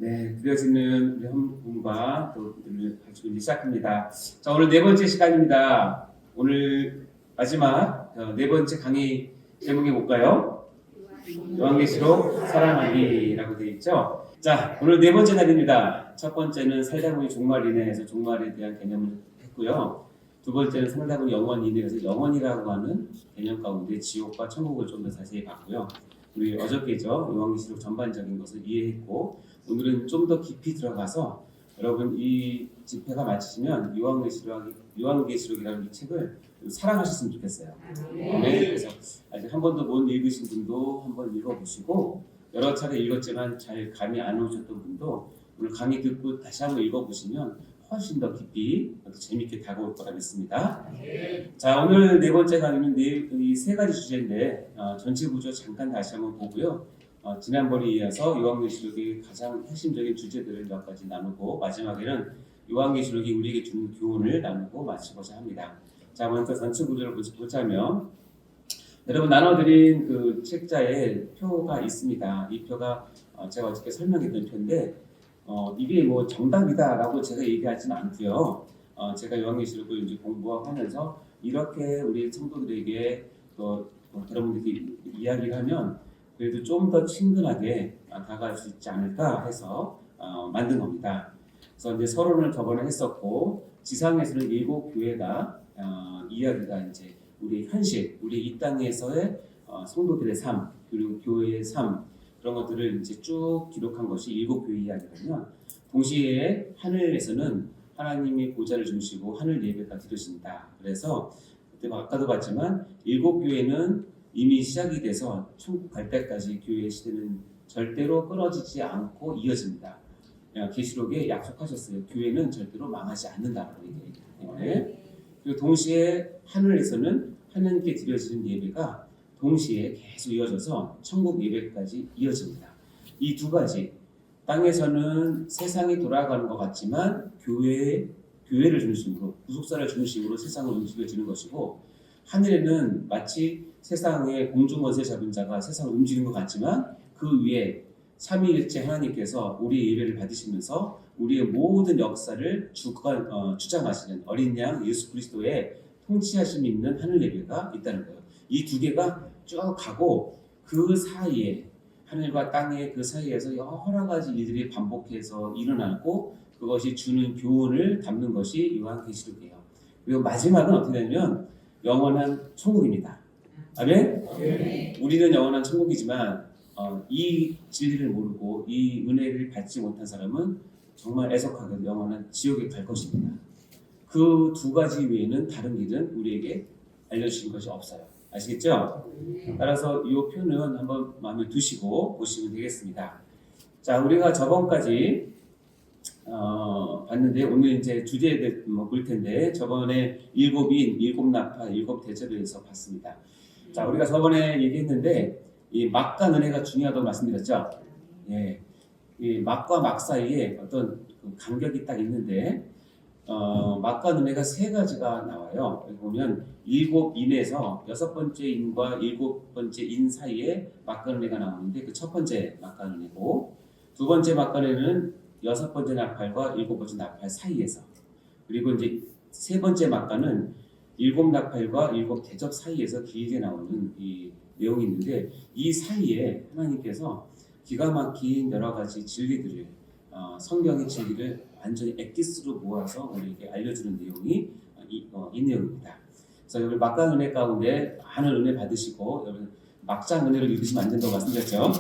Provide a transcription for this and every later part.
네, 드려지는 우리 한 분과 또 오늘 가지고 이제 시작합니다. 자, 오늘 네 번째 시간입니다. 오늘 마지막 네 번째 강의 제목이 뭘까요? 요한계시록 사랑하기라고 되어 있죠. 자, 오늘 네 번째 날입니다. 첫 번째는 살다 보니 종말이네 해서 종말에 대한 개념을 했고요. 두 번째는 살다 보니 영원이네 해서 영원이라고 하는 개념 가운데 지옥과 천국을 좀 더 자세히 봤고요. 우리 어저께죠. 요한계시록 전반적인 것을 이해했고 오늘은 좀 더 깊이 들어가서 여러분 이 집회가 마치시면 요한계시록이라는 이 책을 사랑하셨으면 좋겠어요. 네. 그래서 아직 한 번도 못 읽으신 분도 한번 읽어보시고 여러 차례 읽었지만 잘 감이 안 오셨던 분도 오늘 강의 듣고 다시 한번 읽어보시면 훨씬 더 깊이 재밌게 다가올 거라 믿습니다. 자, 오늘 네 번째 강의는 이 세 가지 주제인데 전체 구조 잠깐 다시 한번 보고요. 지난번에 이어서 요한계시록의 가장 핵심적인 주제들을 몇 가지 나누고 마지막에는 요한계시록이 우리에게 주는 교훈을 나누고 마치고자 합니다. 자, 먼저 전체 구조를 보자면 여러분 나눠드린 그 책자에 표가 있습니다. 이 표가 제가 어저께 설명했던 표인데 이게 뭐 정답이다라고 제가 얘기하지는 않고요. 제가 요한계시록을 이제 공부하면서 이렇게 우리 성도들에게 또 여러분들께 이야기를 하면 그래도 좀 더 친근하게 다가갈 수 있지 않을까 해서 만든 겁니다. 그래서 이제 서론을 저번에 했었고 지상에서는 7교회가 이야기가 이제 우리 현실, 우리 이 땅에서의 성도들의 삶 그리고 교회의 삶 그런 것들을 이제 쭉 기록한 것이 7교회 이야기라면 동시에 하늘에서는 하나님이 보좌를 주시고 하늘 예배가 드려진다. 그래서 그때 아까도 봤지만 7교회는 이미 시작이 돼서 천국 갈 때까지 교회의 시대는 절대로 끊어지지 않고 이어집니다. 계시록에 약속하셨어요. 교회는 절대로 망하지 않는다라고 얘기했기 때문에 그리고 동시에 하늘에서는 하나님께 드려지는 예배가 동시에 계속 이어져서 천국 예배까지 이어집니다. 이 두 가지 땅에서는 세상이 돌아가는 것 같지만 교회를 중심으로 구속사를 중심으로 세상을 움직여지는 것이고 하늘에는 마치 세상의 공중권세 잡은 자가 세상을 움직이는 것 같지만 그 위에 삼위일체 하나님께서 우리의 예배를 받으시면서 우리의 모든 역사를 주장하시는 어린 양 예수 그리스도의 통치하심이 있는 하늘 예배가 있다는 거예요. 이 두 개가 쭉 가고 그 사이에 하늘과 땅의 그 사이에서 여러 가지 일들이 반복해서 일어나고 그것이 주는 교훈을 담는 것이 요한계시록이에요. 그리고 마지막은 어떻게 되냐면 영원한 천국입니다. 아멘? 우리는 영원한 천국이지만 이 진리를 모르고 이 은혜를 받지 못한 사람은 정말 애석하게 영원한 지옥에 갈 것입니다. 그 두 가지 외에는 다른 길은 우리에게 알려주신 것이 없어요. 아시겠죠? 따라서 이 표는 한번 마음에 두시고 보시면 되겠습니다. 자, 우리가 저번까지 봤는데 오늘 이제 주제에 볼 텐데 저번에 일곱 나파, 일곱 대접에 대해서 봤습니다. 자, 우리가 저번에 얘기했는데 이 막과 은혜가 중요하다고 말씀드렸죠. 예, 이 막과 막 사이에 어떤 간격이 딱 있는데 막과 은혜가 세 가지가 나와요. 여기 보면 7인에서 6번째 인과 7번째 인 사이에 막과 은혜가 나오는데 그 첫 번째 막과 은혜고 두 번째 막과 은혜는 6번째 나팔과 7번째 나팔 사이에서 그리고 이제 세 번째 막과는 7나팔과 7대접 사이에서 길게 나오는 이 내용이 있는데 이 사이에 하나님께서 기가 막힌 여러 가지 진리들을 성경의 진리를 완전히 엑기스로 모아서 우리에게 알려주는 내용이 이 내용입니다. 그래서 여러분 막강 은혜 가운데 많은 은혜 받으시고 여러분 막장 은혜를 읽으시면 안 된다고 말씀드렸죠.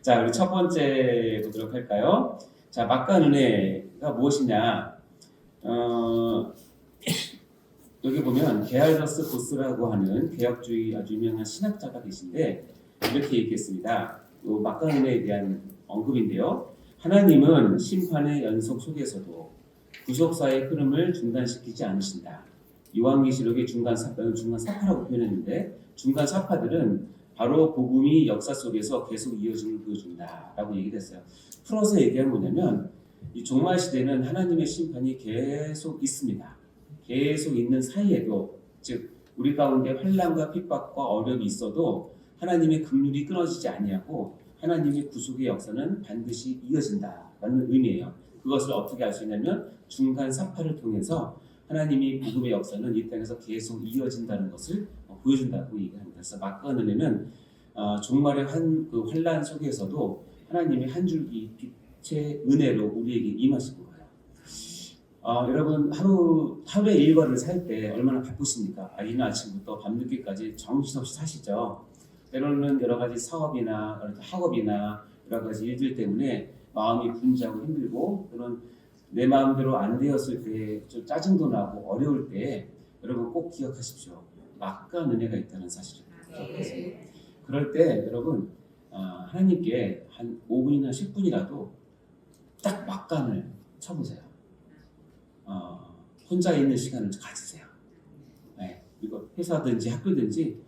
자, 우리 첫 번째 보도록 할까요? 자, 막강 은혜가 무엇이냐? 여기 보면 게알더스 보스라고 하는 개혁주의 아주 유명한 신학자가 계신데 이렇게 얘기했습니다. 이 막강 은혜에 대한 언급인데요. 하나님은 심판의 연속 속에서도 구속사의 흐름을 중단시키지 않으신다. 요한계시록의 중간 사파라고 표현했는데 중간 사파들은 바로 복음이 역사 속에서 계속 이어짐을 보여준다라고 얘기했어요. 풀어서 얘기하면 뭐냐면 이 종말 시대는 하나님의 심판이 계속 있습니다. 계속 있는 사이에도 즉 우리 가운데 환난과 핍박과 어려움이 있어도 하나님의 긍휼이 끊어지지 아니하고 하나님의 구속의 역사는 반드시 이어진다라는 의미예요. 그것을 어떻게 알 수 있냐면 중간 사파를 통해서 하나님이 복음의 역사는 이 땅에서 계속 이어진다는 것을 보여준다고 얘기합니다. 그래서 막강한 은혜는 종말의 그 환란 속에서도 하나님의 한 줄기 빛의 은혜로 우리에게 임하신 거예요. 여러분 하루의 일과를 살 때 얼마나 바쁘십니까? 이른 아침부터 밤늦게까지 정신없이 사시죠. 때로는 여러 가지 사업이나 학업이나 여러 가지 일들 때문에 마음이 분주하고 힘들고 또는 내 마음대로 안 되었을 때 좀 짜증도 나고 어려울 때 여러분 꼭 기억하십시오. 막강한 은혜가 있다는 사실을. 그럴 때 여러분 하나님께 한 5분이나 10분이라도 딱 막간을 쳐보세요. 혼자 있는 시간을 가지세요. 네, 이거 회사든지 학교든지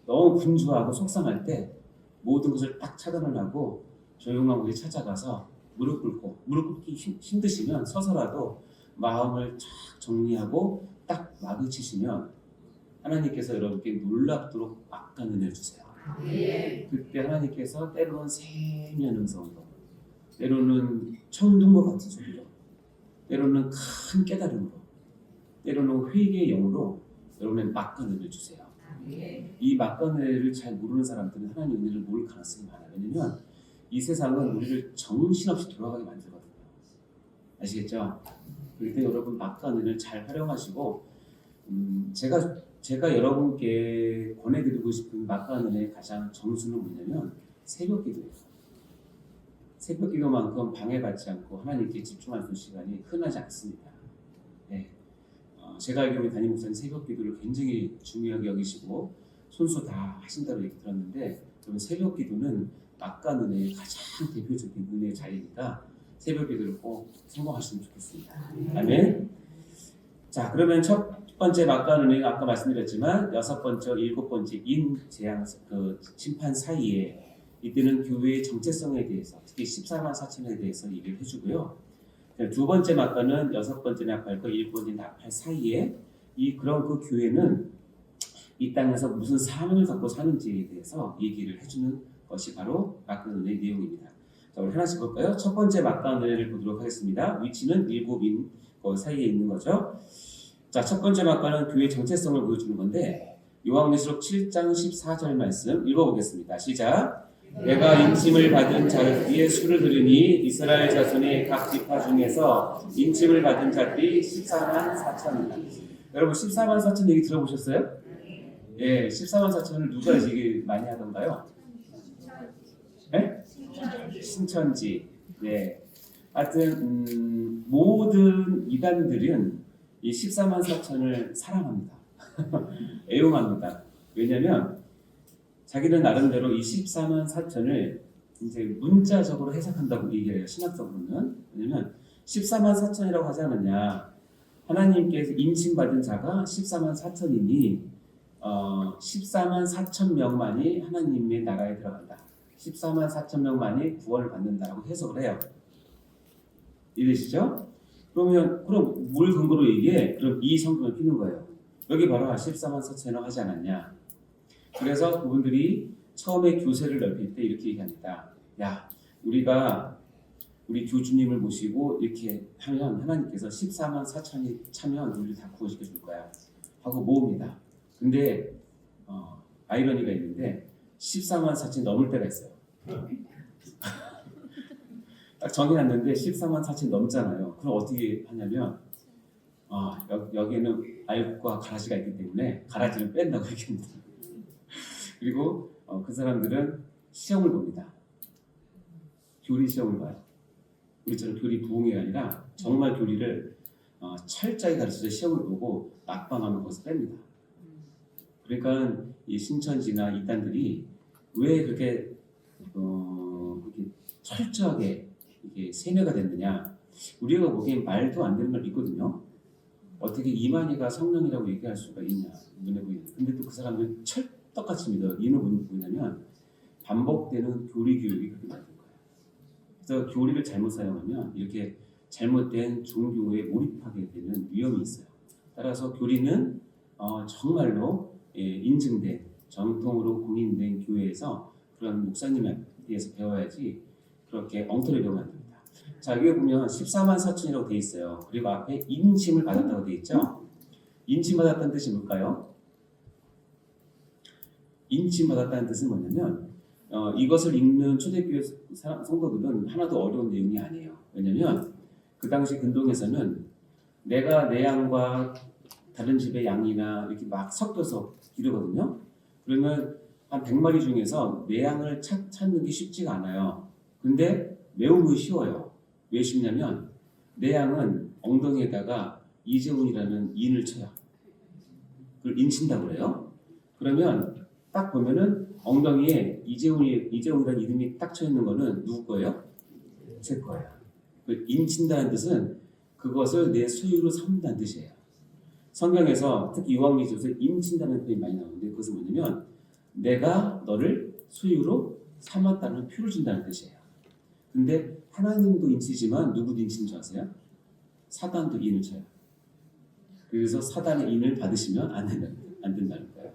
너무 분주하고 속상할 때 모든 것을 딱 차단을 하고 조용한 곳에 찾아가서 무릎 꿇기 힘드시면 서서라도 마음을 쫙 정리하고 딱 마주치시면 하나님께서 여러분께 놀랍도록 막강한 은혜를 주세요. 그때 하나님께서 때로는 세미한 음성으로, 때로는 천둥과 같은 소리로, 때로는 큰 깨달음으로, 때로는 회개의 영으로 여러분의 막강한 은혜를 주세요. 이 막강한 은혜를 잘 모르는 사람들은 하나님 은혜를 모를 가능성이 많아요. 왜냐면 이 세상은 우리를 정신없이 돌아가게 만들거든요. 아시겠죠? 그럴 때 여러분 막강한 은혜를 잘 활용하시고 제가 여러분께 권해드리고 싶은 막강한 은혜의 가장 정수는 뭐냐면 새벽 기도예요. 새벽 기도만큼 방해받지 않고 하나님께 집중할 수 있는 시간이 흔하지 않습니다. 네. 제가 알기로는 담임 목사님 새벽 기도를 굉장히 중요하게 여기시고 손수 다 하신다고 얘기 들었는데 그러면 새벽 기도는 막강한 은혜의 가장 대표적인 은혜의 자리니까 새벽 기도를 꼭 성공하시면 좋겠습니다. 아멘. 자, 그러면 첫 번째 막강한 은혜가 아까 말씀드렸지만 여섯 번째, 일곱 번째 재앙 심판 사이에 이때는 교회의 정체성에 대해서 특히 14만 4천에 대해서 얘기를 해주고요. 두 번째 막강은 여섯 번째 나팔과 일곱 번째 나팔 사이에 그런 그 교회는 이 땅에서 무슨 사명을 갖고 사는지에 대해서 얘기를 해주는 것이 바로 막강한 은혜의 내용입니다. 자, 우리 하나씩 볼까요? 첫 번째 막강한 은혜를 보도록 하겠습니다. 위치는 일곱인 그 사이에 있는 거죠. 자, 첫 번째 막강은 교회의 정체성을 보여주는 건데 요한계시록 7장 14절 말씀 읽어보겠습니다. 시작. 내가 인침을 받은 자들의 수를 들으니 이스라엘 자손의 각 지파 중에서 인침을 받은 자들이 14만 4천이다. 여러분 14만 4천 얘기 들어보셨어요? 예, 14만 4천을 누가 얘기 많이 하던가요? 네? 신천지. 네. 하여튼 모든 이단들은 이 14만 4천을 사랑합니다. 애용합니다. 왜냐하면 자기는 나름대로 이 14만 4천을 이제 문자적으로 해석한다고 얘기를 해요. 신학적으로는. 왜냐면 14만 4천이라고 하지 않았냐. 하나님께서 인침받은 자가 14만 4천이니 14만 4천 명만이 하나님의 나라에 들어간다. 14만 4천 명만이 구원을 받는다라고 해석을 해요. 이해되시죠? 그럼 뭘 근거로 얘기해? 그럼 이 성경을 피는 거예요. 여기 바로 14만 4천이라고 하지 않았냐. 그래서 그분들이 처음에 교세를 넓힐 때 이렇게 얘기합니다. 야, 우리가 우리 교주님을 모시고 이렇게 하면 하나님께서 14만 4천이 차면 우리를 다 구원시켜 줄 거야 하고 모읍니다. 근데 아이러니가 있는데 14만 4천이 넘을 때가 있어요. 딱 정해놨는데 14만 4천이 넘잖아요. 그럼 어떻게 하냐면 여기에는 알과 가라지가 있기 때문에 가라지를 뺀다고 얘기합니다. 그리고 그 사람들은 시험을 봅니다. 교리 시험을 봐요. 우리처럼 교리 부흥이 아니라 정말 교리를 철저히 가르쳐서 시험을 보고 낙방하면 거기서 뺍니다. 그러니까 이 신천지나 이단들이 왜 그렇게 철저하게 이게 세뇌가 됐느냐? 우리가 보기엔 말도 안 되는 걸 믿거든요. 어떻게 이만희가 성령이라고 얘기할 수가 있냐? 눈에 보이는. 근데 또 그 사람은 철떡같이 믿어. 이유는 뭐냐면 반복되는 교리 교육이 그렇게 만든 거예요. 그래서 교리를 잘못 사용하면 이렇게 잘못된 종교에 몰입하게 되는 위험이 있어요. 따라서 교리는 정말로 인증된 정통으로 공인된 교회에서 그런 목사님에 의해서 배워야지 그렇게 엉터리 배우면 안 됩니다. 자, 여기 보면 14만 4천이라고 되어 있어요. 그리고 앞에 인침을 받았다고 되어 있죠. 인침 받았다는 뜻이 뭘까요? 인침 받았다는 뜻은 뭐냐면 이것을 읽는 초대교회 성도들은 하나도 어려운 내용이 아니에요. 왜냐면 그 당시 근동에서는 내가 내 양과 다른 집의 양이나 이렇게 막 섞여서 기르거든요. 그러면 한 100마리 중에서 내 양을 찾는 게 쉽지가 않아요. 근데 매우 쉬워요. 왜 쉽냐면 내 양은 엉덩이에다가 이재훈이라는 인을 쳐요. 그걸 인친다고 그래요. 그러면 딱 보면은 엉덩이에 이재훈이라는 이름이 딱 쳐 있는 거는 누구 거예요? 제 거예요. 그 인친다는 뜻은 그것을 내 소유로 삼는다는 뜻이에요. 성경에서 특히 요한계시록에서 인친다는 표현이 많이 나오는데 그것은 뭐냐면 내가 너를 소유로 삼았다는 표를 준다는 뜻이에요. 근데 하나님도 인치지만 누구도 인치는 줄 아세요? 사단도 인을 쳐요. 그래서 사단의 인을 받으시면 안 된다는 거예요.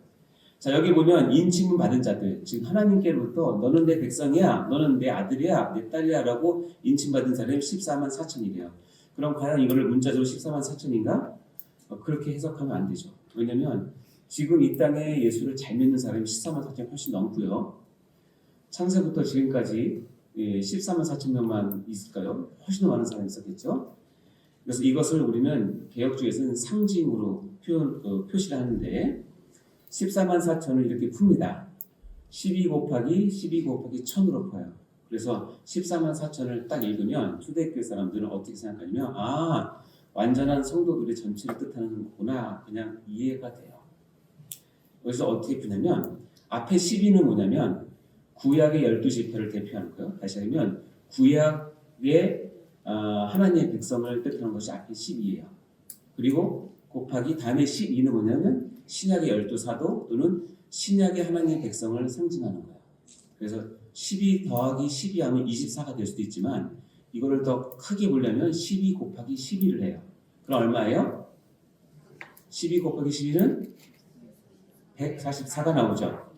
자, 여기 보면 인침을 받은 자들, 즉 하나님께로부터 너는 내 백성이야, 너는 내 아들이야, 내 딸이야 라고 인침받은 사람이 14만 4천이래요. 그럼 과연 이거를 문자적으로 14만 4천인가? 그렇게 해석하면 안 되죠. 왜냐면 지금 이 땅에 예수를 잘 믿는 사람이 14만 4천 훨씬 넘고요. 창세부터 지금까지 14만 4천 명만 있을까요? 훨씬 더 많은 사람이 있었겠죠. 그래서 이것을 우리는 개혁주의에서는 상징으로 표시를 하는데 14만 4천을 이렇게 풉니다. 12 곱하기 12 곱하기 1000으로 퍼요. 그래서 14만 4천을 딱 읽으면 초대교회 사람들은 어떻게 생각하냐면 완전한 성도들의 전체를 뜻하는 거구나 그냥 이해가 돼요. 그래서 어떻게 푸냐면 앞에 12는 뭐냐면 구약의 12지파를 대표하는 거예요. 다시 하면 구약의 하나님의 백성을 뜻하는 것이 앞에 12예요. 그리고 곱하기 다음에 12는 뭐냐면 신약의 12사도 또는 신약의 하나님의 백성을 상징하는 거예요. 그래서 12 더하기 12 하면 24가 될 수도 있지만 이거를 더 크게 보려면 12 곱하기 12를 해요. 그럼 얼마예요? 12 곱하기 12는 144가 나오죠.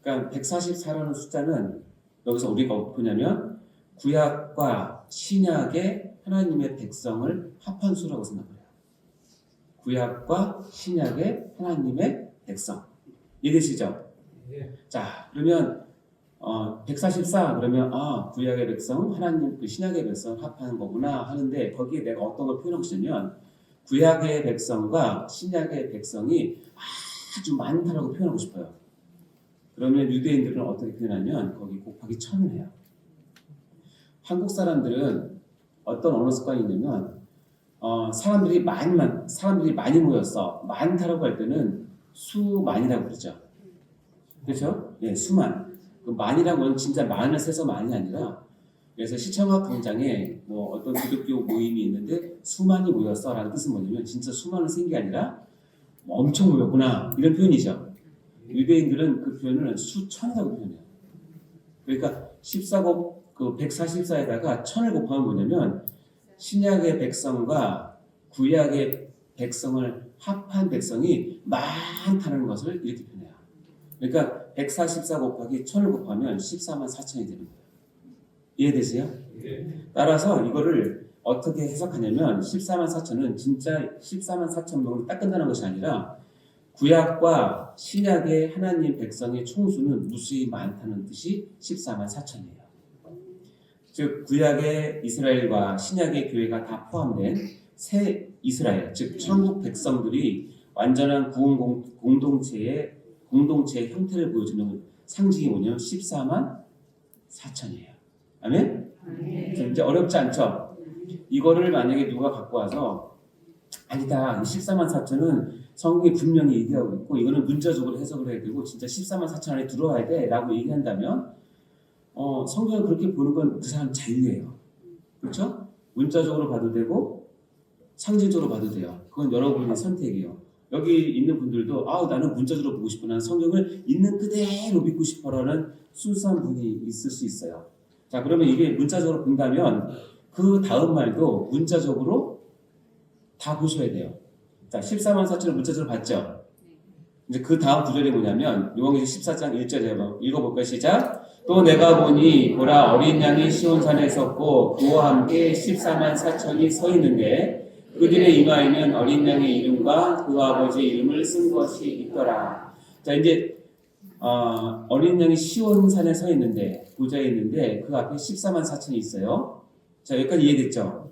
그러니까 144라는 숫자는 여기서 우리가 어떻게 보냐면 구약과 신약의 하나님의 백성을 합한 수라고 생각해요. 구약과 신약의 하나님의 백성. 이해되시죠? 네. 자, 그러면 144 그러면 구약의 백성, 하나님 그 신약의 백성 합하는 거구나 하는데 거기에 내가 어떤 걸 표현하고 싶냐면 구약의 백성과 신약의 백성이 아주 많다라고 표현하고 싶어요. 그러면 유대인들은 어떻게 표현하면 거기 곱하기 1000을 해요. 한국 사람들은 어떤 언어 습관이 있냐면 사람들이 많이 모였어. 많다라고 할 때는 수만이라고 그러죠. 그렇죠? 예, 수만. 그 만이라고 하면 진짜 만을 세서 만이 아니라 그래서 시청학 광장에 뭐 어떤 기독교 모임이 있는데 수만이 모였어 라는 뜻은 뭐냐면 진짜 수많은 생긴 게 아니라 뭐 엄청 모였구나 이런 표현이죠. 유대인들은 그 표현을 수천이라고 표현해요. 그러니까 144에다가 1000을 곱하면 뭐냐면 신약의 백성과 구약의 백성을 합한 백성이 많다는 것을 이렇게 표현해요. 그러니까 144 곱하기 1000을 곱하면 14만 4천이 되는 거예요. 이해되세요? 네. 따라서 이거를 어떻게 해석하냐면 14만 4천은 진짜 14만 4천 명으로 딱 끝나는 것이 아니라 구약과 신약의 하나님 백성의 총수는 무수히 많다는 뜻이 14만 4천이에요. 즉 구약의 이스라엘과 신약의 교회가 다 포함된 새 이스라엘, 즉 천국 백성들이 완전한 구원 공동체의 형태를 보여주는 상징이 뭐냐면 14만 4천이에요. 아멘? 이제 어렵지 않죠? 이거를 만약에 누가 갖고 와서 아니다, 14만 4천은 성경이 분명히 얘기하고 있고 이거는 문자적으로 해석을 해야 되고 진짜 14만 4천 안에 들어와야 돼 라고 얘기한다면 성경을 그렇게 보는 건 그 사람 자유예요. 그렇죠? 문자적으로 봐도 되고 상징적으로 봐도 돼요. 그건 여러분의 선택이에요. 여기 있는 분들도 나는 문자적으로 보고 싶어. 나는 성경을 있는 그대로 믿고 싶어라는 순수한 분이 있을 수 있어요. 자, 그러면 이게 문자적으로 본다면 그 다음 말도 문자적으로 다 보셔야 돼요. 자, 14만 4천을 문자적으로 봤죠? 이제 그 다음 구절이 뭐냐면 요한계시록 14장 1절에 한번 읽어볼까요? 시작. 또 내가 보니 보라 어린 양이 시온산에 섰고 그와 함께 14만 4천이 서 있는데 그들의 이마에는 어린 양의 이름과 그 아버지의 이름을 쓴 것이 있더라. 자 이제 어린 양이 시온산에 서 있는데 보좌에 있는데 그 앞에 14만 4천이 있어요. 자 여기까지 이해됐죠?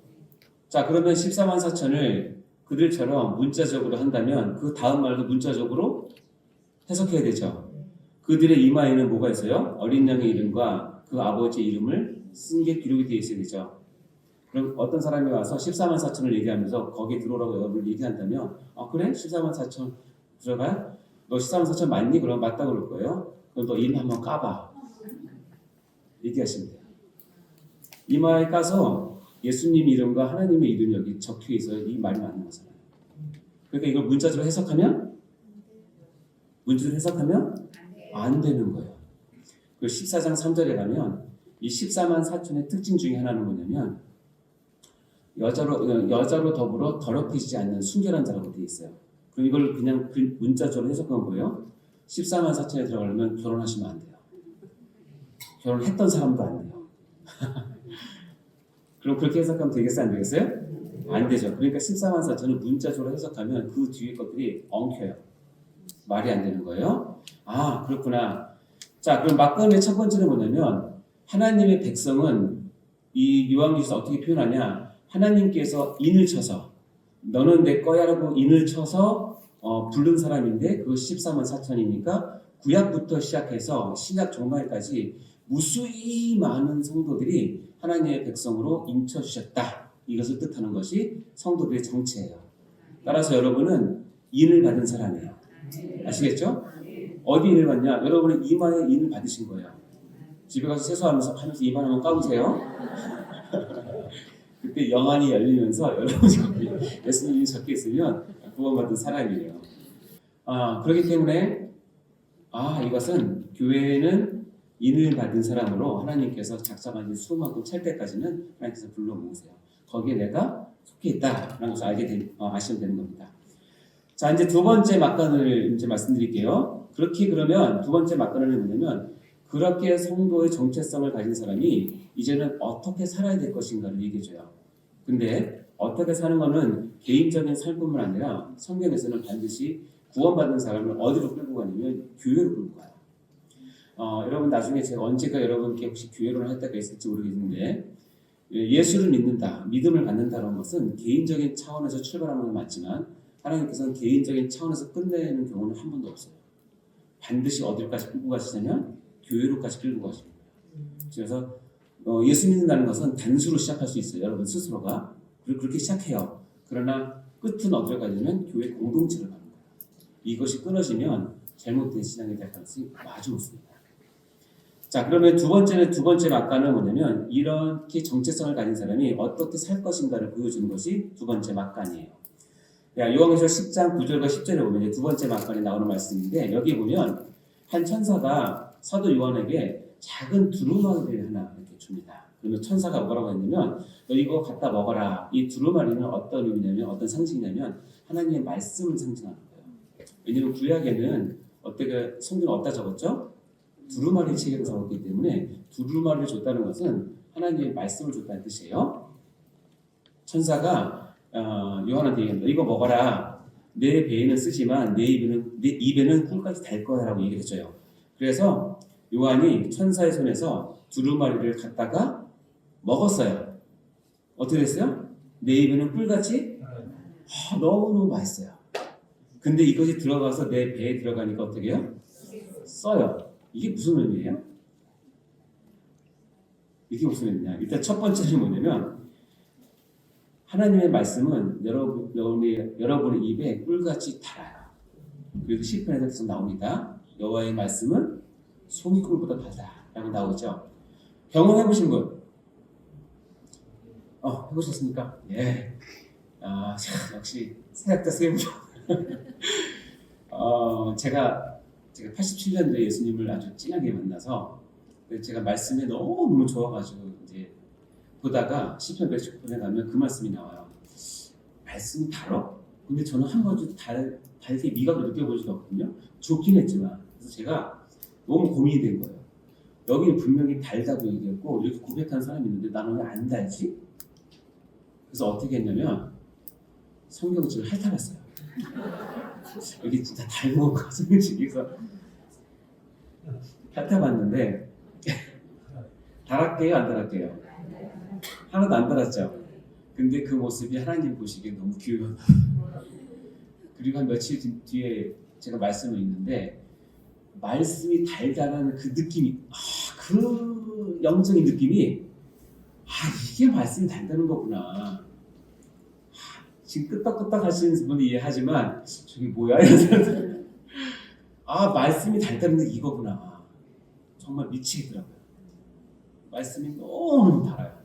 자 그러면 14만 4천을 그들처럼 문자적으로 한다면 그 다음 말도 문자적으로 해석해야 되죠. 그들의 이마에는 뭐가 있어요? 어린 양의 이름과 그 아버지의 이름을 쓴 게 기록이 되어 있어야 되죠. 그럼 어떤 사람이 와서 14만 4천을 얘기하면서 거기에 들어오라고 여러분을 얘기한다면 그래? 14만 4천 들어가요? 너 14만 4천 맞니? 그럼 맞다고 그럴 거예요. 그럼 너 이마 한번 까봐. 얘기하시면 돼요. 이마에 까서 예수님 이름과 하나님의 이름이 여기 적혀 있어요. 이 말이 맞는 거잖아요. 그러니까 이걸 문자적으로 해석하면 안 되는 거예요. 그 14장 3절에 가면 이 14만 4천의 특징 중에 하나는 뭐냐면 여자로 더불어 더럽히지 않는 순결한 자라고 되어 있어요. 그럼 이걸 그냥 문자적으로 해석하면 뭐예요? 14만 4천에 들어가려면 결혼하시면 안 돼요. 결혼했던 사람도 안 돼요. 그럼 그렇게 해석하면 되겠어요? 안 되겠어요? 안 되죠. 그러니까 14만 4천은 문자적으로 해석하면 그 뒤에 것들이 엉켜요. 말이 안 되는 거예요. 그렇구나. 자, 그럼 막간의 첫 번째는 뭐냐면 하나님의 백성은 이 요한계시에서 어떻게 표현하냐? 하나님께서 인을 쳐서 너는 내 거야라고 인을 쳐서 부른 사람인데 그거 14만 4천이니까 구약부터 시작해서 신약 종말까지 무수히 많은 성도들이 하나님의 백성으로 인쳐주셨다. 이것을 뜻하는 것이 성도들의 정체예요. 따라서 여러분은 인을 받은 사람이에요. 아시겠죠? 어디 인을 받냐? 여러분의 이마에 인을 받으신 거예요. 집에 가서 세수하면서 이마 한번 까보세요. 그때 영안이 열리면서 여러분이 예수님이 적혀 있으면 구원받은 사람이에요. 그렇기 때문에 이것은 교회는 인을 받은 사람으로 하나님께서 작정하신 수만큼 찰 때까지는 하나님께서 불러 모으세요. 거기에 내가 속해 있다라는 것을 아시면 되는 겁니다. 자, 이제 두 번째 막간을 이제 말씀드릴게요. 그러면 두 번째 막간은 뭐냐면 그렇게 성도의 정체성을 가진 사람이 이제는 어떻게 살아야 될 것인가를 얘기해줘요. 근데 어떻게 사는 거는 개인적인 삶뿐만 아니라 성경에서는 반드시 구원받은 사람을 어디로 끌고 가냐면 교회로 끌고 가요. 여러분 나중에 제가 언제가 여러분께 혹시 교회론을 할 때가 있을지 모르겠는데 예수를 믿는다, 믿음을 갖는다는 것은 개인적인 차원에서 출발하는 건 맞지만 하나님께서는 개인적인 차원에서 끝내는 경우는 한 번도 없어요. 반드시 어디까지 끌고 가시냐면 교회로까지 끌고 가십니다. 그래서 예수 믿는다는 것은 단수로 시작할 수 있어요. 여러분 스스로가. 그리고 그렇게 시작해요. 그러나 끝은 어디로 가냐면 교회 공동체로 가는 거예요. 이것이 끊어지면 잘못된 신앙이 될 가능성이 아주 높습니다. 자, 그러면 두 번째 막간은 뭐냐면 이렇게 정체성을 가진 사람이 어떻게 살 것인가를 보여주는 것이 두 번째 막간이에요. 요한계시록 10장 9절과 10절에 보면 두 번째 막간에 나오는 말씀인데 여기 보면 한 천사가 사도 요한에게 작은 두루마리를 하나 이렇게 줍니다. 그러면 천사가 뭐라고 했냐면 너 이거 갖다 먹어라. 이 두루마리는 어떤 의미냐면 어떤 상징이냐면 하나님의 말씀을 상징하는 거예요. 왜냐하면 구약에는 성경에 어디다 적었죠? 두루마리 책에도 적었기 때문에 두루마리를 줬다는 것은 하나님의 말씀을 줬다는 뜻이에요. 천사가 요한한테 얘기합니다. 이거 먹어라. 내 배에는 쓰지만 내 입에는 꿀까지 달 거야라고 얘기를 해줘요. 그래서 요한이 천사의 손에서 두루마리를 갖다가 먹었어요. 어떻게 됐어요? 내 입에는 꿀같이 너무너무 맛있어요. 근데 이것이 들어가서 내 배에 들어가니까 어떻게 해요? 써요. 이게 무슨 의미예요? 이게 무슨 의미냐? 일단 첫 번째는 뭐냐면 하나님의 말씀은 여러분의 입에 꿀같이 달아요. 그래서 시편에서 계속 나옵니다. 여호와의 말씀은 송이꿀보다 달다라고 나오죠. 경험해보신 분? 해보셨습니까? 예. 역시 세학자 세우죠. 제가 87년도에 예수님을 아주 진하게 만나서 제가 말씀이 너무 좋아가지고 이제 보다가 시편 119편에 가면 그 말씀이 나와요. 말씀이 달어? 근데 저는 한 번도 달게 미각을 느껴본 적이 없거든요. 좋긴 했지만. 그래서 제가 너무 고민이 된 거예요. 여기는 분명히 달다고 얘기했고 이렇게 고백한 사람이 있는데 나는 왜 안 달지? 그래서 어떻게 했냐면 성경책을 핥아봤어요. 여기 진짜 닮은 거 성경책에서 핥아봤는데 달았게요, 안 달았게요? 하나도 안 달았죠. 근데 그 모습이 하나님 보시기에 너무 귀여워. 그리고 한 며칠 뒤에 제가 말씀을 읽는데 말씀이 달달한 그 느낌이, 그 영적인 느낌이, 이게 말씀이 달다는 거구나. 지금 끄떡끄떡 하시는 분이 이해하지만 저게 뭐야? 이러면서 말씀이 달다는 게 이거구나. 정말 미치겠더라고요. 말씀이 너무 달아요.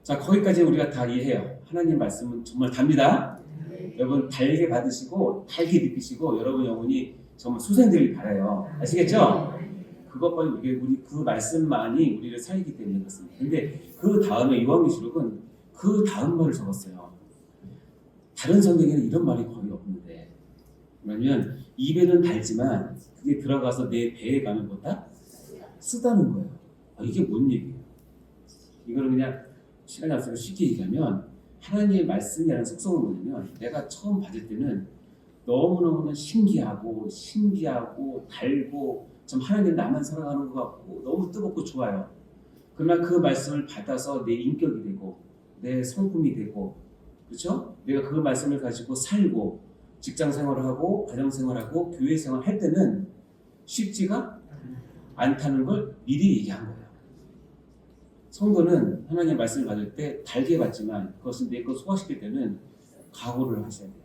자, 거기까지 우리가 다 이해해요. 하나님 말씀은 정말 답니다. 여러분 달게 받으시고 달게 느끼시고 여러분 영혼이 정말 소생되길 바라요. 아시겠죠? 그것만이 우리 그 말씀만이 우리를 살리기 때문에 그렇습니다. 근데 그 다음에 요한계시록은 그 다음 말을 적었어요. 다른 성경에는 이런 말이 거의 없는데, 그러면 입에는 달지만 그게 들어가서 내 배에 가면 뭐다? 쓰다는 거예요. 이게 뭔 얘기예요? 이거는 그냥 시간이 없어서 쉽게 얘기하면 하나님의 말씀이라는 속성은 뭐냐면 내가 처음 받을 때는 너무너무 신기하고 달고 좀 하나님 나만 사랑하는 것 같고 너무 뜨겁고 좋아요. 그러나 그 말씀을 받아서 내 인격이 되고 내 성품이 되고, 그렇죠? 내가 그 말씀을 가지고 살고 직장 생활을 하고 가정 생활하고 교회 생활할 때는 쉽지가 않다는 걸 미리 얘기한 거예요. 성도는 하나님의 말씀을 받을 때 달게 받지만 그것은 내 것 소화시킬 때는 각오를 하셔야 돼요.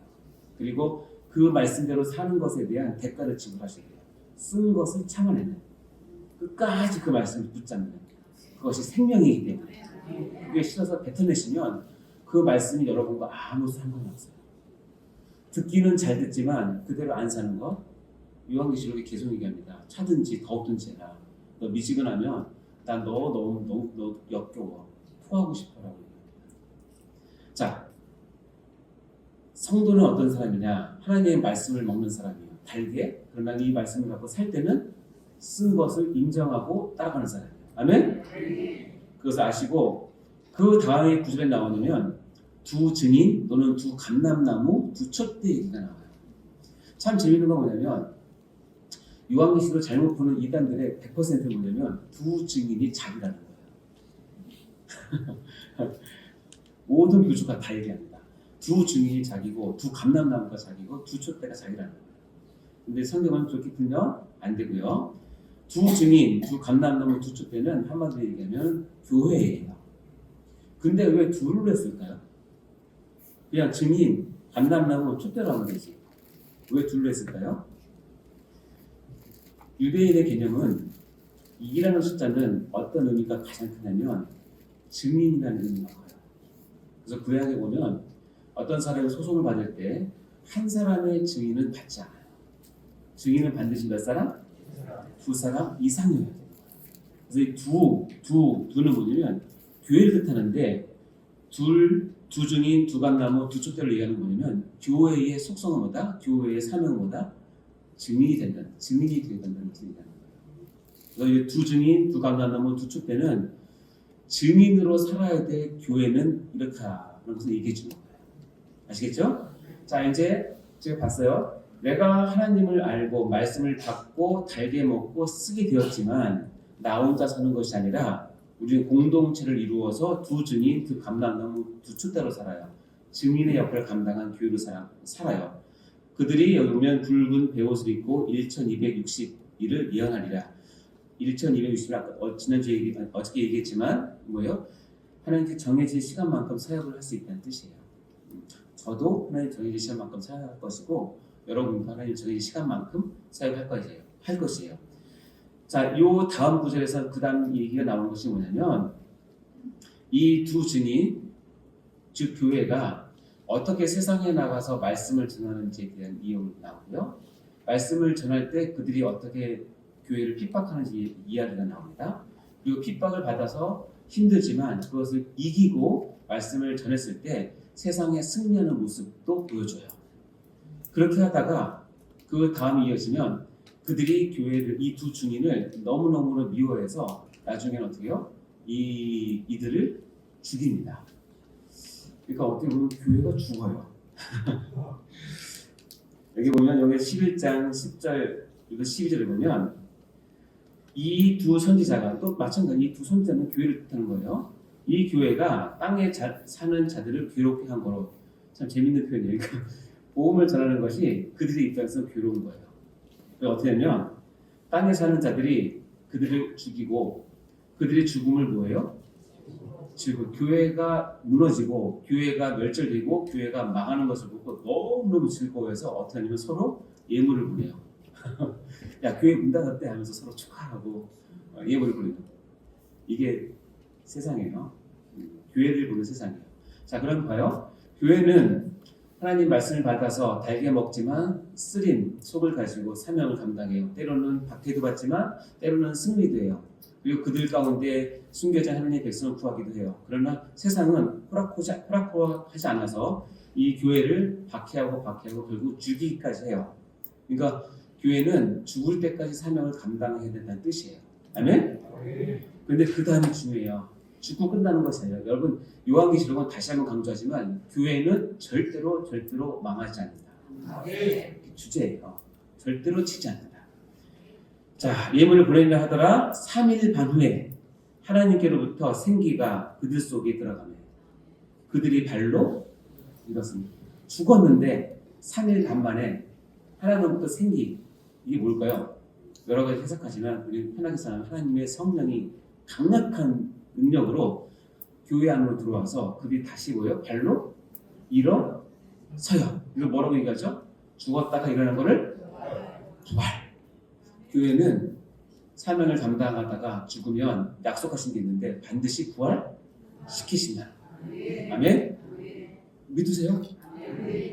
그리고 그 말씀대로 사는 것에 대한 대가를 지불하셔야 돼요. 쓴 것을 참아내는, 끝까지 그 말씀을 붙잡는, 그것이 생명이기 때문에 그게 싫어서 뱉어내시면 그 말씀이 여러분과 아무 상관이 없어요. 듣기는 잘 듣지만 그대로 안 사는 것, 요한계시록이 계속 얘기합니다. 차든지 더욱든지 해라. 너 미지근하면 난 너 너무 역겨워. 토하고 싶어라고 얘기합니다. 자, 성도는 어떤 사람이냐? 하나님의 말씀을 먹는 사람이에요. 달게. 그러나 이 말씀을 갖고 살 때는 쓴 것을 인정하고 따라가는 사람이에요. 아멘? 그것을 아시고 그 다음에 구절에 나오면 두 증인 또는 두 감람나무, 두 촛대 얘기가 나와요. 참 재밌는 건 뭐냐면 요한계시록을 잘못 보는 이단들의 100%는 뭐냐면 두 증인이 자기라는 거예요. 모든 교주가 다 얘기합니다. 두 증인이 자기고 두 감람나무가 자기고 두 촛대가 자기라는 거예요. 근데 성경은 그렇게 풀면 안 되고요. 두 증인, 두 감람나무, 두 촛대는 한마디로 얘기하면 교회예요. 근데 왜 둘을 했을까요? 그냥 증인, 감람나무, 촛대로 하면 되지. 왜 둘로 했을까요? 유대인의 개념은 2라는 숫자는 어떤 의미가 가장 크냐면 증인이라는 의미가 커요. 그래서 구약에 보면 어떤 사람이 소송을 받을 때 한 사람의 증인은 받지 않아요. 증인은 반드시 몇 사람? 두 사람 이상이어야 돼요. 그래서 이 두는 뭐냐면 교회를 뜻하는데 두 증인, 두 감나무, 두 촛대를 얘기하는 뭐냐면 교회의 속성은 뭐다? 교회의 사명은 뭐다? 증인이 된다는 뜻이라는 거예요. 그래서 두 증인, 두 감람나무, 두 촛대는 증인으로 살아야 될 교회는 이렇다. 그런 것을 얘기해 주는 거예요. 아시겠죠? 자, 이제 제가 봤어요. 내가 하나님을 알고 말씀을 받고 달게 먹고 쓰게 되었지만 나 혼자 사는 것이 아니라 우리는 공동체를 이루어서 두 증인, 두 감람나무, 두 촛대로 살아요. 증인의 역할을 감당한 교회로 살아요. 그들이 여기 보면 붉은 베옷을 입고 1260일을 예언하리라. 1260일 아까 지난주에 어저께 얘기했지만 뭐예요? 하나님께 정해진 시간만큼 사역을 할 수 있다는 뜻이에요. 저도 하나님 정해진 시간만큼 사역할 것이고 여러분도 하나님 정해진 시간만큼 사역할 것이에요. 자, 요 다음 구절에서 그 다음 얘기가 나오는 것이 뭐냐면 이 두 증인, 즉 교회가 어떻게 세상에 나가서 말씀을 전하는지에 대한 이유가 나오고요. 말씀을 전할 때 그들이 어떻게 교회를 핍박하는지 이야기가 나옵니다. 그리고 핍박을 받아서 힘들지만 그것을 이기고 말씀을 전했을 때 세상에 승리하는 모습도 보여줘요. 그렇게 하다가 그 다음이 이어지면 그들이 교회를 이 두 증인을 너무너무 미워해서 나중에는 어떻게 해요? 이들을 죽입니다. 그러니까 어떻게 보면 교회가 죽어요. 여기 보면 여기 11장 10절 이거 12절에 보면 이 두 선지자가 또 마찬가지 이 두 선지자는 교회를 뜻하는 거예요. 이 교회가 땅에 사는 자들을 괴롭게 한 거로 참 재밌는 표현이에요. 그러니까 복음을 전하는 것이 그들의 입장에서 괴로운 거예요. 어떻게 하면 땅에 사는 자들이 그들을 죽이고 그들의 죽음을 뭐예요? 지금 교회가 무너지고 교회가 멸절되고 교회가 망하는 것을 보고 너무너무 즐거워해서 어떻게 하냐면 서로 예물을 보내요. 야 교회 문 닫았대 하면서 서로 축하하고 예물을 보내요. 이게 세상이에요. 교회를 보는 세상이에요. 자 그럼 봐요. 교회는 하나님 말씀을 받아서 달게 먹지만 쓰린 속을 가지고 사명을 감당해요. 때로는 박해도 받지만 때로는 승리도 해요. 그리고 그들 가운데 숨겨진 하나님의 백성을 구하기도 해요. 그러나 세상은 호락호락하지 않아서 이 교회를 박해하고 결국 죽이기까지 해요. 그러니까 교회는 죽을 때까지 사명을 감당해야 된다는 뜻이에요. 아멘? 그런데 그 다음이 중요해요. 죽고 끝나는 것이 아니라 여러분 요한계시록은 다시 한번 강조하지만 교회는 절대로 망하지 않는다. 주제예요. 절대로 치지 않는다. 자 예물을 보내려 하더라 3일 반 후에 하나님께로부터 생기가 그들 속에 들어가며 그들이 발로 이렇습니다. 죽었는데 3일 반 만에 하나님부터 생기 이게 뭘까요? 여러 가지 해석하지만 우리 편하게 생각하면 하나님의 성령이 강력한 능력으로 교회 안으로 들어와서 그들이 다시 뭐예요? 발로 일어서요. 이거 뭐라고 얘기하죠? 죽었다가 일어난 거를 부활. 교회는 사명을 감당하다가 죽으면 약속하신 게 있는데 반드시 부활시키신다. 아멘? 믿으세요?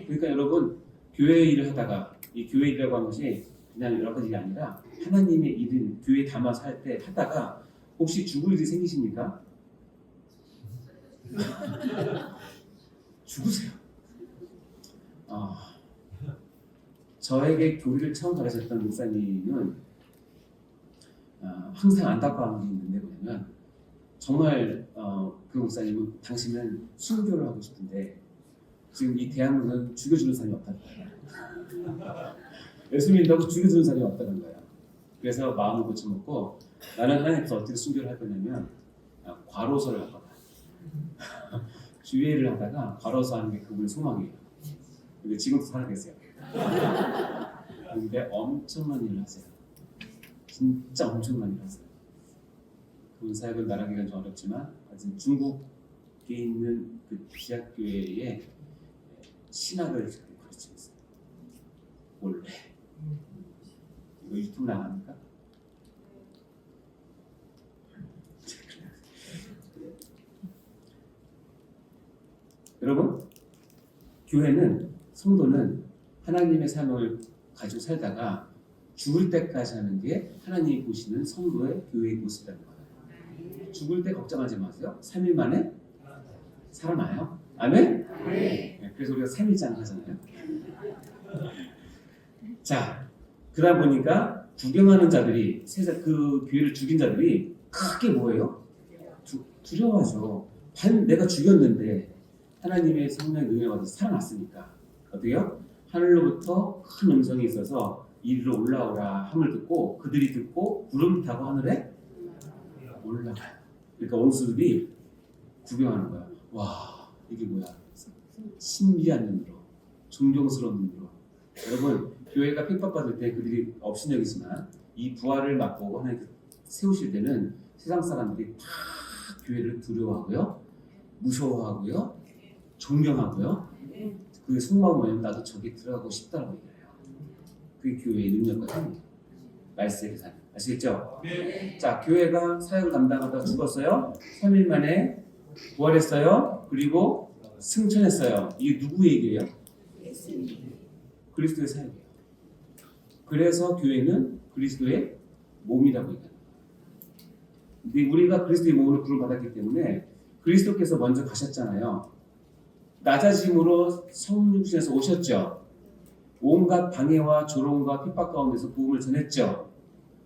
그러니까 여러분 교회 일을 하다가 이 교회 일이라고 하는 것이 그냥 여러 가지 일이 아니라 하나님의 일을 교회에 담아서 할 때 하다가 혹시 죽을 일이 생기십니까? 죽으세요. 저에게 교리를 처음 가르쳤던 목사님은 항상 안타까운 게 있는데 뭐냐면 정말 그 목사님은 당신은 순교를 하고 싶은데 지금 이 대한민국은 죽여주는 사람이 없다는 거야. 예수 믿는다고 죽여주는 사람이 없다는 거야. 그래서 마음을 고쳐먹고 나는 하나님께서 어떻게 순교를 할 거냐면 과로서를 할 거다. 주의를 하다가 과로서 하는 게 그분의 소망이에요. 근데 지금도 살아계세요. 근데 엄청난 일을 하세요. 진짜 엄청난 일을 하세요. 그분 사역을 말하기가 좀 어렵지만 하여튼 중국에 있는 그 지하교회에 신학을 가르치고 있어요. 원래 이거 유튜브 나갑니까? 여러분, 교회는 성도는 하나님의 사명을 가지고 살다가 죽을 때까지 하는 게 하나님이 보시는 성도의 교회의 모습이라는 거예요. 죽을 때 걱정하지 마세요. 3일 만에 살아나요. 아멘? 네, 그래서 우리가 3일장 하잖아요. 자, 그러다 보니까 구경하는 자들이 그 교회를 죽인 자들이 크게 뭐예요? 두려워하죠. 내가 죽였는데 하나님의 성령의 능력을 받아서 살아났으니까 어때요? 하늘로부터 큰 음성이 있어서 이리로 올라오라 함을 듣고 그들이 듣고 구름 타고 하늘에 올라가요. 그러니까 원수들이 구경하는 거야. 와 이게 뭐야? 신비한 눈으로 존경스러운 눈으로. 여러분 교회가 핍박받을 때 그들이 업신여기지만 이 부활을 막고 하나님 세우실 때는 세상 사람들이 다 교회를 두려워하고요, 무서워하고요, 존경하고요. 그 속마음은 뭐냐면 나도 저기 들어가고 싶다라고 얘기해요. 그게 교회의 능력과 힘이에요. 말씀의 삶. 아시겠죠? 네. 자, 교회가 사역을 감당하다가 죽었어요. 3일 만에 부활했어요. 그리고 승천했어요. 이게 누구 얘기예요? 그리스도의 사역이에요. 그래서 교회는 그리스도의 몸이라고 얘기합니다. 근데 우리가 그리스도의 몸으로 부름받았기 때문에 그리스도께서 먼저 가셨잖아요. 낮아짐으로 성육신에서 오셨죠. 온갖 방해와 조롱과 핍박 가운데서 복음을 전했죠.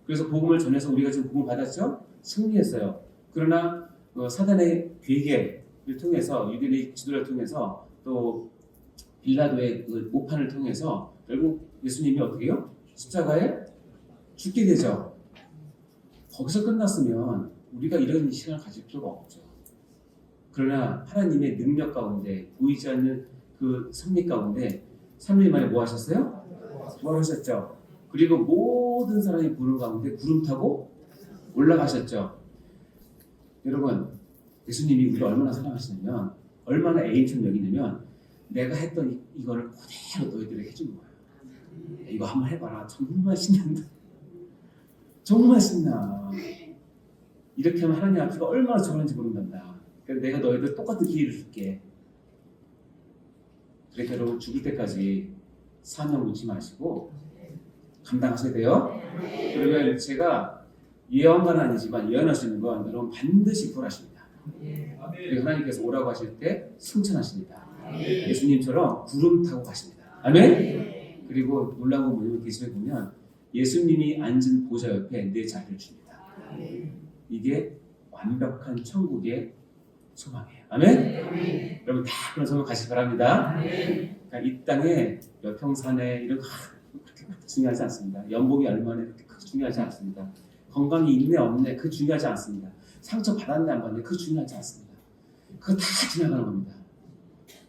그래서 복음을 전해서 우리가 지금 복음을 받았죠. 승리했어요. 그러나 사단의 괴계를 통해서 유대인의 지도를 통해서 또 빌라도의 그 오판을 통해서 결국 예수님이 어떻게 해요? 십자가에 죽게 되죠. 거기서 끝났으면 우리가 이런 시간을 가질 필요가 없죠. 그러나 하나님의 능력 가운데 보이지 않는 그 승리 가운데 3일 만에 뭐 하셨어요? 부활하셨죠. 그리고 모든 사람이 부른 가운데 구름 타고 올라가셨죠. 여러분, 예수님이 우리를 얼마나 사랑하시냐면, 얼마나 애인처럼 여기냐면, 내가 했던 이거를 그대로 너희들에게 해준 거야. 이거 한번 해봐라. 정말 신난다. 정말 신나. 이렇게 하면 하나님 앞에가 얼마나 좋은지 모른단다. 그래서 내가 너희들 똑같은 기회를 줄게. 그러니까 여러분 죽을 때까지 사명 놓지 마시고 감당하셔야 돼요. 그러면 제가 예언가는 아니지만 예언할 수 있는 건 여러분 반드시 부활하십니다. 그리고 하나님께서 오라고 하실 때 승천하십니다. 예수님처럼 구름 타고 가십니다. 아멘. 그리고 놀라운 건 뭐냐면 계시록에 보면 예수님이 앉은 보좌 옆에 내 자리를 줍니다. 이게 완벽한 천국의 소망이에요. 아멘. 여러분 다 그런 소망 가시기 바랍니다. 그러니까 이 땅에 몇 평산에 이런 그렇게 중요하지 않습니다. 연봉이 얼마나 그렇게 중요하지 않습니다. 건강이 있네 없네 그 중요하지 않습니다. 상처 받았네 안 받네 그 중요하지 않습니다. 그거 다 지나가는 겁니다.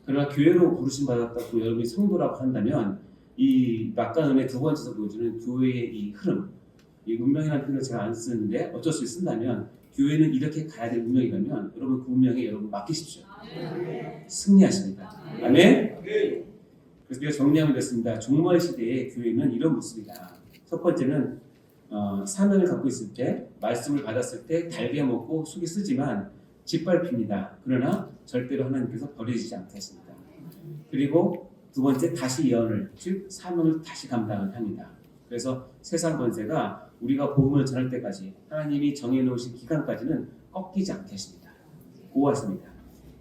그러나 교회로 부르심 받았다고 여러분이 성도라고 한다면 이 막간음의 두 번째에서 보여주는 교회의 이 흐름, 이 운명이라는 표현을 제가 안 쓰는데 어쩔 수 없이 쓴다면 교회는 이렇게 가야 될 운명이라면 여러분 그 운명에 여러분 맡기십시오. 승리하십니다. 아멘. 그래서 제가 정리하면 됐습니다. 종말 시대의 교회는 이런 모습이다. 첫 번째는 사명을 갖고 있을 때 말씀을 받았을 때 달게 먹고 속이 쓰지만 짓밟힙니다. 그러나 절대로 하나님께서 버리지 않게 하십니다. 그리고 두 번째 다시 예언을 즉 사명을 다시 감당을 합니다. 그래서 세상 권세가 우리가 복음을 전할 때까지 하나님이 정해놓으신 기간까지는 꺾이지 않게 하십니다. 보호하십니다.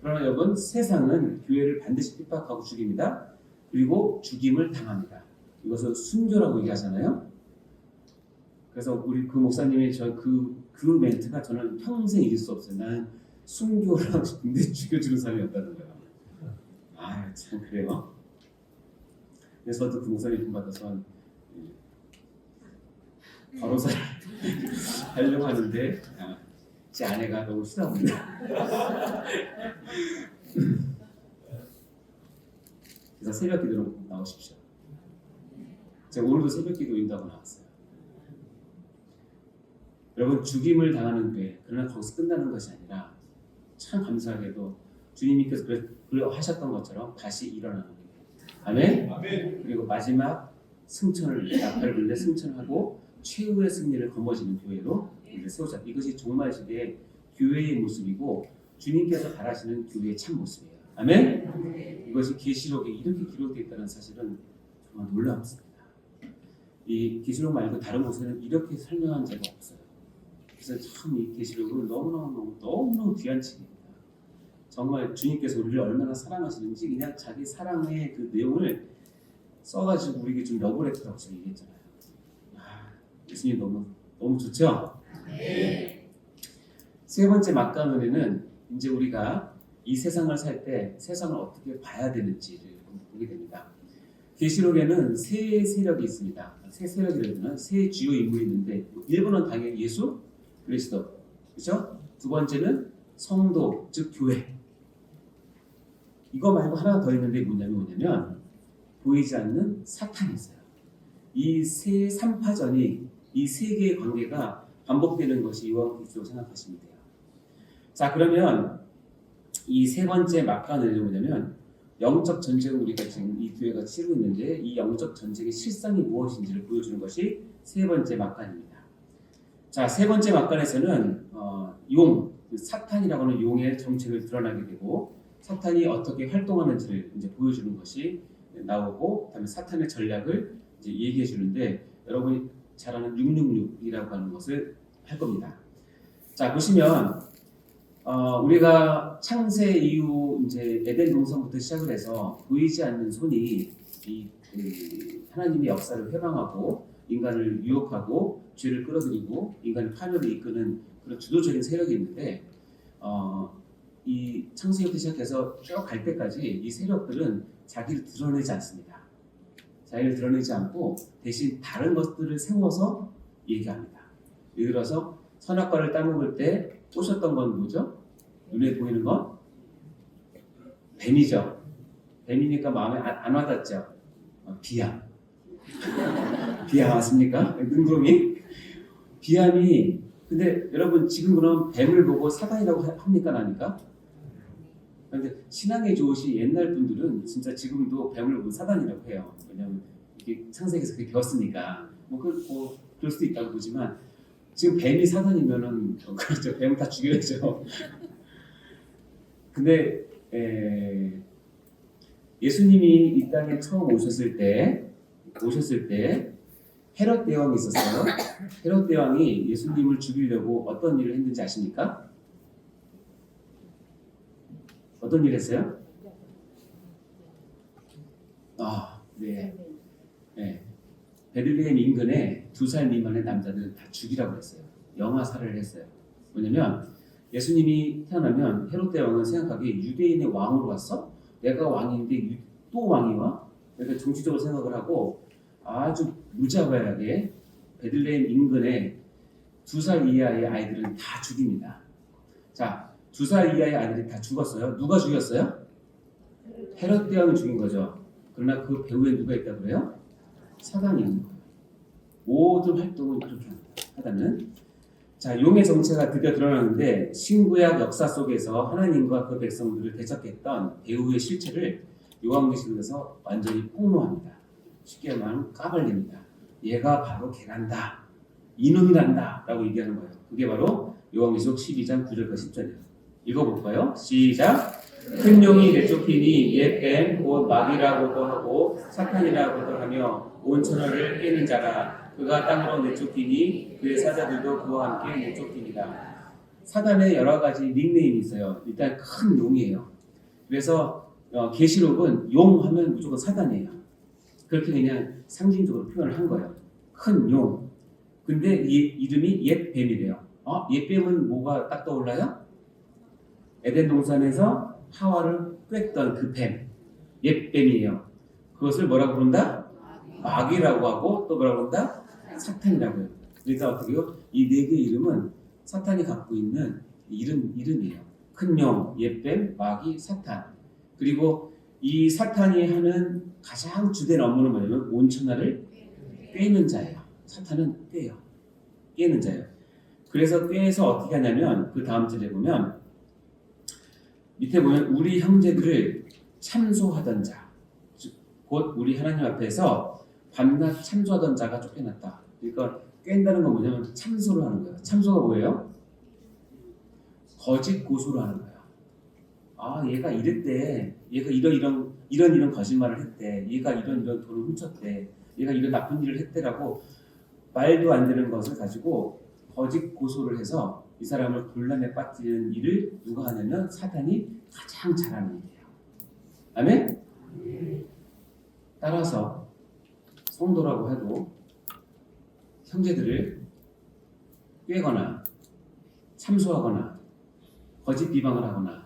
그러나 여러분 세상은 교회를 반드시 핍박하고 죽입니다. 그리고 죽임을 당합니다. 이것을 순교라고 얘기하잖아요. 그래서 우리 그 목사님이 그 멘트가 저는 평생 잊을 수 없어요. 나는 순교를 하고 싶은데 죽여주는 사람이 없다는 거예요. 아, 참 그래요. 그래서 저도 그 목사님 돈 받아서 바로사를 하려고 하는데 제 아내가 너무 싫어합니다. 그래서 새벽 기도로 나오십시오. 제가 오늘도 새벽 기도 인다고 나왔어요. 여러분 죽임을 당하는 교회 그러나 거기서 끝나는 것이 아니라 참 감사하게도 주님께서 하셨던 것처럼 다시 일어나는 교회. 아멘? 아멘. 그리고 마지막 승천을 나팔을 불려 승천하고 최후의 승리를 거머쥐는 교회로 세우자. 이것이 종말 시대의 교회의 모습이고 주님께서 바라시는 교회의 참 모습이에요. 아멘? 아멘. 이것이 계시록에 이렇게 기록되어 있다는 사실은 정말 놀랍습니다. 이 계시록 말고 다른 곳에는 이렇게 설명한 적이 없어요. 그래서 참 이 계시록은 너무너무 귀한 책입니다. 정말 주님께서 우리를 얼마나 사랑하시는지 그냥 자기 사랑의 그 내용을 써가지고 우리에게 좀 러브레터라고 제가 얘기했잖아요. 예수님 너무 좋죠? 네. 세 번째 막간은혜는 이제 우리가 이 세상을 살 때 세상을 어떻게 봐야 되는지를 보게 됩니다. 계시록에는 세 세력이 있습니다. 세 세력이라면 세 주요 인물이 있는데 1번은 당연히 예수 그리스도, 그렇죠? 두 번째는 성도, 즉 교회. 이거 말고 하나 더 있는데 뭐냐면 보이지 않는 사탄이 있어요. 이 세 3파전이 이 세 개의 관계가 반복되는 것이 요한복음으로 생각하시면 돼요. 자, 그러면 이 세 번째 막간은 뭐냐면 영적 전쟁을 우리가 지금 이 교회가 치르고 있는데 이 영적 전쟁의 실상이 무엇인지를 보여주는 것이 세 번째 막간입니다. 자, 세 번째 막간에서는 사탄이라고 하는 용의 정체를 드러나게 되고 사탄이 어떻게 활동하는지를 이제 보여주는 것이 나오고 그다음에 사탄의 전략을 이제 얘기해 주는데 여러분이 잘 아는 666이라고 하는 것을 할 겁니다. 자, 보시면 우리가 창세 이후 이제 에덴 동산부터 시작을 해서 보이지 않는 손이 하나님의 역사를 회방하고 인간을 유혹하고 죄를 끌어들이고 인간의 파멸을 이끄는 그런 주도적인 세력이 있는데 이 창세기부터 시작해서 쭉 갈 때까지 이 세력들은 자기를 드러내지 않습니다. 자기를 드러내지 않고 대신 다른 것들을 세워서 얘기합니다. 예를 들어서 선악과를 따먹을 때 꼬셨던 건 뭐죠? 눈에 보이는 건 뱀이죠. 뱀이니까 마음에 안 와닿죠. 비암. 비암 맞습니까? 눈구름이. 비암이 근데 여러분 지금 그럼 뱀을 보고 사단이라고 합니까? 나니까? 근데 신앙의 조시 옛날 분들은 진짜 지금도 뱀을 보고 사단이라고 해요. 왜냐하면 이게 창세기에서 그렇게 배웠으니까 그럴 수도 있다고 보지만 지금 뱀이 사단이면은 그렇죠. 뱀을 다 죽여야죠. 근데 예수님이 이 땅에 처음 오셨을 때 헤롯 대왕이 있었어요. 헤롯 대왕이 예수님을 죽이려고 어떤 일을 했는지 아십니까? 어떤 일을 했어요? 네. 베들레헴 인근에 2살 미만의 남자들 다 죽이라고 했어요. 영아살해를 했어요. 뭐냐면 예수님이 태어나면 헤롯 대왕은 생각하기에 유대인의 왕으로 왔어? 내가 왕인데 또 왕이 와? 그러니까 정치적으로 생각을 하고 아주 무자비하게 베들레헴 인근에 2살 이하의 아이들은 다 죽입니다. 자, 2살 이하의 아이들이 다 죽었어요. 누가 죽였어요? 헤롯 대왕이 죽인 거죠. 그러나 그 배후에 누가 있다고 그래요? 사단이 있는 거예요. 모든 활동을 그렇게 합니다. 사단은. 자, 용의 정체가 드디어 드러나는데 신구약 역사 속에서 하나님과 그 백성들을 대적했던 배후의 실체를 요한계시록에서 완전히 폭로합니다. 쉽게 말하면 까발립니다. 얘가 바로 걔란다. 이놈이란다. 라고 얘기하는 거예요. 그게 바로 요한계시록 12장 9절과 10절이에요. 읽어볼까요? 시작! 큰 용이 내쫓기니 옛 뱀 곧 마귀라고도 하고 사탄이라고도 하며 온 천하를 깨는 자라. 그가 땅으로 내쫓기니 그의 사자들도 그와 함께 내쫓기니라. 사단의 여러 가지 닉네임이 있어요. 일단 큰 용이에요. 그래서 계시록은 용 하면 무조건 사단이에요. 그렇게 그냥 상징적으로 표현을 한 거예요. 큰 용. 근데 이 이름이 옛 뱀이래요. 옛 뱀은 뭐가 딱 떠올라요? 에덴 동산에서 하와를 꿰었던 그 뱀. 옛 뱀이에요. 그것을 뭐라고 부른다? 마귀라고 하고 또 뭐라고 부른다? 사탄이라고 해요. 그러니까 어떻게 해요? 이 네 개의 이름은 사탄이 갖고 있는 이름이에요. 큰 용, 옛뱀, 마귀, 사탄. 그리고 이 사탄이 하는 가장 주된 업무는 뭐냐면 온 천하를 꿰는 자예요. 사탄은 꿰요. 꿰는 자예요. 그래서 꿰서 어떻게 하냐면 그 다음 절에 보면 밑에 보면 우리 형제들을 참소하던 자, 곧 우리 하나님 앞에서 밤낮 참소하던 자가 쫓겨났다. 그러니까 깬다는 건 뭐냐면 참소를 하는 거예요. 참소가 뭐예요? 거짓 고소를 하는 거예요. 얘가 이랬대. 얘가 이런 거짓말을 했대. 얘가 이런 돈을 훔쳤대. 얘가 이런 나쁜 일을 했대라고 말도 안 되는 것을 가지고 거짓 고소를 해서 이 사람을 곤란에 빠뜨리는 일을 누가 하냐면 사탄이 가장 잘하는 일이에요. 아멘? 따라서 성도라고 해도 형제들을 꿰거나 참소하거나 거짓 비방을 하거나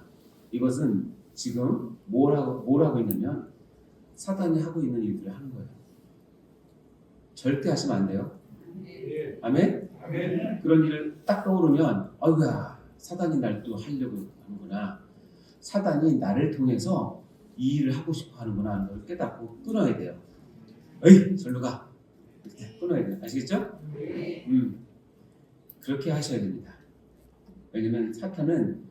이것은 지금 뭘 하고 있냐면 사단이 하고 있는 일들을 하는 거예요. 절대 하시면 안 돼요. 아멘? 그런 일을 딱 떠오르면 아이고야 사단이 날 또 하려고 하는구나. 사단이 나를 통해서 이 일을 하고 싶어 하는구나 하는 걸 깨닫고 끊어야 돼요. 에이 절로 가. 이렇게 끊어야 돼요. 아시겠죠? 그렇게 하셔야 됩니다. 왜냐면 사탄은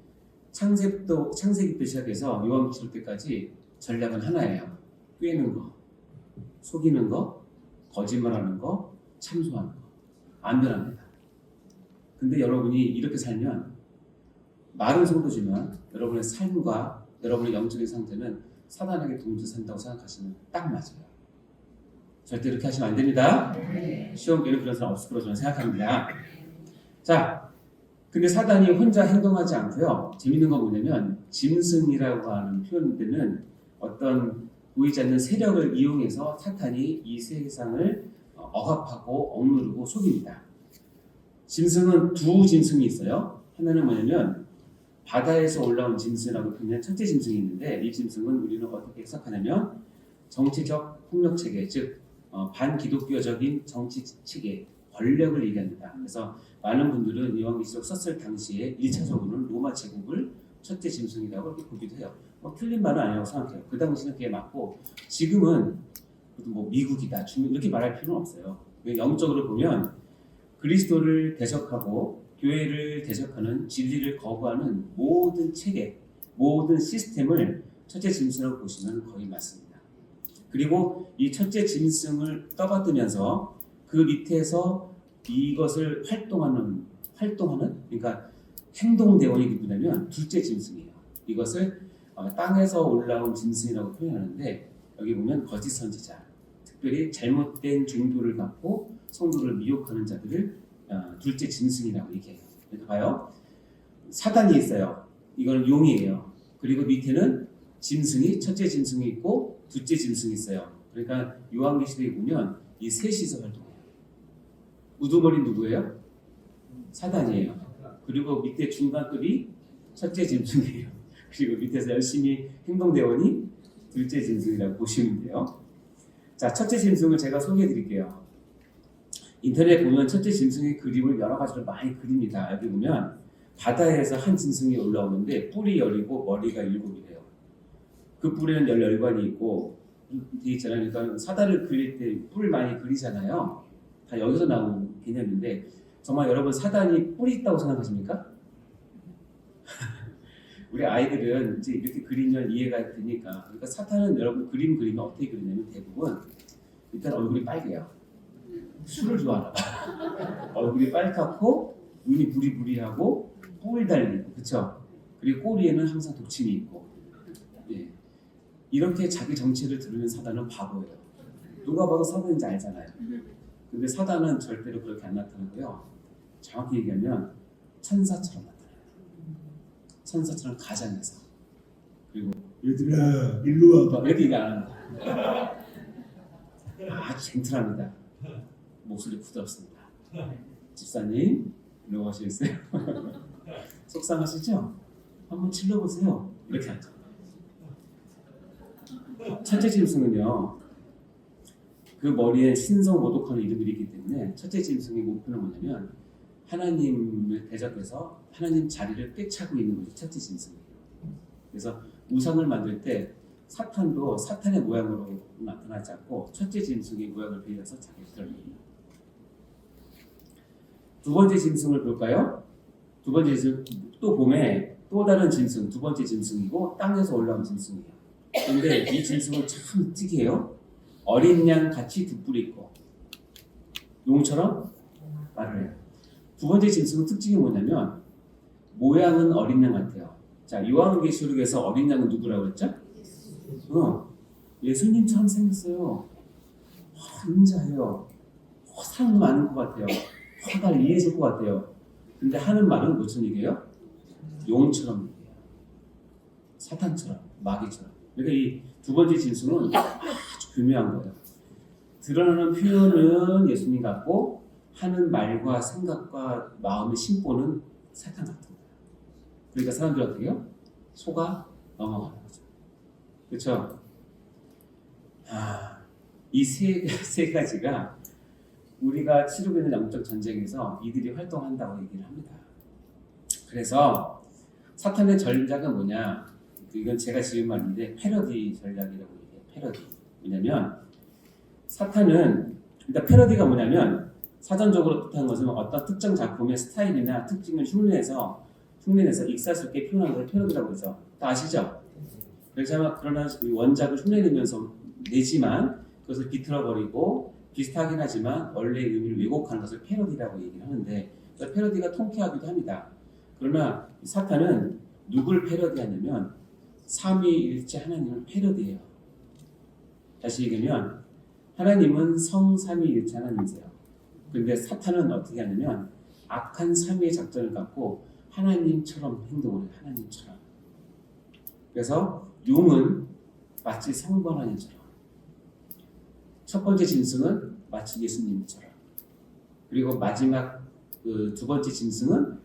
창세기부터 시작해서 요한계시록 때까지 전략은 하나예요. 꿰는 거, 속이는 거, 거짓말하는 거, 참소하는 거. 안 변합니다. 근데 여러분이 이렇게 살면 말은 성도지만 여러분의 삶과 여러분의 영적인 상태는 사단에게 동조 산다고 생각하시면 딱 맞아요. 절대 이렇게 하시면 안 됩니다. 시험 기회는 그런 사람 없을 거라고 저는 생각합니다. 자, 근데 사단이 혼자 행동하지 않고요. 재밌는 건 뭐냐면 짐승이라고 하는 표현들은 어떤 보이지 않는 세력을 이용해서 사탄이 이 세상을 억압하고 억누르고 속입니다. 짐승은 두 짐승이 있어요. 하나는 뭐냐면 바다에서 올라온 짐승이라고 표현한 첫째 짐승이 있는데 이 짐승은 우리는 어떻게 해석하냐면 정치적 폭력 체계, 즉 반기독교적인 정치 체계, 권력을 얘기합니다. 그래서 많은 분들은 요한계시록 썼을 당시에 1차적으로는 로마 제국을 첫째 짐승이라고 이렇게 보기도 해요. 틀린 말은 아니라고 생각해요. 그 당시는 그게 맞고 지금은 뭐 미국이다, 중국 이렇게 말할 필요는 없어요. 영적으로 보면 그리스도를 대적하고 교회를 대적하는 진리를 거부하는 모든 체계, 모든 시스템을 첫째 짐승으로 보시면 거의 맞습니다. 그리고 이 첫째 짐승을 떠받들면서 그 밑에서 이것을 활동하는 그러니까 행동대원이 누구냐면 둘째 짐승이에요. 이것을 땅에서 올라온 짐승이라고 표현하는데 여기 보면 거짓 선지자, 특별히 잘못된 중도를 갖고 성도를 미혹하는 자들을 둘째 짐승이라고 얘기해요. 그래서 봐요. 사단이 있어요. 이거는 용이에요. 그리고 밑에는 짐승이 첫째 짐승이 있고 둘째 짐승이 있어요. 그러니까 요한계시록에 보면 이 셋이서 활동해요. 우두머리 누구예요? 사단이에요. 그리고 밑에 중간급이 첫째 짐승이에요. 그리고 밑에서 열심히 행동대원이 둘째 짐승이라고 보시면 돼요. 자, 첫째 짐승을 제가 소개해 드릴게요. 인터넷에 보면 첫째 짐승의 그림을 여러 가지로 많이 그립니다. 여기 보면 바다에서 한 짐승이 올라오는데 뿔이 10이고 머리가 7이래요. 그 뿔에는 10열관이 있고 되어 있잖아요. 그러니까 사다를 그릴 때 뿔 많이 그리잖아요. 다 여기서 나온 개념인데 정말 여러분 사단이 뿔이 있다고 생각하십니까? 우리 아이들은 이제 이렇게 그리면 이해가 되니까. 그러니까 사탄은 여러분 그림 그리면 어떻게 그리냐면 대부분 일단 얼굴이 빨개요. 술을 좋아하나 봐. 얼굴이 빨갛고 눈이 부리부리하고 뿔 달리고 그쵸? 그리고 꼬리에는 항상 독침이 있고 예. 이렇게 자기 정체를 드러낸 사단은 바보예요. 누가 봐도 사단인지 알잖아요. 근데 사단은 절대로 그렇게 안 나타나고요. 정확히 얘기하면 천사처럼 나타나요. 천사처럼 가장해서. 그리고 얘들아 일로 와봐 이렇게 얘기 안 하는 거예요. 아주 젠틀합니다. 목소리 부드럽습니다. 집사님 일로 오시겠어요? 속상하시죠? 한번 질러보세요. 이렇게 하죠. 첫째 짐승은요. 그 머리에 신성 모독하는 이름들이 있기 때문에 첫째 짐승의 목표는 뭐냐면 하나님을 대적해서 하나님 자리를 꿰차고 있는 것이 첫째 짐승이에요. 그래서 우상을 만들 때 사탄도 사탄의 모양으로 나타나지 않고 첫째 짐승의 모양을 빌려서 자기를 드러냅니다. 두 번째 짐승을 볼까요? 두 번째 짐승 또 봄에 또 다른 짐승 두 번째 짐승이고 땅에서 올라온 짐승이에요. 그런데 이 짐승은 참 특이해요. 어린 양 같이 두 뿔이 있고 용처럼 말을 해요. 두 번째 짐승의 특징이 뭐냐면 모양은 어린 양 같아요. 자, 요한계시록에서 어린 양은 누구라고 했죠? 예수님처럼 생겼어요. 인자해요. 사랑도 많은 것 같아요. 날 이해해줄 것 같아요. 근데 하는 말은 무슨 얘기예요? 용처럼 얘기해요. 사탄처럼, 마귀처럼. 그러니까 이 두 번째 짐승은 아주 교묘한 거예요. 드러나는 표현은 예수님 같고 하는 말과 생각과 마음의 심보는 사탄 같은 거예요. 그러니까 사람들이 어떻게 해요? 속아 넘어가는 거죠. 그렇죠? 이 세 가지가 우리가 치르고 있는 영적 전쟁에서 이들이 활동한다고 얘기를 합니다. 그래서 사탄의 전략은 뭐냐? 이건 제가 지은 말인데 패러디 전략이라고 얘기해요. 패러디. 왜냐면 사탄은 일단 패러디가 뭐냐면 사전적으로 뜻하는 것은 어떤 특정 작품의 스타일이나 특징을 흉내내서 익살스럽게 표현하는 걸 패러디라고 하죠. 다 아시죠? 그러나 원작을 흉내내면서 내지만 그것을 비틀어버리고 비슷하긴 하지만 원래의 의미를 왜곡하는 것을 패러디라고 얘기를 하는데 패러디가 통쾌하기도 합니다. 그러나 사탄은 누굴 패러디하냐면 삼위일체 하나님을 패러디해요. 다시 얘기하면 하나님은 성삼위일체 하나님이세요. 그런데 사탄은 어떻게 하냐면 악한 삼위의 작전을 갖고 하나님처럼 행동을 해요. 하나님처럼. 그래서 용은 마치 성부 하나님처럼, 첫 번째 짐승은 마치 예수님처럼, 그리고 마지막 그 두 번째 짐승은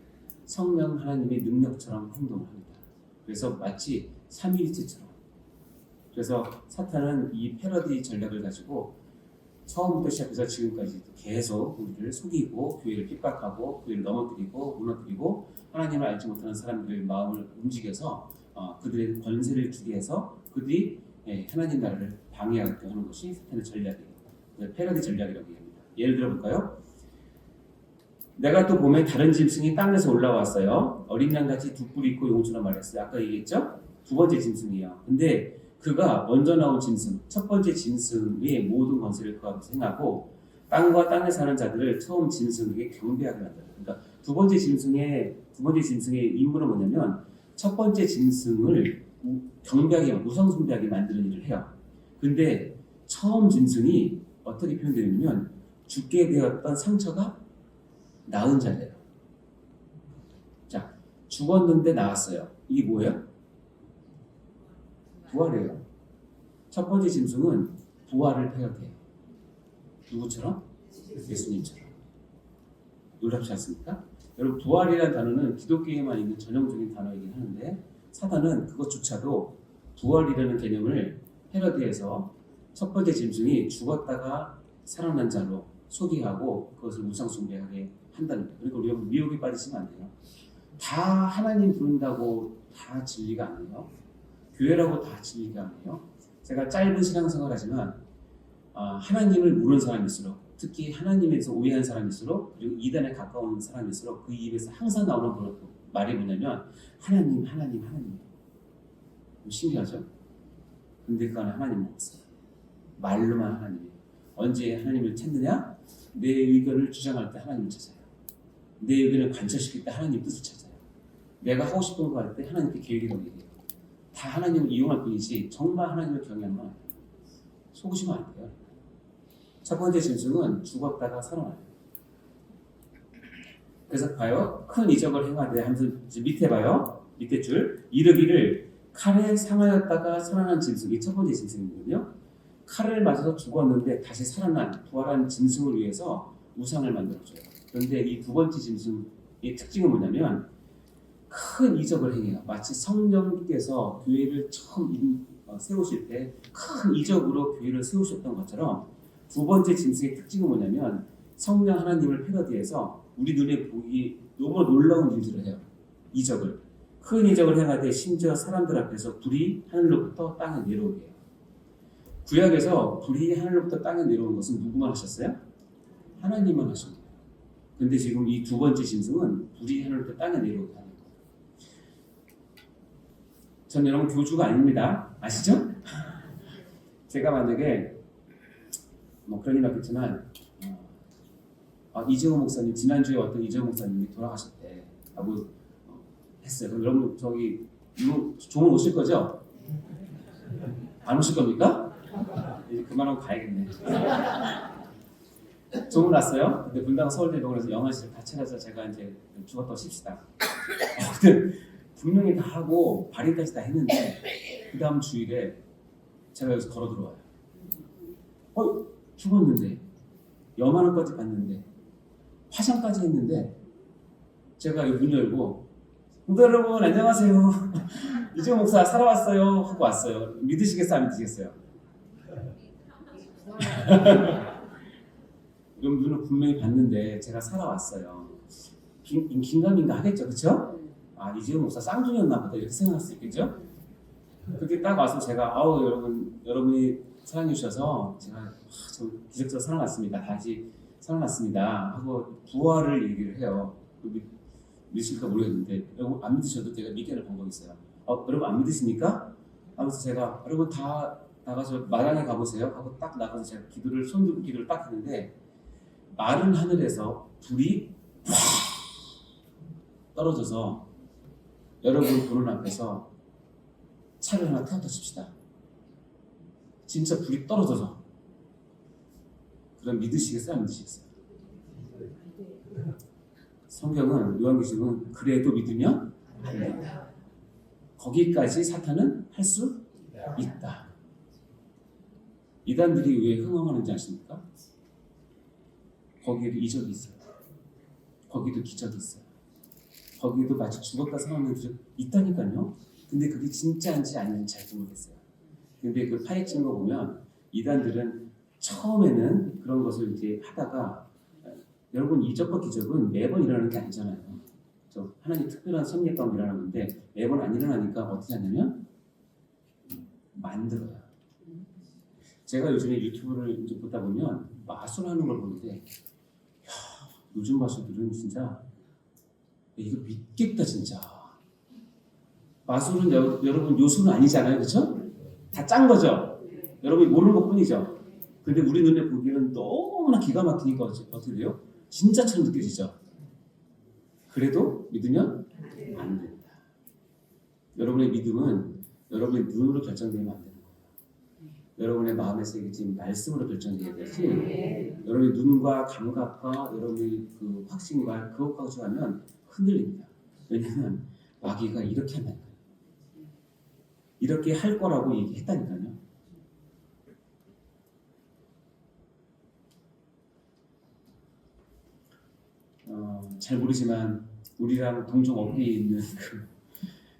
성령 하나님의 능력처럼 행동을 합니다. 그래서 마치 삼위일체처럼. 그래서 사탄은 이 패러디 전략을 가지고 처음부터 시작해서 지금까지 계속 우리를 속이고 교회를 핍박하고 교회를 넘어뜨리고 무너뜨리고 하나님을 알지 못하는 사람들의 마음을 움직여서 그들의 권세를 주게 해서 그들이 하나님 나라를 방해하게 하는 것이 사탄의 전략이에요. 패러디 전략이라고 얘기합니다. 예를 들어 볼까요? 내가 또 보면 다른 짐승이 땅에서 올라왔어요. 어린 양같이 두 뿔이 있고 용처럼 말했어요. 아까 얘기했죠? 두 번째 짐승이에요. 근데 그가 먼저 나온 짐승, 첫 번째 짐승의 모든 권세를 그 앞에서 행하고 땅과 땅에 사는 자들을 처음 짐승에게 경배하게 만들어요. 그러니까 두 번째 짐승의 임무는 뭐냐면 첫 번째 짐승을 경배하게, 우상숭배하게 만드는 일을 해요. 근데 처음 짐승이 어떻게 표현되냐면 죽게 되었던 상처가 나은 자예요. 자, 죽었는데 나았어요. 이게 뭐예요? 부활이에요. 첫 번째 짐승은 부활을 패역해요. 누구처럼? 예수님처럼. 놀랍지 않습니까? 여러분, 부활이라는 단어는 기독교에만 있는 전형적인 단어이긴 하는데 사단은 그것조차도 부활이라는 개념을 패러디해서 첫 번째 짐승이 죽었다가 살아난 자로 소개하고 그것을 우상숭배하게 한다는 거예요. 그리고 우리가 미혹에 빠지시면 안 돼요. 다 하나님 부른다고 다 진리가 아니에요. 교회라고 다 진리가 아니에요. 제가 짧은 신앙생활하지만 하나님을 모르는 사람일수록, 특히 하나님에 대해서 오해한 사람일수록, 그리고 이단에 가까운 사람일수록 그 입에서 항상 나오는 말이 뭐냐면 하나님. 신기하죠? 근데 그 안에 하나님 없어요. 말로만 하나님이에요. 언제 하나님을 찾느냐? 내 의견을 주장할 때 하나님을 찾아요. 내 의견을 관철시킬 때 하나님 뜻을 찾아요. 내가 하고 싶은 거 할 때 하나님께 계획이라고 얘기해요. 다 하나님을 이용할 뿐이지 정말 하나님을 경외하면 속으시면 안 돼요. 첫 번째 짐승은 죽었다가 살아나요. 그래서 봐요. 큰 이적을 행하되 하면서 밑에 봐요. 밑에 줄. 이르기를 칼에 상하였다가 살아난 짐승이 첫 번째 짐승이거든요. 칼을 맞아서 죽었는데 다시 살아난 부활한 짐승을 위해서 우상을 만들어줘요. 그런데 이 두 번째 짐승의 특징은 뭐냐면 큰 이적을 행해요. 마치 성령께서 교회를 처음 세우실 때 큰 이적으로 교회를 세우셨던 것처럼 두 번째 짐승의 특징은 뭐냐면 성령 하나님을 패러디해서 우리 눈에 보기 너무 놀라운 일들을 해요. 이적을. 큰 이적을 행하되 심지어 사람들 앞에서 불이 하늘로부터 땅에 내려오게 해요. 구약에서 불이 하늘로부터 땅에 내려온 것은 누구만 하셨어요? 하나님만 하신 거예요. 근데 지금 이 두 번째 짐승은 불이 하늘로부터 땅에 내려오게 하는 거예요. 전 여러분 교주가 아닙니다. 아시죠? 제가 만약에 그런 일 없겠지만 이재호 목사님, 지난주에 어떤 이재호 목사님이 돌아가셨대 라고 했어요. 그럼 여러분 저기 종을 오실 거죠? 안 오실 겁니까? 이제 그만하고 가야겠네. 종을 났어요. 근데 분당 서울대병원에서 영안실을 다 찾아서 제가 이제 죽었다고 칩시다. 근데 분명히 다 하고 발인까지 다 했는데 그 다음 주일에 제가 여기서 걸어 들어와요. 죽었는데 염화는까지 봤는데 화상까지 했는데 제가 문 열고 여러분 안녕하세요. 이재호 목사 살아왔어요 하고 왔어요. 믿으시겠어요? 안 믿으시겠어요? 그럼 눈을 분명히 봤는데 제가 살아왔어요. 긴가민가 하겠죠, 그렇죠? 이재호 목사 쌍둥이였나 보다 이렇게 생각할 수 있겠죠? 그렇게 딱 와서 제가 여러분이 사랑해 주셔서 제가 좀 기적적으로 살아났습니다. 다시 살아났습니다 하고 부활을 얘기를 해요. 믿으실까 모르겠는데 여러분 안 믿으셔도 제가 믿게할 방법이 있어요. 여러분 안 믿으십니까? 하면서 제가 여러분 다 나가서 마당에 가보세요 하고 딱 나가서 제가 손 들고 기도를 딱 했는데 마른 하늘에서 불이 팍 떨어져서 여러분 보는 앞에서 차를 하나 태웠다 칩시다. 진짜 불이 떨어져서. 그럼 믿으시겠어요? 안 믿으시겠어요? 성경은 요한계시록은 그래도 믿으면 안 된다. 거기까지 사탄은 할 수 있다. 이단들이 왜 흥황하는지 아십니까? 거기에도 이적이 있어요. 거기도 기적이 있어요. 거기에도 마치 죽었다 살아나는 게 있다니까요. 근데 그게 진짜인지 아닌지 잘 모르겠어요. 근데 그 파헤친 거 보면 이단들은 처음에는 그런 것을 이제 하다가 여러분 이적과 기적은 매번 일어나는 게 아니잖아요. 하나님 특별한 섭리 가운데 일어나는 건데 매번 안 일어나니까 어떻게 하냐면 만들어요. 제가 요즘에 유튜브를 이제 보다 보면 마술하는 걸 보는데 요즘 마술들은 진짜 이거 믿겠다 진짜. 마술은 여러분 요술은 아니잖아요, 그렇죠? 다 짠 거죠. 여러분이 모르는 것뿐이죠. 근데 우리 눈에 보기에는 너무나 기가 막히니까 어떻게 돼요? 진짜처럼 느껴지죠. 그래도 믿으면 안 된다. 여러분의 믿음은 여러분의 눈으로 결정되면 안 되는 거예요. 여러분의 마음의 세계지 말씀으로 결정돼야 되지. 여러분의 눈과 감각과 여러분의 그 확신과 그것 가지고하면 흔들립니다. 왜냐하면 마귀가 이렇게 한다니까요. 이렇게 할 거라고 얘기했다니까요. 잘 모르지만 우리랑 동종 업계에 있는 그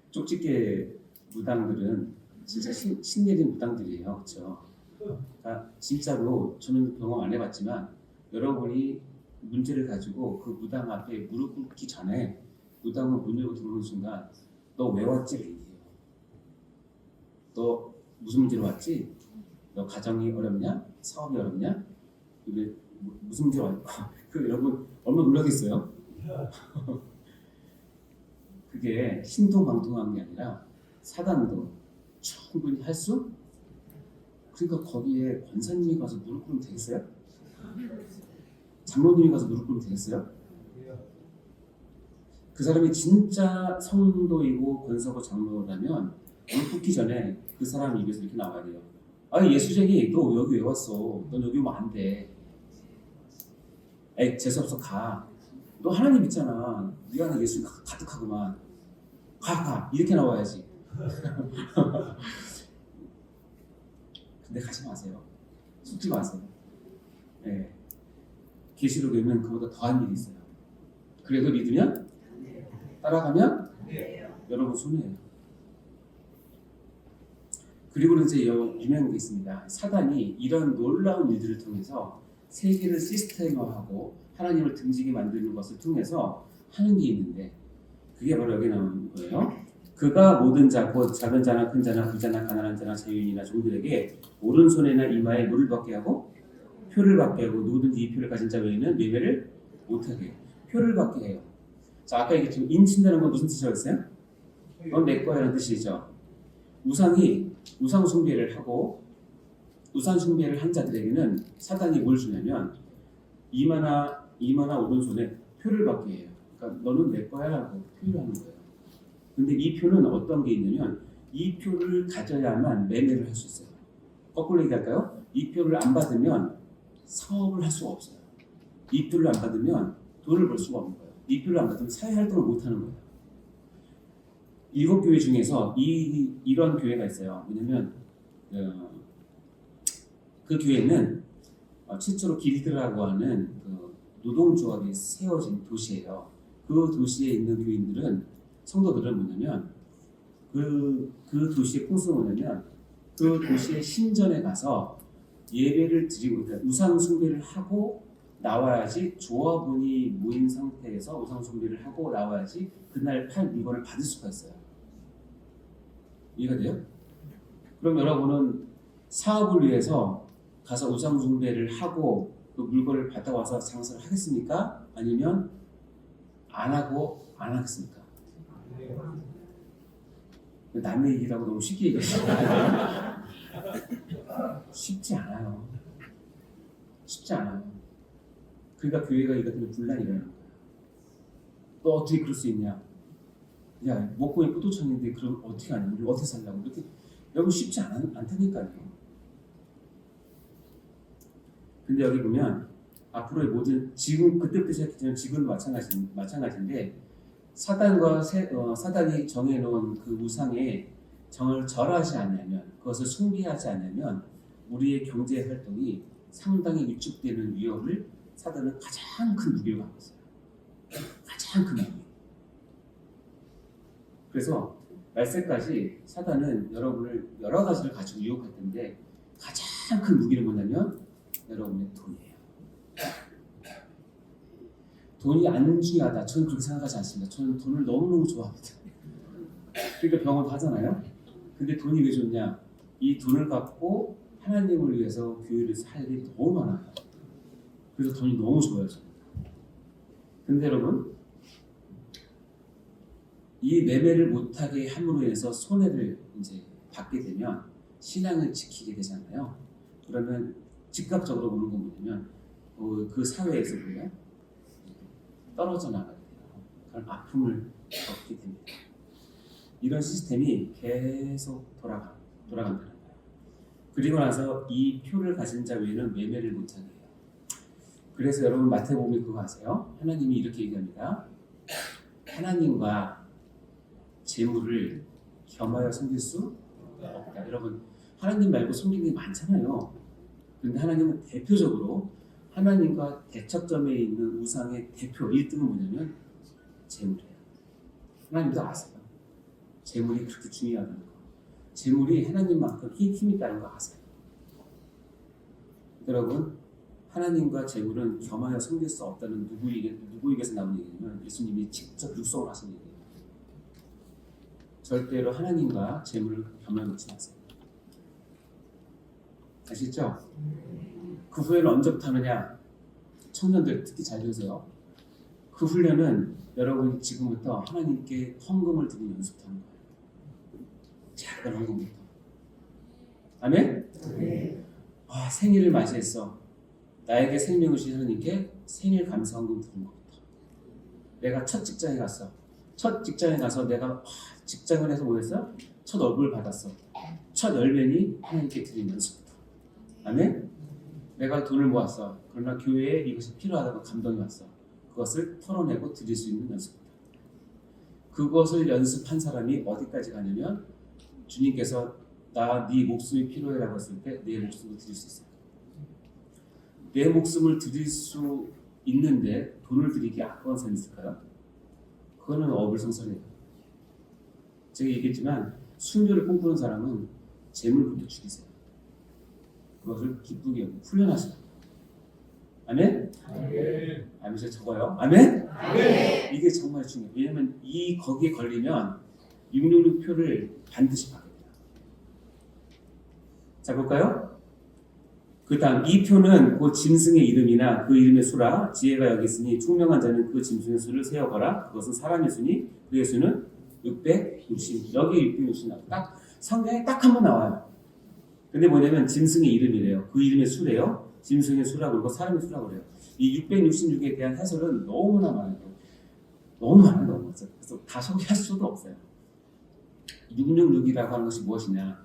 쪽집게 무당들은 진짜 신내린 무당들이에요, 그렇죠? 그러니까 진짜로 저는 경험 안 해봤지만 여러분이 문제를 가지고 그 무당 앞에 무릎 꿇기 전에 무당은 문 열고 들어오는 순간 너 왜 왔지? 얘기해요. 너 무슨 문제로 왔지? 너 가정이 어렵냐? 사업이 어렵냐? 무슨 문제로 왔냐? 그 여러분 얼마나 놀라겠어요? 그게 신통방통한 게 아니라 사단도 충분히 할 수? 그러니까 거기에 권사님이 가서 무릎 꿇으면 되겠어요? 장로님이 가서 무릎 꿇으면 되겠어요? 그 사람이 진짜 성도이고 권사고 장로라면 무릎 꿇기 전에 그 사람 입에서 이렇게 나와야 돼요. 아 예수쟁이 너 여기 왜 왔어? 넌 여기 오면 안 돼. 에이 재수없어 가. 너 하나님 있잖아. 네 안에 예수 가득하구만. 가 이렇게 나와야지. 근데 가지 마세요. 속지 마세요. 네. 계시록에는 그보다 더한 일이 있어요. 그래도 믿으면 따라가면 여러분 손해예요. 그리고 이제 유명한 게 있습니다. 사단이 이런 놀라운 일들을 통해서 세계를 시스템화하고 하나님을 등지게 만드는 것을 통해서 하는 게 있는데 그게 바로 여기 나오는 거예요. 그가 모든 자, 곧 작은 자나 큰 자나 부자나 가난한 자나 자유인이나 종들에게 오른손이나 이마에 물을 받게 하고 표를 받게 하고 누구든지 이 표를 가진 자 외에는 매매를 못하게 해요. 표를 받게 해요. 자, 아까 얘기했지만 인친다는 건 무슨 뜻이었어요? 넌 내 거야 라는 뜻이죠. 우상 숭배를 하고 우상 숭배를 한 자들에게는 사단이 뭘 주냐면 이마나 오른손에 표를 받게 해요. 그러니까 너는 내 거야 라고 표를 하는 거예요. 근데 이 표는 어떤 게 있냐면 이 표를 가져야만 매매를 할 수 있어요. 거꾸로 얘기할까요? 이 표를 안 받으면 사업을 할 수가 없어요. 이 표를 안 받으면 돈을 벌 수가 없는 거예요. 이 표를 안 받으면 사회활동을 못 하는 거예요. 7교회 중에서 이런 교회가 있어요. 왜냐면 그 교회는 최초로 길드라고 하는 그 노동조합이 세워진 도시예요. 그 도시에 있는 교인들은 성도들은 뭐냐면 그 도시의 풍습은 뭐냐면 그 도시의 신전에 가서 예배를 드리고 그러니까 우상 숭배를 하고 나와야지 조합원이 모인 상태에서 우상 숭배를 하고 나와야지 그날 팔 물건을 받을 수가 있어요. 이해가 돼요? 그럼 여러분은 사업을 위해서 가서 우상 숭배를 하고 그 물건을 받아와서 장사를 하겠습니까? 아니면 안 하고 안 하겠습니까? 남의 얘기라고 너무 쉽게 얘기해요. 쉽지 않아요. 쉽지 않아요. 그러니까 교회가 이것 때문에 분란이 일어나는 거야. 너 어떻게 그럴 수 있냐? 야, 목공이 포도청인데 그럼 어떻게 하냐? 우리 어떻게 살려고? 이렇게 여러분 쉽지 않다니까요. 근데 여기 보면 앞으로의 모든 지금 그때부터 시작했지만 지금도 마찬가지인데 사단이 정해놓은 그 우상에 정을 절하지 않으면 그것을 숭배하지 않으면 우리의 경제 활동이 상당히 위축되는 위협을 사단은 가장 큰 무기로 갖고 있어요. 가장 큰 무기. 그래서 말세까지 사단은 여러분을 여러 가지를 가지고 유혹할 텐데 가장 큰 무기는 뭐냐면 여러분의 돈이에요. 돈이 안 중요하다. 저는 그렇게 생각하지 않습니다. 저는 돈을 너무너무 좋아합니다. 그러니까 병원도 하잖아요. 근데 돈이 왜 좋냐? 이 돈을 갖고 하나님을 위해서 교회를 살 일이 너무 많아요. 그래서 돈이 너무 좋아요. 저는. 근데 여러분 이 매매를 못하게 함으로 인해서 손해를 이제 받게 되면 신앙을 지키게 되잖아요. 그러면 즉각적으로 오는 건 뭐냐면 그 사회에서 보면 떨어져 나가게 돼요. 그런 아픔을 겪게 됩니다. 이런 시스템이 계속 돌아간다는 거예요. 그리고 나서 이 표를 가진 자 외에는 매매를 못하게 해요. 그래서 여러분 마태복음에 그거 아세요? 하나님이 이렇게 얘기합니다. 하나님과 재물을 겸하여 섬길 수 없다. 여러분 하나님 말고 섬기는 게 많잖아요. 그런데 하나님은 대표적으로 하나님과 대척점에 있는 우상의 대표 1등은 뭐냐면 재물이에요. 하나님도 아세요. 재물이 그렇게 중요하다는 거. 재물이 하나님만큼 힘이 있다는 거 아세요. 여러분 하나님과 재물은 겸하여 섬길 수 없다는 누구에게서 나온 얘기냐면 예수님이 직접 육성을 하신 얘기예요. 절대로 하나님과 재물을 겸하여 놓지 마세요. 아시죠? 그 후회는 언제부터 하느냐? 청년들 특히 잘 들으세요. 그 훈련은 여러분이 지금부터 하나님께 헌금을 드리는 연습부터 하는 거예요. 작은 헌금부터. 아멘? 생일을 맞이했어. 나에게 생명을 주신 하나님께 생일 감사 헌금 드리는 것부터. 내가 첫 직장에 갔어. 첫 직장에 가서 내가 직장을 해서 뭐 했어? 첫 월급을 받았어. 첫 열매니 하나님께 드리는 연습부터. 아멘? 내가 돈을 모았어. 그러나 교회에 이것이 필요하다고 감동이 왔어. 그것을 털어내고 드릴 수 있는 연습부터. 그것을 연습한 사람이 어디까지 가냐면 주님께서 네 목숨이 필요해라고 했을 때 내 목숨을 드릴 수 있어요. 내 목숨을 드릴 수 있는데 돈을 드리기 아까운 사람이 있을까요? 그거는 어불성설이에요. 제가 얘기했지만 순교를 꿈꾸는 사람은 재물부터 죽이세요. 그것을 기쁘게 여기고 훈련하세요. 아멘? 아멘. 제가 적어요. 아멘? 이게 정말 중요해요. 왜냐면 거기에 걸리면 666표를 반드시 받게 돼요. 자, 볼까요? 그 다음 이 표는 그 짐승의 이름이나 그 이름의 수라 지혜가 여기 있으니 총명한 자는 그 짐승의 수를 세어거라. 그것은 사람의 수니 그의 수는 660. 여기 660 나와요. 딱 성경에 딱 한 번 나와요. 근데 뭐냐면 짐승의 이름이래요. 그 이름의 수래요. 짐승의 수라고 그러고 사람의 수라고 그래요. 이 666에 대한 해설은 너무나 많아요. 너무 많아요. 그래서 다 소개할 수도 없어요. 666이라고 하는 것이 무엇이냐?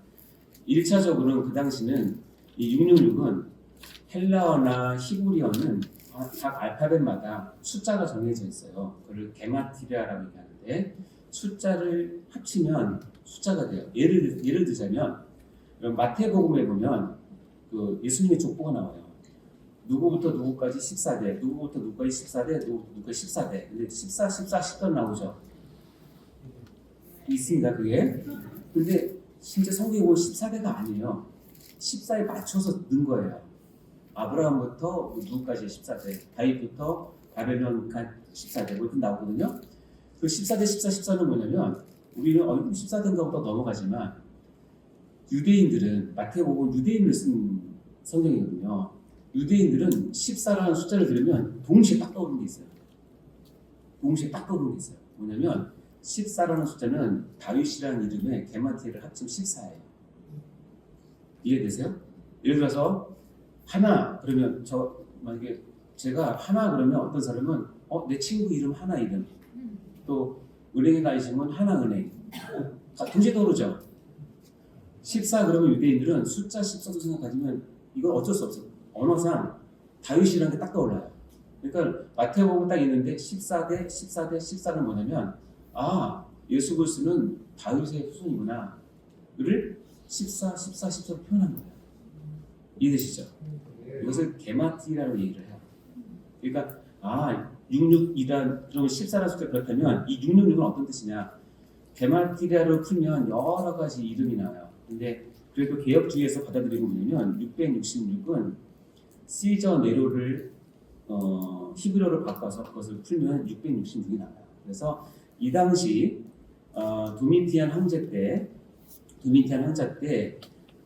1차적으로는 그 당시는 이 666은 헬라어나 히브리어는 각 알파벳마다 숫자가 정해져 있어요. 그걸 게마트리아라고 얘기하는데 숫자를 합치면 숫자가 돼요. 예를 들자면 마태복음에 보면 그 예수님의 족보가 나와요. 누구부터 누구까지 14대, 누구부터 누구까지 14대, 누구까지 14대. 근데 14, 10도 나오죠. 있습니다, 그게. 근데 실제 성경에 보면 14대가 아니에요. 14에 맞춰서 넣은 거예요. 아브라함부터 누구까지 14대, 다윗부터 바벨론까지 14대, 뭐 이렇게 나오거든요. 그 14대, 14는 뭐냐면 우리는 14대인가 보다 넘어가지만 유대인들은 마태복음 유대인을 쓴 성경이거든요. 유대인들은 14라는 숫자를 들으면 동시에 딱 떠오르는 게 있어요. 뭐냐면 14라는 숫자는 다윗이라는 이름의 게마트리아를 합치면 14예요. 이해되세요? 예를 들어서 하나 그러면 만약에 제가 하나 그러면 어떤 사람은 내 친구 이름 하나 이름 또 은행에 다니시면 하나은행 동시에 떠오르죠. 14 그러면 유대인들은 숫자 14도 생각하지만 이건 어쩔 수 없어. 언어상 다윗이라는 게 딱 떠올라요. 그러니까 마태복음 딱 있는데 14대 14대 14는 뭐냐면 예수 그리스도는 다윗의 후손이구나. 를 14, 14, 14로 표현한 거예요. 이해되시죠? 이것을 게마트리라고 얘기를 해요. 그러니까 66이란 그러면 14라는 숫자 그렇다면 이 666은 어떤 뜻이냐? 게마트리아로 풀면 여러 가지 이름이 나와요. 근데 그래도 개혁주의에서 받아들이고 뭐냐면 666은 시저 네로를 히브리어로 바꿔서 그것을 풀면 666이 나와요. 그래서 이 당시 도미티안 황제 때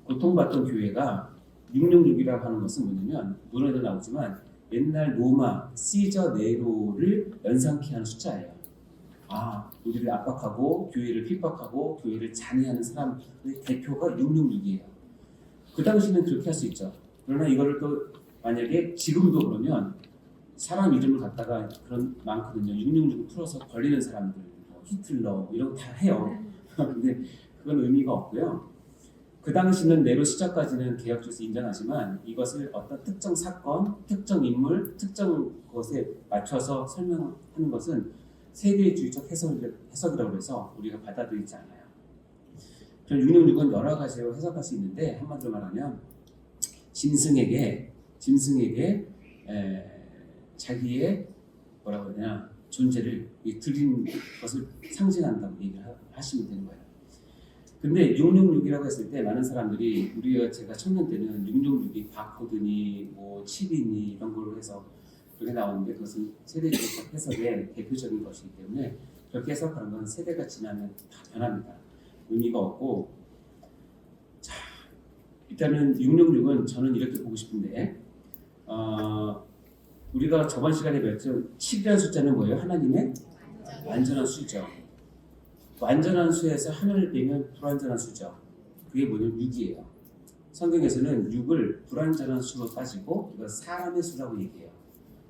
고통받던 교회가 666이라고 하는 것은 뭐냐면 문헌에도 나오지만 옛날 로마 시저 네로를 연상케 하는 숫자예요. 우리를 압박하고 교회를 핍박하고 교회를 잔해하는 사람의 대표가 666이에요. 그 당시는 그렇게 할 수 있죠. 그러나 이거를 또 만약에 지금도 그러면 사람 이름을 갖다가 그런 많거든요. 666을 풀어서 걸리는 사람들, 히틀러 이런 거 다 해요. 근데 그건 의미가 없고요. 그 당시는 네로 시작까지는 개혁주에서 인정하지만 이것을 어떤 특정 사건, 특정 인물, 특정 것에 맞춰서 설명하는 것은 세대주의적 해석이라고 해서 우리가 받아들이지 않아요. 그럼 666은 여러 가지로 해석할 수 있는데 한마디로 말하면 짐승에게 자기의 뭐라고 하냐 존재를 드린 것을 상징한다고 얘기를 하시면 되는 거예요. 근데 666이라고 했을 때 많은 사람들이 제가 청년 때는 666이 바코드니 뭐 칩이니 이런 걸로 해서 그렇게 나오는데 그것은 세대주의적 해석의 대표적인 것이기 때문에 그렇게 해석하는 건 세대가 지나면 다 변합니다. 의미가 없고 일단은 666은 저는 이렇게 보고 싶은데 우리가 저번 시간에 배웠죠. 7이라는 숫자는 뭐예요? 하나님의 완전한 수죠. 완전한 수에서 하나를 빼면 불완전한 수죠. 그게 뭐냐면 6이에요. 성경에서는 6을 불완전한 수로 따지고 이거 사람의 수라고 얘기해요.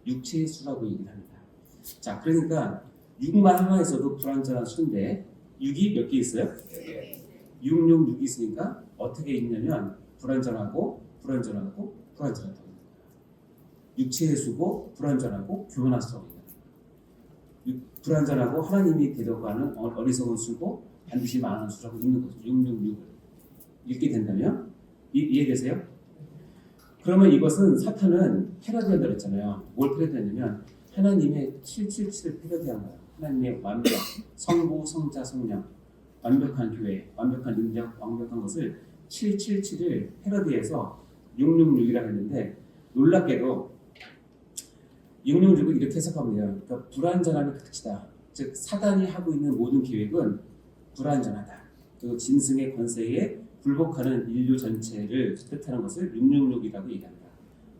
육체의 수라고 얘기를 합니다. 자, 그러니까 6만 하나에서도 불완전한 수인데 6이 몇 개 있어요? 666이 있으니까 어떻게 읽냐면 불완전하고 육체의 수고 불완전하고 교만하고 불완전하고 하나님이 데려가는 어리석은 수고 반드시 망하는 수라고 읽는 거죠. 666을 읽게 된다면 이해되세요? 그러면 이것은 사탄은 패러디한다고 했잖아요. 뭘 패러디했냐면 하나님의 777을 패러디한 거예요. 하나님의 완벽, 성부, 성자, 성령, 완벽한 교회, 완벽한 능력, 완벽한 것을 777을 패러디해서 666이라고 했는데 놀랍게도 666을 이렇게 해석하면 돼요. 그러니까 불완전함이 끝이다. 즉 사단이 하고 있는 모든 계획은 불완전하다. 그리고 짐승의 권세에 굴복하는 인류 전체를 뜻하는 것을 666이라고 얘기합니다.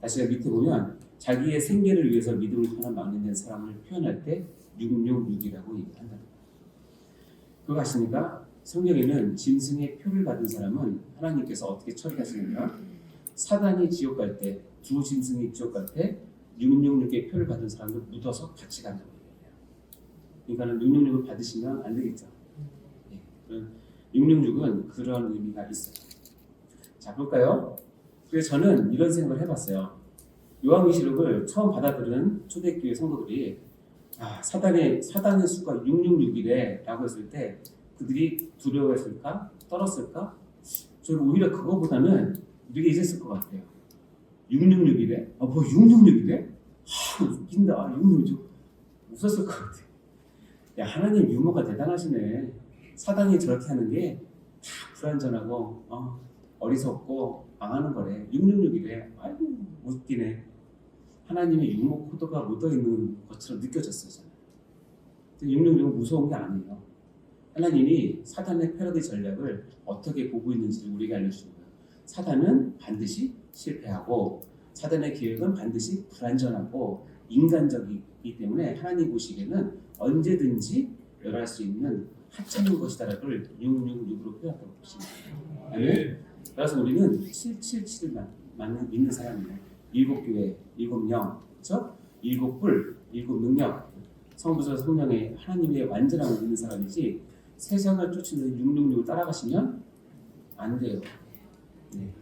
다시 밑에 보면 자기의 생계를 위해서 믿음을 하나 막는 사람을 표현할 때 666이라고 얘기한다. 그거 아십니까? 성경에는 짐승의 표를 받은 사람은 하나님께서 어떻게 처리하시느냐? 사단이 지옥 갈 때, 두 짐승이 지옥 갈 때 666의 표를 받은 사람들 묻어서 같이 간다고 얘기해요. 그러니까는 666을 받으시면 안 되겠죠. 666은 그런 의미가 있어요. 자, 볼까요? 그래서 저는 이런 생각을 해봤어요. 요한계시록을 처음 받아들은 초대교회 성도들이 사단의 수가 666이래 라고 했을 때 그들이 두려워했을까? 떨었을까? 저는 오히려 그거보다는 되게 있었을 것 같아요. 666이래? 뭐 666이래? 웃긴다. 666 웃었을 것 같아. 야, 하나님 유머가 대단하시네. 사단이 저렇게 하는 게 다 불완전하고 어리석고 망하는 거래. 666이래. 아이고 웃기네. 하나님의 유머 코드가 묻어있는 것처럼 느껴졌어요. 저는. 666은 무서운 게 아니에요. 하나님이 사단의 패러디 전략을 어떻게 보고 있는지를 우리에게 알려주는 거예요. 사단은 반드시 실패하고 사단의 계획은 반드시 불완전하고 인간적이기 때문에 하나님 보시기에는 언제든지 멸할 수 있는 하찮은 것이다라고 666으로 표현하고 보십니다. 네. 그래서 우리는 777을 믿는 사람이에요. 7교회, 7영, 그렇죠? 7뿔, 7능력, 성부자 성령의 하나님의 완전함을 믿는 사람이지 세상을 쫓는 666을 따라가시면 안 돼요. 네.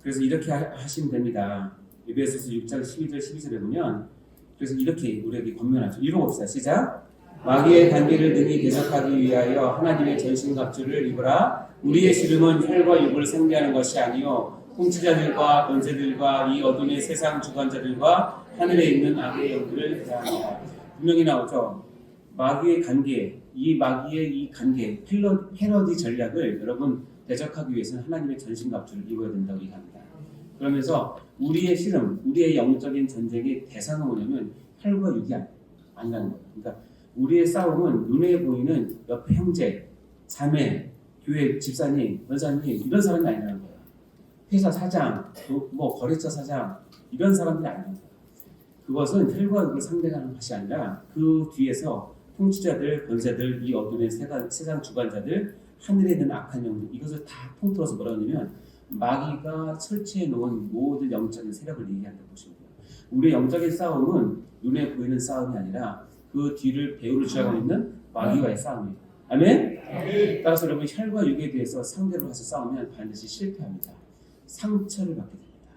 그래서 이렇게 하시면 됩니다. 에베소서 6장 12절 12절에 보면 그래서 이렇게 우리에게 권면하죠. 읽어봅시다. 시작. 마귀의 관계를 능히 대적하기 위하여 하나님의 전신갑주를 입으라. 우리의 씨름은 혈과 육을 상대하는 것이 아니요 통치자들과 권세들과 이 어둠의 세상 주관자들과 하늘에 있는 악의 영들을 대항하라. 분명히 나오죠. 마귀의 관계, 이 마귀의 이 관계, 패러디 전략을 여러분 대적하기 위해서는 하나님의 전신갑주를 입어야 된다고 얘기합니다. 그러면서 우리의 씨름, 우리의 영적인 전쟁의 대상은 뭐냐면 혈과 육이 아니라는 거예요. 그러니까 우리의 싸움은 눈에 보이는 옆에 형제, 자매, 교회 집사님, 원사님 이런 사람이 아니라는 거예요. 회사 사장, 뭐 거래처 사장 이런 사람들이 아니라는 거예요. 그것은 혈과 육을 상대하는 것이 아니라 그 뒤에서 통치자들, 권세들, 이 어둠의 세상 주관자들, 하늘에 있는 악한 영들 이것을 다 통틀어서 뭐라고 하냐면 마귀가 설치해 놓은 모든 영적인 세력을 얘기한다고 보시면 돼요. 우리의 영적인 싸움은 눈에 보이는 싸움이 아니라 그 뒤를 배후를 주장하고 있는 마귀와의 싸움이에요. 아멘? 따라서 여러분 혈과 육에 대해서 상대로 해서 싸우면 반드시 실패합니다. 상처를 받게 됩니다.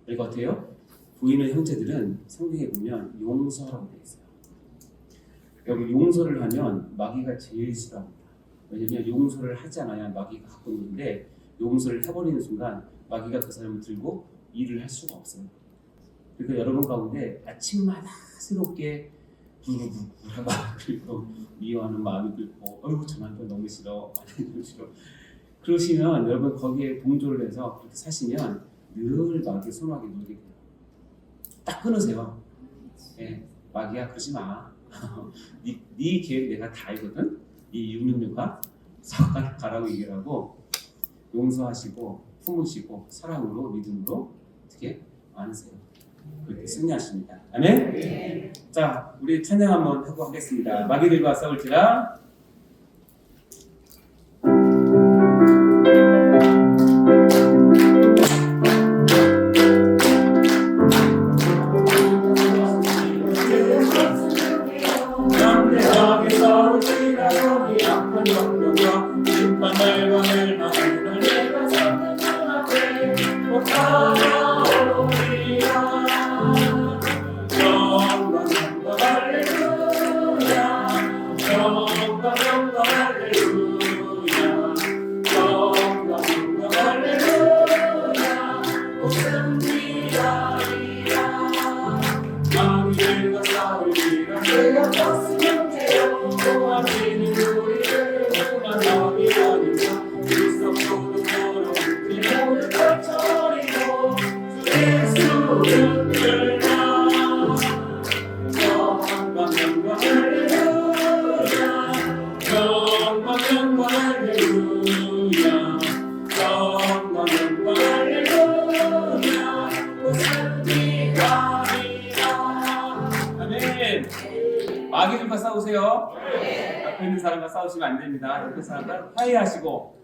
그리고 어때요? 보이는 형제들은 성경에 보면 용서라고 되어 있어요. 여기 용서를 하면 마귀가 제일 싫어합니다. 왜냐하면 용서를 하지 않아야 마귀가 갖고 있는데 용서를 해버리는 순간 마귀가 그 사람을 들고 일을 할 수가 없어요. 그러니까 여러분 가운데 아침마다 새롭게 부르부르하고 그리고 미워하는 마음이 들고 어이구 저 남편 너무 싫어 너무 싫어 그러시면 여러분 거기에 동조를 해서 그렇게 사시면 늘 마귀의 손아귀에 놀게 돼요. 딱 끊으세요. 네, 마귀야 그러지 마. 네 계획 내가 다 알거든. 이 666가 가라고 얘기를 하고 용서하시고 품으시고 사랑으로 믿음으로 어떻게 안으세요. 그렇게 승리하십니다. 아멘? 네. 자, 우리 찬양 한번 하고 하겠습니다. 마귀들과 싸울지라. 연대하게 싸울지라 여기 악한 영령과 심판을 받을 하늘을 내가 서는 그 앞에 못 따라오리라. 마귀들과 싸우세요. 앞에 있는 사람과 싸우시면 안 됩니다. 옆에 사람과 화해하시고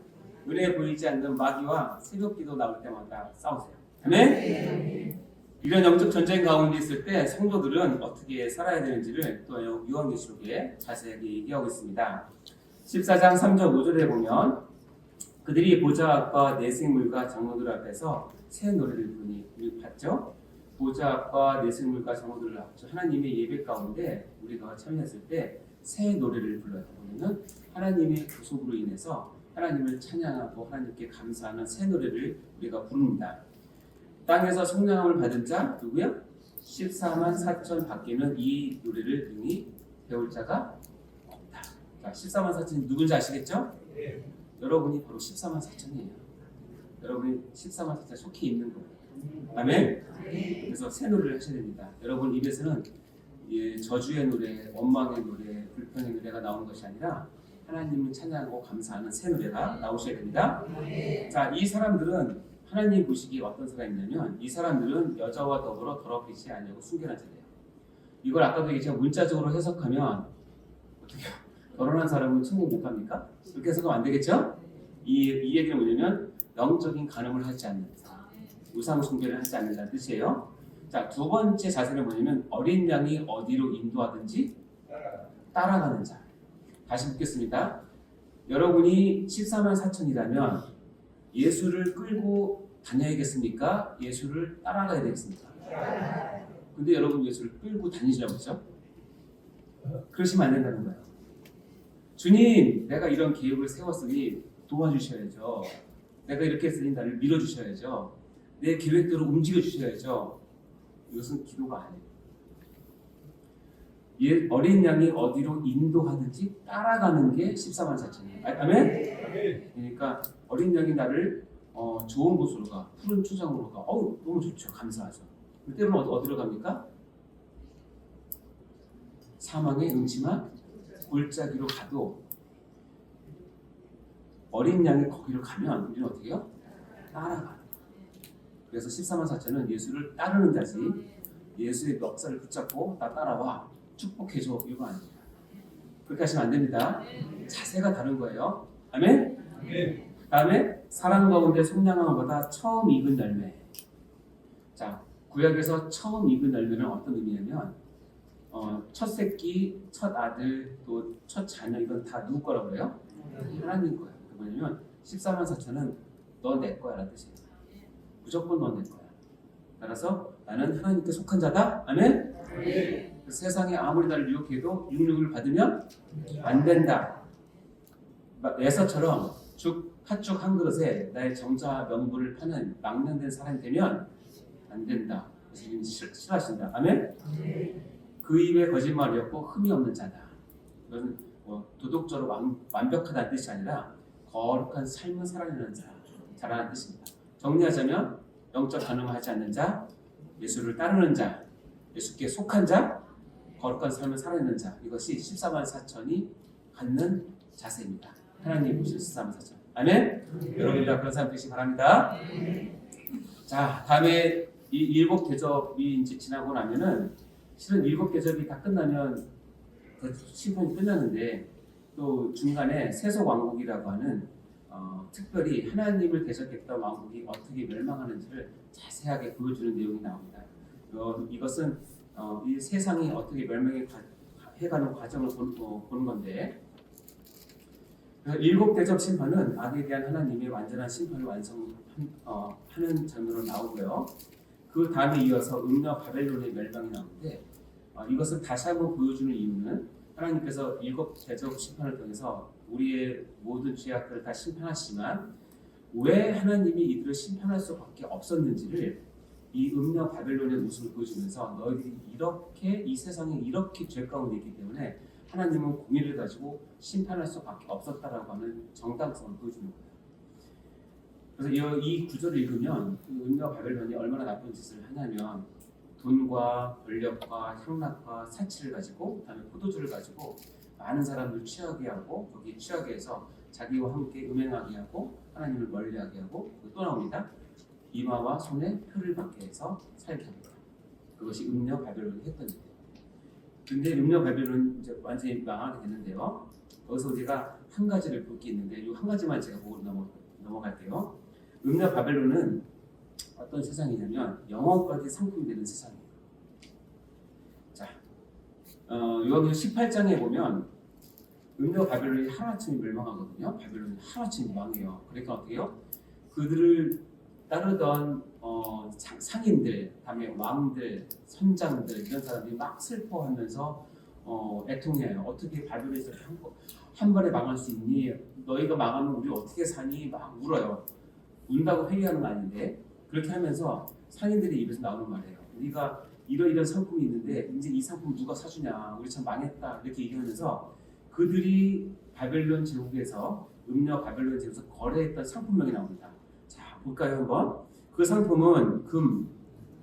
눈에 보이지 않는 마귀와 새벽기도 나올 때마다 싸우세요. 아멘? 이런 영적 전쟁 가운데 있을 때 성도들은 어떻게 살아야 되는지를 또 요한계시록에 자세하게 얘기하고 있습니다. 14장 3절 5절에 보면 그들이 보좌 앞과 내생물과 장로들 앞에서 새 노래를 부르니 봤죠? 보좌 앞과 내생물과 장로들 앞 하나님의 예배 가운데 우리가 참여했을 때 새 노래를 불러야 보면은 하나님의 구속으로 인해서 하나님을 찬양하고 하나님께 감사하는 새 노래를 우리가 부릅니다. 땅에서 성령함을 받은 자 누구야? 14만 4천 밖에는 이 노래를 능히 배울 자가 없다. 자, 14만 4천이 누군지 아시겠죠? 네. 여러분이 바로 14만 4천이에요. 여러분이 14만 4천 속해 있는 거예요. 아멘? 그래서 새 노래를 하셔야 됩니다. 여러분 입에서는 저주의 노래, 원망의 노래, 불평의 노래가 나오는 것이 아니라 하나님을 찬양하고 감사하는 새 노래가 나오셔야 됩니다. 자, 이 사람들은 하나님 보시기에 어떤 사람이냐면 이 사람들은 여자와 더불어 더럽히지 아니하고 순결한 자예요. 이걸 아까도 제가 문자적으로 해석하면 어떻게 결혼한 사람은 천국 못 갑니까? 그렇게 해석하면 안 되겠죠? 이 얘기는 뭐냐면 영적인 간음을 하지 않는 우상 숭배를 하지 않는다는 뜻이에요. 자, 두 번째 자세는 뭐냐면 어린 양이 어디로 인도하든지 따라가는 자. 다시 묻겠습니다. 여러분이 14만 4천이라면 예수를 끌고 다녀야겠습니까? 예수를 따라가야 되겠습니까? 근데 여러분 예수를 끌고 다니시라고 했죠? 그러시면 안 된다는 거예요. 주님, 내가 이런 계획을 세웠으니 도와주셔야죠. 내가 이렇게 했으니 나를 밀어주셔야죠. 내 계획대로 움직여주셔야죠. 이것은 기도가 아니에요. 어린 양이 어디로 인도하든지 따라가는 게 14만 4천이에요. 아멘? 그러니까 어린 양이 나를 좋은 곳으로 가, 푸른 초장으로 가. 너무 좋죠. 감사하죠. 때로는 어디로 갑니까? 사망의 음침한 골짜기로 가도 어린 양이 거기로 가면 우리는 어떻게 해요? 따라가요. 그래서 14만 4천은 예수를 따르는 자지 예수의 멱살을 붙잡고 나 따라와 축복해줘 이거 아닙니다. 그렇게 하시면 안 됩니다. 자세가 다른 거예요. 아멘? 다음에 사랑 가운데 속량함보다 처음 익은 열매. 자, 구약에서 처음 익은 열매는 어떤 의미냐면 첫 새끼, 첫 아들, 또 첫 자녀 이건 다 누구 거라고 그래요? 하나님 거예요. 뭐냐면 14만 4천은 너 내 거야 라는 뜻이에요. 무조건 너 내 거야. 따라서 나는 하나님께 속한 자다. 아멘? 세상에 아무리 나를 유혹해도 육육을 받으면 안 된다. 에서처럼 팥죽 한 그릇에 나의 정자 명분을 파는 망령된 사람이 되면 안 된다. 예수님이 싫어하신다. 아멘? 그 입에 거짓말이 없고 흠이 없는 자다. 이건 도덕적으로 완벽하다는 뜻이 아니라 거룩한 삶을 살아내는 자라는 뜻입니다. 정리하자면 영적 간음하지 않는 자, 예수를 따르는 자, 예수께 속한 자, 거룩한 삶을 살아내는 자. 이것이 14만 4천이 갖는 자세입니다. 하나님 보신 14만 4천. 아멘? 여러분이 다 그런 사람 되시기 바랍니다. 자, 다음에 이 일곱 대접이 이제 지나고 나면은 실은 일곱 대접이 다 끝나면 심판이 끝나는데 또 중간에 세속 왕국이라고 하는 특별히 하나님을 대적했던 왕국이 어떻게 멸망하는지를 자세하게 보여주는 내용이 나옵니다. 이것은 이 세상이 어떻게 멸망해가는 과정을 보는 건데 일곱 대접 심판은 악에 대한 하나님의 완전한 심판을 완성하는 장면으로 나오고요. 그 다음에 이어서 음녀 바벨론의 멸망이 나오는데 이것을 다시 한번 보여주는 이유는 하나님께서 일곱 대접 심판을 통해서 우리의 모든 죄악들을 다 심판하시지만 왜 하나님이 이들을 심판할 수밖에 없었는지를 이 음녀 바벨론의 모습을 보여주면서 너희들이 이렇게 이 세상에 이렇게 죄 가운데 있기 때문에 하나님은 공의를 가지고 심판할 수밖에 없었다라고 하는 정당성을 보여주는 거예요. 그래서 이 구절을 읽으면 음녀 바벨론이 얼마나 나쁜 짓을 하냐면 돈과 권력과 향락과 사치를 가지고 그다음에 포도주를 가지고 많은 사람들을 취하게 하고 거기에 취하게 해서 자기와 함께 음행하게 하고 하나님을 멀리하게 하고 또 나옵니다. 이마와 손에 표를 받게 해서 살게 합니다. 그것이 음녀 바벨론이 했던 일이에요. 근데 음녀 바벨론 이제 완전히 망하게 되는데요. 거기서 우리가 한 가지를 볼 게 있는데 이 한 가지만 제가 보고 넘어갈게요. 음녀 바벨론은 어떤 세상이냐면 영혼까지 상품이 되는 세상이에요. 자, 요한계시록 18장에 보면 음녀 바벨론이 하루아침에 멸망하거든요. 바벨론이 하루아침에 망해요. 그러니까 어떻게 해요? 그들을 따르던 상인들, 다음에 왕들, 선장들 이런 사람들이 막 슬퍼하면서 애통해요. 어떻게 바벨론에서 한 번에 망할 수 있니? 너희가 망하면 우리 어떻게 사니? 막 울어요. 운다고 회개하는 거 아닌데 그렇게 하면서 상인들의 입에서 나오는 말이에요. 우리가 이런 상품이 있는데 이제 이 상품 누가 사주냐? 우리 참 망했다 이렇게 얘기하면서 그들이 바벨론 제국에서 음녀 바벨론 제국에서 거래했던 상품명이 나옵니다. 자, 볼까요 한번? 그 상품은 금,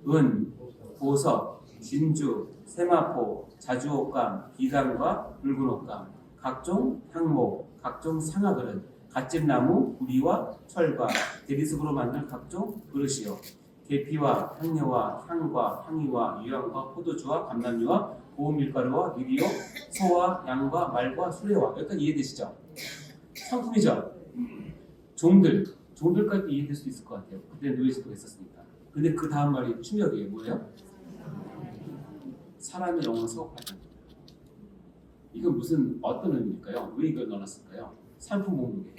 은, 보석, 진주, 세마포, 자주옷감, 비단과 붉은 옷감, 각종 향목, 각종 상아그릇, 갓집나무, 구리와 철과 대리석으로 만든 각종 그릇이요. 계피와 향료와 향과 향이와 유향과 포도주와 감람류와 고운밀가루와 미리오, 소와 양과 말과 수레와 여기까지 이해되시죠? 상품이죠? 종들까지 이해될 수 있을 것 같아요. 그때 노예제도가 있었으니까. 근데 그 다음 말이 충격이에요. 뭐예요? 사람의 영혼을 사고팔다. 이건 어떤 의미일까요? 왜 이걸 넣어놨을까요? 상품 목록에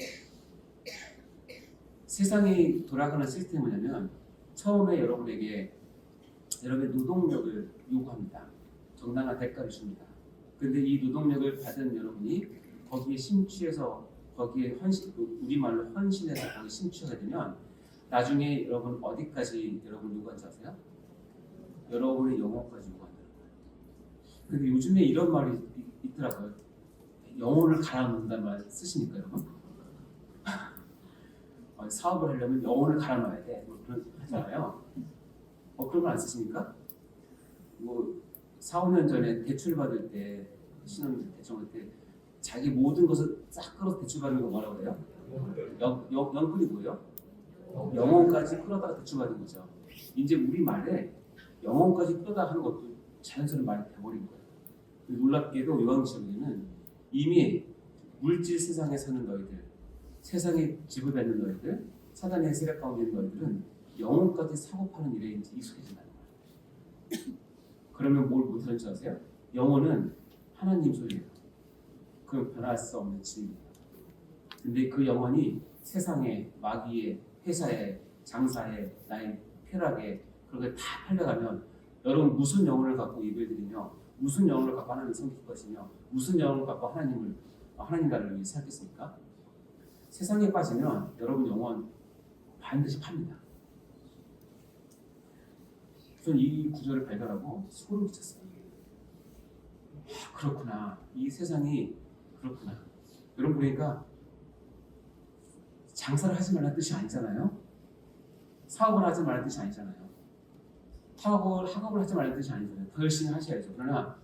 세상이 돌아가는 시스템이 뭐냐면 처음에 여러분에게 여러분의 노동력을 요구합니다. 정당한 대가를 줍니다. 근데 이 노동력을 받은 여러분이 거기에 심취해서 거기에 우리말로 헌신해서 거기에 심취하게 되면 나중에 여러분 어디까지 여러분 요구하는지 아세요? 여러분의 영혼까지 요구한다는 거예요. 근데 요즘에 이런 말이 있더라고요. 영혼을 갈아놓는다는 말 쓰시니까 여러분? 사업을 하려면 영혼을 갈아놔야 돼. 뭐 그런 하잖아요. 그런 말 안 쓰십니까? 뭐 4, 5년 전에 대출 받을 때 신혼 대출할 때 자기 모든 것을 싹 끌어서 대출 받는 거 뭐라고 해요? 영끌이 뭐예요? 영혼까지 끌어다가 대출 받는 거죠. 이제 우리 말에 영혼까지 끌어다 하는 것도 자연스러운 말이 돼버린 거예요. 놀랍게도 요한계시록에는 이미 물질 세상에 사는 너희들, 세상에 지배받는 너희들, 사단의 세력 가운데 있는 너희들은 영혼까지 사고 파는 일에 이제 익숙해진다는 거예요. 그러면 뭘 못하는 줄 아세요? 영혼은 하나님 소리예요. 그건 변할 수 없는 진리예요. 근데 그 영혼이 세상에, 마귀에, 회사에, 장사에, 나의 쾌락에 그렇게 다 팔려가면 여러분 무슨 영혼을 갖고 예배드리며 무슨 영혼을 갖고 하나님을 섬길 것이며 무슨 영혼을 갖고 하나님 나라를 위해 살겠습니까? 세상에 빠지면 여러분 영혼 반드시 팝니다. 저는 이 구절을 발견하고 소름 끼쳤어요. 그렇구나. 이 세상이 그렇구나. 여러분 보니까 장사를 하지 말라는 뜻이 아니잖아요. 사업을 하지 말라는 뜻이 아니잖아요. 학업을 하지 말라는 뜻이 아니잖아요. 더 열심히 하셔야죠. 그러나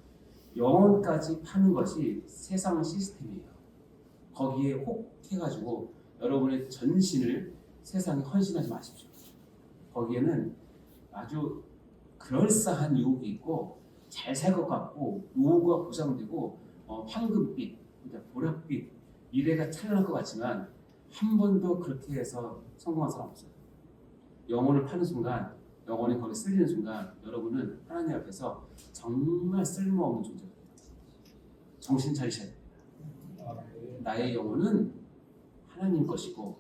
영혼까지 파는 것이 세상 시스템이에요. 거기에 혹해가지고 여러분의 전신을 세상에 헌신하지 마십시오. 거기에는 아주 그럴싸한 유혹이 있고 잘 살 것 같고 노후가 보장되고 황금빛, 보랏빛 미래가 찬란할 것 같지만 한 번도 그렇게 해서 성공한 사람 없어요. 영혼을 파는 순간, 영혼이 거기 쓸리는 순간 여러분은 하나님 앞에서 정말 쓸모없는 존재입니다. 정신 차리셔야 됩니다. 나의 영혼은 하나님 것이고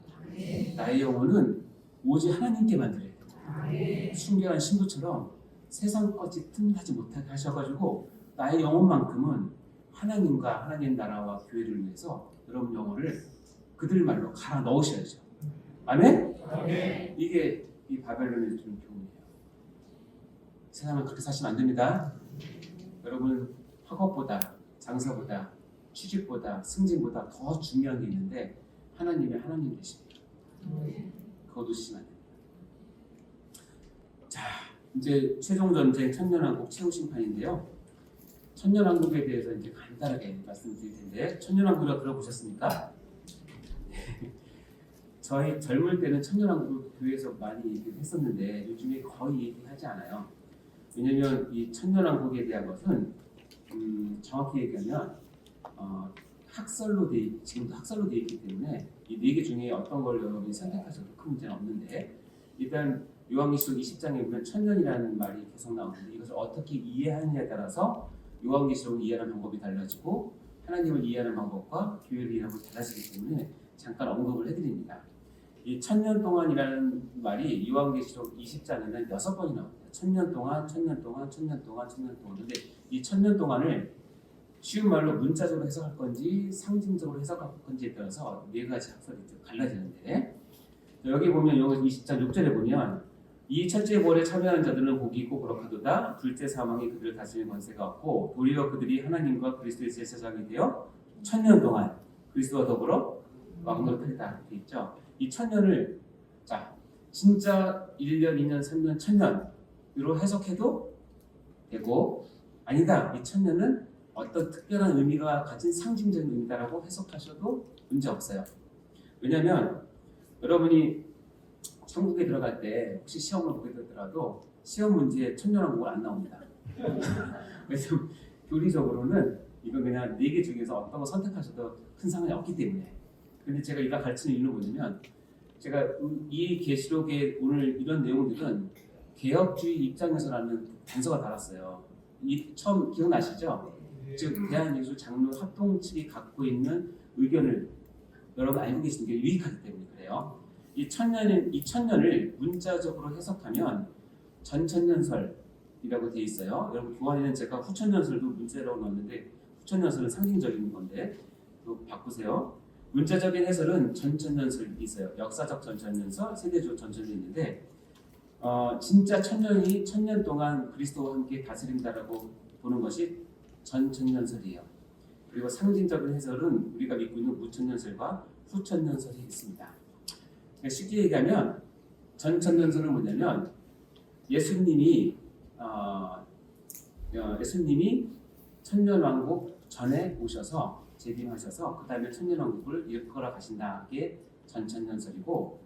나의 영혼은 오직 하나님께 만들어야 됩니다. 순결한 신부처럼 세상 것이 틈나지 못하게 하셔가지고 나의 영혼만큼은 하나님과 하나님 나라와 교회를 위해서 여러분 영혼을 그들 말로 갈아 넣으셔야죠. 아멘? 이게 이 바벨론에 주는 교훈이에요. 세상은 그렇게 사시면 안 됩니다. 여러분 학업보다 장사보다 취직보다 승진보다 더 중요한 게 있는데 하나님의 하나님 되십니다. 그거 놓치시면 안 됩니다. 자, 이제 최종 전쟁 천년왕국 최후 심판인데요. 천년왕국에 대해서 이제 간단하게 말씀드릴 텐데 천년왕국이라고 들어보셨습니까? 저희 젊을 때는 천년왕국 교회에서 많이 얘기했었는데 요즘에 거의 얘기하지 않아요. 왜냐하면 이 천년왕국에 대한 것은 정확히 얘기하면 지금도 학설로 되어 있기 때문에 이 4개 중에 어떤 걸 여러분이 선택하셔도 큰 문제는 없는데 일단 요한계시록 20장에 보면 천년이라는 말이 계속 나오는데 이것을 어떻게 이해하느냐에 따라서 요한계시록을 이해하는 방법이 달라지고 하나님을 이해하는 방법과 교회를 이해하는 방법이 달라지기 때문에 잠깐 언급을 해드립니다. 이 천년 동안이라는 말이 요한계시록 20장에는 6번이 나옵니다. 천년 동안, 천년 동안, 천년 동안, 천년 동안. 근데 이 천년 동안을 쉬운 말로 문자적으로 해석할 건지 상징적으로 해석할 건지에 따라서 4가지 학설이 갈라지는데 여기 보면 요한 20장 6절에 보면 이 첫째 부활에 참여하는 자들은 복이 있고 거룩하도다. 둘째 사망이 그들을 다스리는 권세가 없고 도리어 그들이 하나님과 그리스도의 제사장이 되어 천년 동안 그리스도와 더불어 왕노릇 하리다 되어 있죠. 이 천년을 진짜 1년, 2년, 3년, 천년으로 해석해도 되고 아니다. 이 천년은 어떤 특별한 의미가 가진 상징적인 의미다라고 해석하셔도 문제 없어요. 왜냐하면 여러분이 천국에 들어갈 때 혹시 시험을 보게 되더라도 시험 문제에 천년왕국은 안 나옵니다. 그래서 교리적으로는 이건 그냥 4개 중에서 어떤 거 선택하셔도 큰 상관이 없기 때문에. 근데 제가 이가 가르치는 이유는 뭐냐면 제가 이 계시록의 오늘 이런 내용들은 개혁주의 입장에서라는 단서가 달았어요. 처음 기억나시죠? 즉 대한예수 장로 합동 측이 갖고 있는 의견을 여러분 알고 계시는 게 유익하기 때문에 그래요. 이 천년을 문자적으로 해석하면 전천년설이라고 되어 있어요. 여러분 교환에는 제가 후천년설도 문자라고 넣었는데 후천년설은 상징적인 건데 또 바꾸세요. 문자적인 해설은 전천년설이 있어요. 역사적 전천년설, 세대적 전천년이 있는데 진짜 천년이 천년 동안 그리스도와 함께 다스린다라고 보는 것이 전천년설이에요. 그리고 상징적인 해설은 우리가 믿고 있는 무천년설과 후천년설이 있습니다. 쉽게 얘기하면 전천년설은 뭐냐면 예수님이 천년왕국 전에 오셔서 재림하셔서 그 다음에 천년왕국을 일컬어 가신다게 전천년설이고,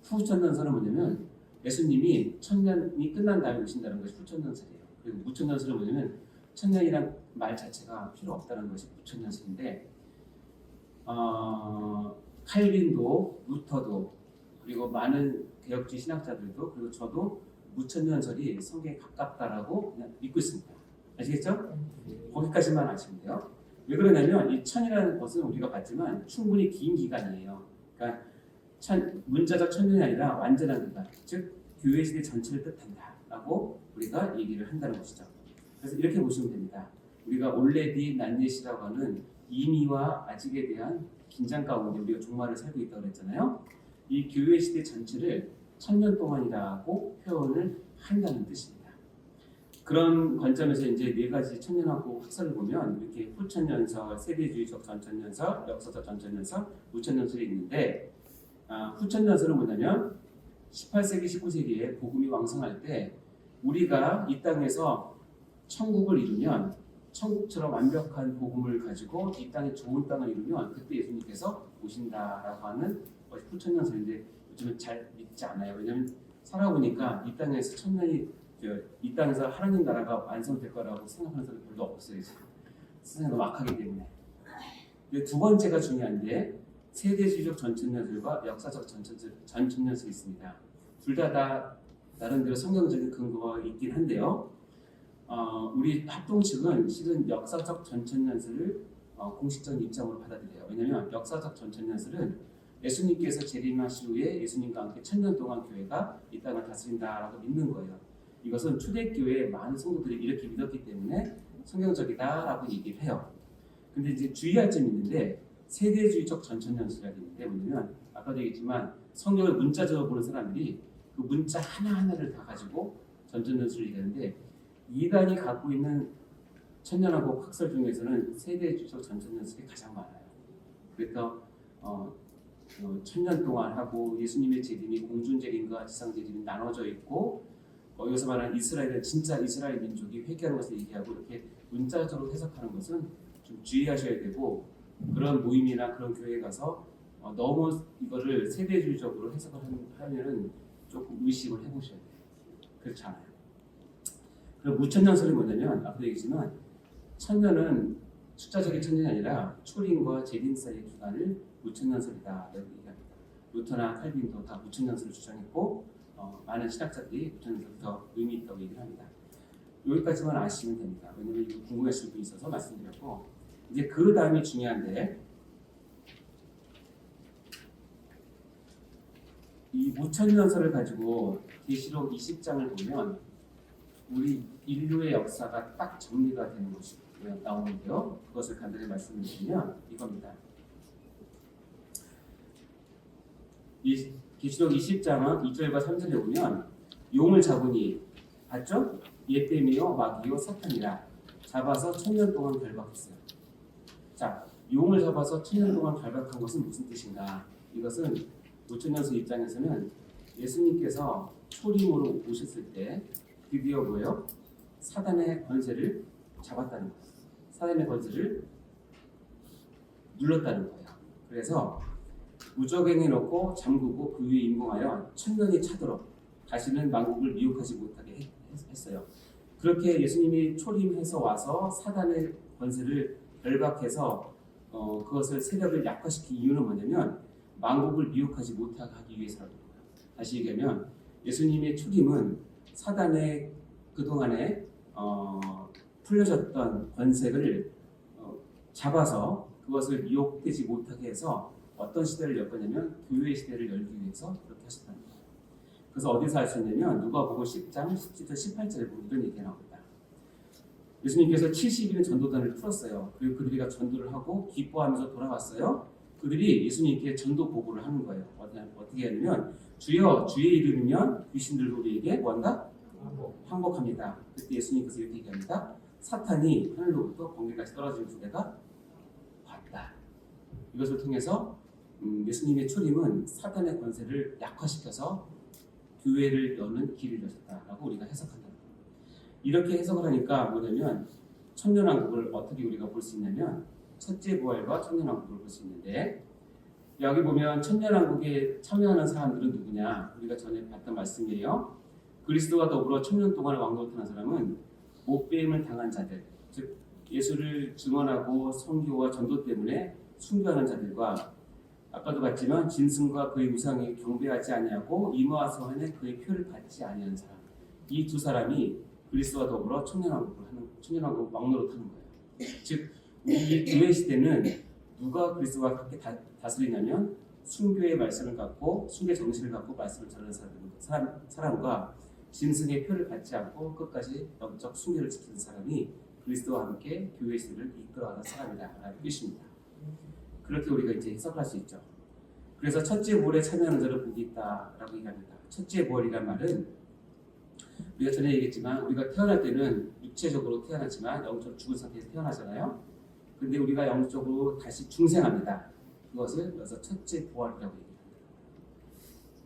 후천년설은 뭐냐면 예수님이 천년이 끝난 다음에 오신다는 것이 후천년설이에요. 그리고 무천년설은 뭐냐면 천년이란 말 자체가 필요 없다는 것이 무천년설인데, 칼빈도 루터도 그리고 많은 개혁주의 신학자들도 그리고 저도 무천년설이 성경에 가깝다라고 그냥 믿고 있습니다. 아시겠죠? 거기까지만 아시면 돼요. 왜 그러냐면 이 천이라는 것은 우리가 봤지만 충분히 긴 기간이에요. 그러니까 문자적 천년이 아니라 완전한 기간, 즉 교회 시대 전체를 뜻한다라고 우리가 얘기를 한다는 것이죠. 그래서 이렇게 보시면 됩니다. 우리가 올레디 난예시라고 하는 이미와 아직에 대한 긴장 가운데 우리가 종말을 살고 있다고 그랬잖아요. 이 교회 시대 전체를 천년 동안이라고 표현을 한다는 뜻입니다. 그런 관점에서 이제 네 가지 천년왕국 학설을 보면 이렇게 후천년설, 세대주의적 전천년설, 역사적 전천년설, 무천년설이 있는데, 후천년설은 뭐냐면 18세기, 19세기에 복음이 왕성할 때 우리가 이 땅에서 천국을 이루면, 천국처럼 완벽한 복음을 가지고 이 땅에 좋은 땅을 이루면 그때 예수님께서 오신다라고 하는 것이 후천년설인데 요즘은 잘 믿지 않아요. 왜냐하면 살아보니까 이 땅에서 천년이 이 땅에서 하나님 나라가 완성될 거라고 생각하는 사람 별로 없어요. 세상이 너무 악하기 때문에. 두 번째가 중요한 게 세대주의적 전천년설과 역사적 전천년설이 있습니다. 둘 다 나름대로 성경적인 근거가 있긴 한데요. 우리 합동 측은 실은 역사적 전천년설을 공식적인 입장으로 받아들여요. 왜냐하면 역사적 전천년설은 예수님께서 재림하신 후에 예수님과 함께 천년 동안 교회가 이 땅을 다스린다라고 믿는 거예요. 이것은 초대교회의 많은 성도들이 이렇게 믿었기 때문에 성경적이다라고 얘기를 해요. 근데 이제 주의할 점이 있는데 세대주의적 전천년설이라는 게 뭐냐면 아까도 얘기했지만 성경을 문자적으로 보는 사람들이 그 문자 하나하나를 다 가지고 전천년설을 얘기하는데 이단이 갖고 있는 천년왕국 학설 중에서는 세대주의적 전천년설이 가장 많아요. 그래서 천년 동안 하고 예수님의 재림이 공중재림과 지상재림이 나눠져 있고 여기서 말하는 이스라엘은 진짜 이스라엘 민족이 회개하는 것을 얘기하고 이렇게 문자적으로 해석하는 것은 좀 주의하셔야 되고, 그런 모임이나 그런 교회에 가서 너무 이거를 세대주의적으로 해석을 하면은 조금 의식을 해보셔야 돼요. 그렇지 않아요. 그리고 무천년설이 뭐냐면 아까도 얘기했지만 천년은 숫자적인 천년이 아니라 초림과 재림 사이의 기간을 무천년설이다 라고 얘기합니다. 루터나 칼빈도 다 무천년설을 주장했고 많은 신학자들이 무천년설이 더 의미 있다고 얘기를 합니다. 여기까지만 아시면 됩니다. 왜냐하면 이거 궁금하실 분이 있어서 말씀드렸고, 이제 그 다음이 중요한데 이 무천년설을 가지고 계시록 20장을 보면 우리 인류의 역사가 딱 정리가 되는 것이 나오는데요. 그것을 간단히 말씀을 드리면 이겁니다. 이 계시록 20장은 2절과 3절에 보면 용을 잡으니 봤죠? 옛뱀이요 마귀요 사탄이라 잡아서 천년 동안 결박했어요. 자, 용을 잡아서 천년 동안 결박한 것은 무슨 뜻인가? 이것은 무천년설 입장에서는 예수님께서 초림으로 오셨을 때 드디어 뭐예요? 사단의 권세를 잡았다는 거예요. 사단의 권세를 눌렀다는 거예요. 그래서 무적행해 놓고 잠그고 그 위에 임공하여 천년이 차도록 다시는 만국을 미혹하지 못하게 했어요. 그렇게 예수님이 초림해서 와서 사단의 권세를 결박해서 그것을 세력을 약화시킨 이유는 뭐냐면 만국을 미혹하지 못하게 하기 위해서라는 거예요. 다시 얘기하면 예수님의 초림은 사단의 그동안에 풀려졌던 권세를 잡아서 그것을 미혹되지 못하게 해서 어떤 시대를 엮었냐면 교회의 시대를 열기 위해서 그렇게 하셨다는 거예요. 그래서 어디서 알 수 있냐면 누가복음 10장 17절 18절에 보면 이런 얘기가 나옵니다. 예수님께서 70일의 전도단을 풀었어요. 그리고 그들이 전도를 하고 기뻐하면서 돌아왔어요. 그들이 예수님께 전도 보고를 하는 거예요. 어떻게 하냐면 주여 주의 이름이면 귀신들도 우리에게 뭐한다? 항복합니다. 그때 예수님께서 이렇게 얘기합니다. 사탄이 하늘로부터 번개같이 떨어지는 두 대가 왔다. 이것을 통해서 예수님의 초림은 사탄의 권세를 약화시켜서 교회를 여는 길을 여셨다라고 우리가 해석한다. 이렇게 해석을 하니까 뭐냐면 천년왕국을 어떻게 우리가 볼 수 있냐면 첫째 부활과 천년왕국을 볼 수 있는데 여기 보면 천년왕국에 참여하는 사람들은 누구냐? 우리가 전에 봤던 말씀이에요. 그리스도와 더불어 천년 동안 왕노릇하는 사람은 못배임을 당한 자들, 즉 예수를 증언하고 선교와 전도 때문에 순교하는 자들과 아까도 봤지만 짐승과 그의 우상에 경배하지 아니하고 이모와 안에 그의 표를 받지 아니하는 사람, 이 두 사람이 그리스도와 더불어 천년왕국 왕노릇하는 거예요. 즉 우리 교회 시대는 누가 그리스도와 함께 다스리냐면 순교의 말씀을 갖고 순교 정신을 갖고 말씀을 전하는 사람과 짐승의 표를 받지 않고 끝까지 영적 순교를 지키는 사람이 그리스도와 함께 교회 시대를 이끌어가는 사람이다라는 뜻입니다. 그렇게 우리가 이제 해석할 수 있죠. 그래서 첫째 부활에 참여하는 자를 복이 있다라고 얘기합니다. 첫째 부활이란 말은 우리가 전에 얘기했지만 우리가 태어날 때는 육체적으로 태어나지만 영적으로 죽은 상태에서 태어나잖아요. 근데 우리가 영적으로 다시 중생합니다. 그것을 그래서 첫째 부활이라고 얘기합니다.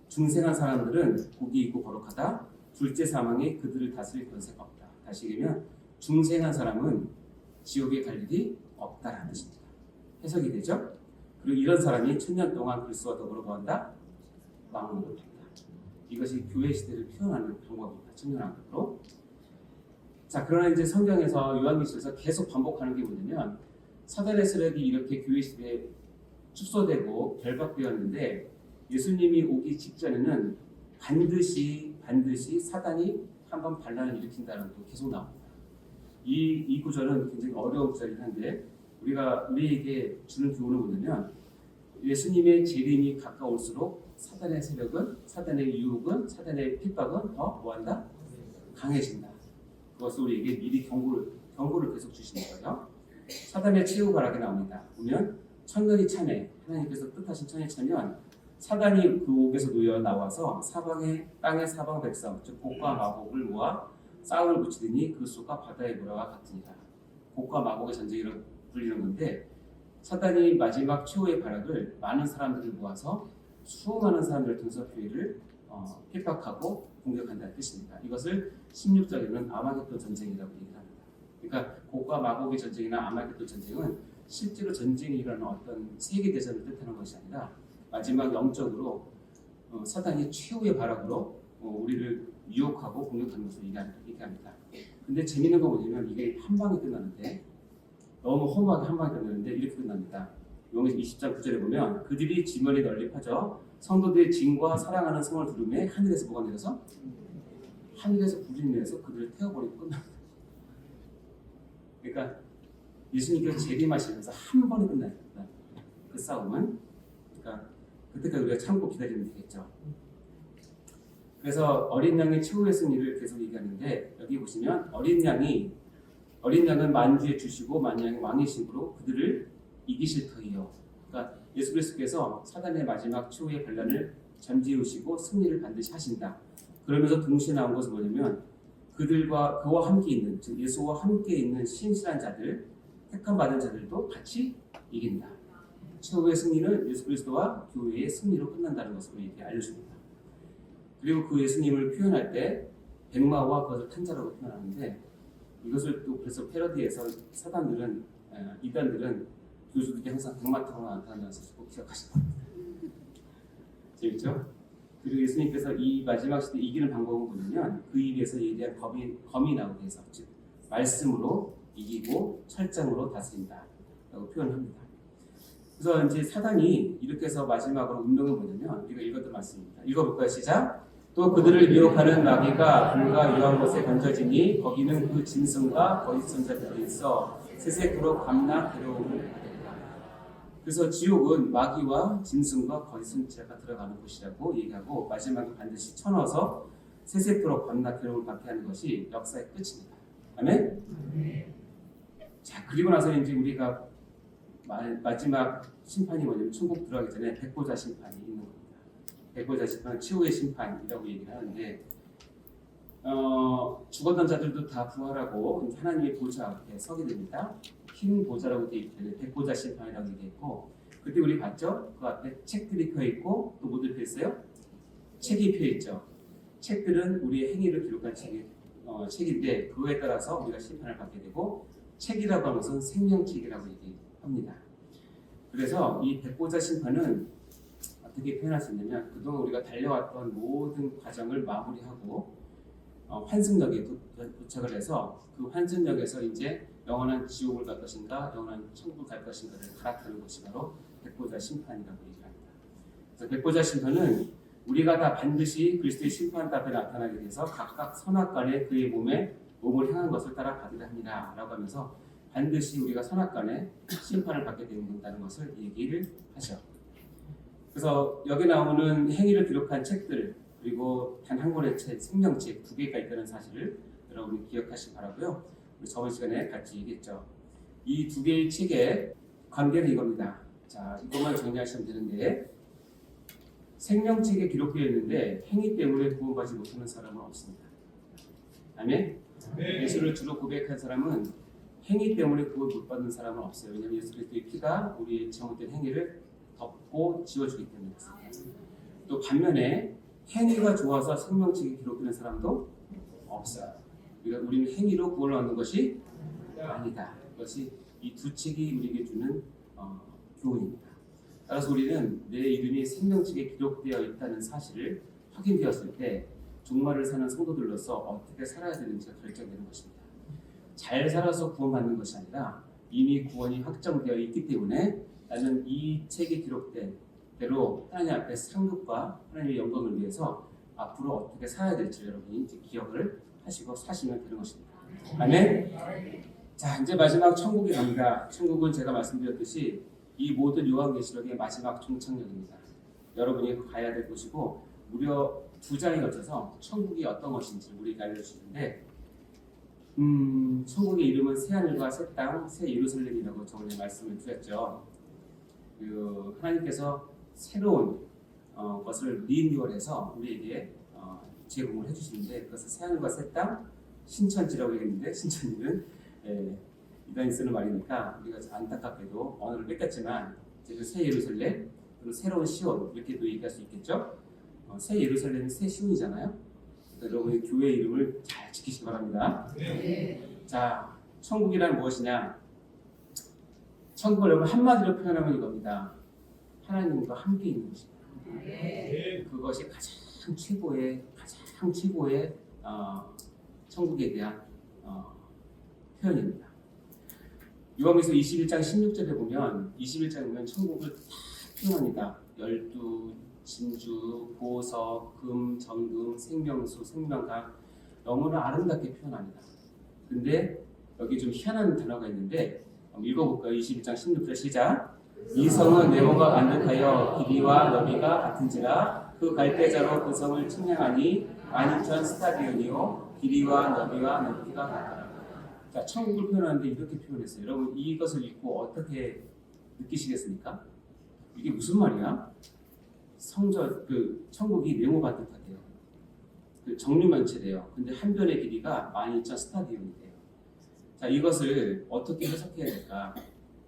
중생한 사람들은 복이 있고 거룩하다. 둘째 사망에 그들을 다스릴 권세가 없다. 다시 얘기하면 중생한 사람은 지옥에 갈 일이 없다라는 뜻입니다. 해석이 되죠? 그리고 이런 사람이 천년 동안 그리스도와 더불어 뭐한다? 왕노릇한다. 이것이 교회 시대를 표현하는 방법입니다. 천년왕국으로. 자, 그러나 이제 성경에서 요한계시록에서 계속 반복하는 게 뭐냐면 사단의 세력이 이렇게 교회 시대에 축소되고 결박되었는데 예수님이 오기 직전에는 반드시 사단이 한번 반란을 일으킨다는 것도 계속 나옵니다. 이 구절은 굉장히 어려운 구절이긴 한데 우리에게 주는 교훈은 뭐냐면 예수님의 재림이 가까울수록 사단의 세력은, 사단의 유혹은, 사단의 핍박은 더 뭐한다? 강해진다. 그것을 우리에게 미리 경고를 계속 주시는 거예요. 사단의 최후 발악이 나옵니다. 보면 천년이 차면 하나님께서 뜻하신 천년이 차면 사단이 그 옥에서 놓여 나와서 땅의 사방 백성 즉 복과 마곡을 모아 싸움을 붙이더니 그 수가 바다의 모래와 같으니라. 복과 마곡의 전쟁이라고 불리는 건데 사단이 마지막 최후의 발악을 많은 사람들을 모아서 수많은 사람들을 통해서 교회를 핍박하고 공격한다는 뜻입니다. 이것을 16절에는 아마겟돈 전쟁이라고 얘기를 합니다. 그러니까 곡과 마곡의 전쟁이나 아마겟돈 전쟁은 실제로 전쟁이 일어나는 어떤 세계대전을 뜻하는 것이 아니라 마지막 영적으로 사단이 최후의 발악으로 우리를 유혹하고 공격하는 것을 얘기합니다. 근데 재밌는 건 뭐냐면 이게 한 방에 끝나는데 너무 허무하게 한 방에 끝나는데 이렇게 끝납니다. 요한계시록 20장 9절에 보면 그들이 지면에 널리 퍼져 성도들의 진과 사랑하는 성을 두르매 하늘에서 뭐가 내려서? 하늘에서 불이 내려서 그들을 태워버리고 끝납니다. 그러니까 예수님께서 재림하시면서 한 번에 끝나요. 그 싸움은. 그러니까 그때까지 우리가 참고 기다리면 되겠죠. 그래서 어린 양의 최후의 승리를 계속 얘기하는데 여기 보시면 어린 양은 만주의 주시고 만양의 왕이시므로 그들을 이기실 터이요. 그러니까 예수 그리스도께서 사단의 마지막 최후의 반란을 잠재우시고 승리를 반드시 하신다. 그러면서 동시에 나온 것은 뭐냐면 그와 함께 있는 즉 예수와 함께 있는 신실한 자들, 택함 받은 자들도 같이 이긴다. 최후의 승리는 예수 그리스도와 교회의 승리로 끝난다는 것을 우리에게 알려줍니다. 그리고 그 예수님을 표현할 때 백마와 그것을 탄 자라고 표현하는데 이것을 또 그래서 패러디에서 이단들은 교수들이 항상 백마 타고 나타난다는 사실 꼭 기억하시기 바랍니다. 재밌죠? 그리고 예수님께서 이 마지막 시대 이기는 방법은 뭐냐면 그 입에서 예대한 검이 나오게 해서 즉 말씀으로 이기고 철장으로 다스린다 라고 표현합니다. 그래서 이제 사단이 이렇게 해서 마지막으로 운명은 뭐냐면 우리가 읽었던 말씀입니다. 읽어볼까요? 시작! 또 그들을 미혹하는 마귀가 불과 유한 곳에 던져지니 거기는 그 짐승과 거짓 선자들이 있어 세세토록 밤낮 괴로움을 받았다. 그래서 지옥은 마귀와 짐승과 거짓 선지자가 들어가는 곳이라고 얘기하고 마지막에 반드시 쳐넣어서 세세토록 밤낮 괴로움을 받게 하는 것이 역사의 끝입니다. 아멘? 자, 그리고 나서 이제 우리가 마지막 심판이 뭐냐면 천국 들어가기 전에 백보자 심판이 있는 겁니다. 백보자 심판은 최후의 심판이라고 얘기를 하는데 죽었던 자들도 다 부활하고 하나님의 보좌 앞에 서게 됩니다. 흰 보좌라고 되어 있기 때문에 백보자 심판이라고 되어 있고 그때 우리 봤죠? 그 앞에 책들이 펴 있고 또 뭐들 펴 있어요? 책이 펴 있죠. 책들은 우리의 행위를 기록한 책인데 그거에 따라서 우리가 심판을 받게 되고 책이라고 하는 것은 생명책이라고 얘기합니다. 그래서 이 백보자 심판은 어떻게 표현할 수 있냐면 그동안 우리가 달려왔던 모든 과정을 마무리하고 환승역에 도착을 해서 그 환승역에서 이제 영원한 지옥을 갈 것인가 영원한 천국을 갈 것인가를 갈아타는 것이 바로 백보자 심판이라고 얘기합니다. 그래서 백보자 심판은 우리가 다 반드시 그리스도의 심판 앞에 나타나게 돼서 각각 선악간에 그의 몸을 향한 것을 따라 받으려 합니다 라고 하면서 반드시 우리가 선악간에 심판을 받게 된다는 것을 얘기를 하죠. 그래서 여기 나오는 행위를 기록한 책들 그리고 단 한 권의 책, 생명책 2개가 있다는 사실을 여러분이 기억하시기 바라고요. 우리 저번 시간에 같이 얘기했죠. 이 2개의 책의 관계는 이겁니다. 자, 이것만 정리하시면 되는데 생명책에 기록되어 있는데 행위 때문에 구원받지 못하는 사람은 없습니다. 아멘? 예수를 주로 고백한 사람은 행위 때문에 구원 못 받는 사람은 없어요. 왜냐하면 예수 그리스도의 피가 우리의 잘못된 행위를 덮고 지워주기 때문에 그렇습니다. 또 반면에 행위가 좋아서 생명책에 기록되는 사람도 없어요. 그러니까 우리는 행위로 구원을 얻는 것이 아니다. 그것이 이 2책이 우리에게 주는 교훈입니다. 따라서 우리는 내 이름이 생명책에 기록되어 있다는 사실을 확인되었을 때 종말을 사는 성도들로서 어떻게 살아야 되는지가 결정되는 것입니다. 잘 살아서 구원받는 것이 아니라 이미 구원이 확정되어 있기 때문에 나는 이 책에 기록된 대로 하나님 앞에 상급과 하나님의 영광을 위해서 앞으로 어떻게 살아야 될지 여러분이 이제 기억을 하시고 사시면 되는 것입니다. 아멘? 자, 이제 마지막 천국에 갑니다. 천국은 제가 말씀드렸듯이 이 모든 요한계시록의 마지막 종착역입니다. 여러분이 가야 될 곳이고 무려 2장에 걸쳐서 천국이 어떤 것인지 우리가 알려주시는데 천국의 이름은 새하늘과 새 땅, 새 예루살렘이라고 저번에 말씀을 드렸죠. 하나님께서 새로운 것을 리뉴얼해서 우리에게 제공을 해주시는데 그것을 새하늘과 새 땅, 신천지라고 얘기했는데 신천지는 이단이 쓰는 말이니까 우리가 안타깝게도 언어를 뺏겼지만 이제 새 예루살렘 그리고 새로운 시온 이렇게도 얘기할 수 있겠죠. 새 예루살렘이 새 시온이잖아요. 여러분이 교회 이름을 잘 지키시기 바랍니다. 자, 천국이란 무엇이냐? 천국을 여러분 한마디로 표현하면 이겁니다. 하나님과 함께 있는 것입니다. 그것이 가장 최고의 천국에 대한 표현입니다. 요한계시록 21장 16절에 보면 21장에 보면 천국을 다 표현합니다. 열두, 진주, 보석, 금, 정금, 생명수, 생명강 너무나 아름답게 표현합니다. 근데 여기 좀 희한한 단어가 있는데 읽어볼까요? 21장 16절 시작. 이 성은 네모가 만득하여 길이와 너비가 같은지라 그 갈대자로 그 성을 측량하니 12,000 스타디온이요 길이와 너비와 높이가 같더라. 자, 천국을 표현하는데 이렇게 표현했어요. 여러분 이것을 읽고 어떻게 느끼시겠습니까? 이게 무슨 말이야? 천국이 네모가 뜻하대요. 정육면체래요. 근데 한 변의 길이가 12,000 스타디온이 돼요. 자, 이것을 어떻게 해석해야 될까?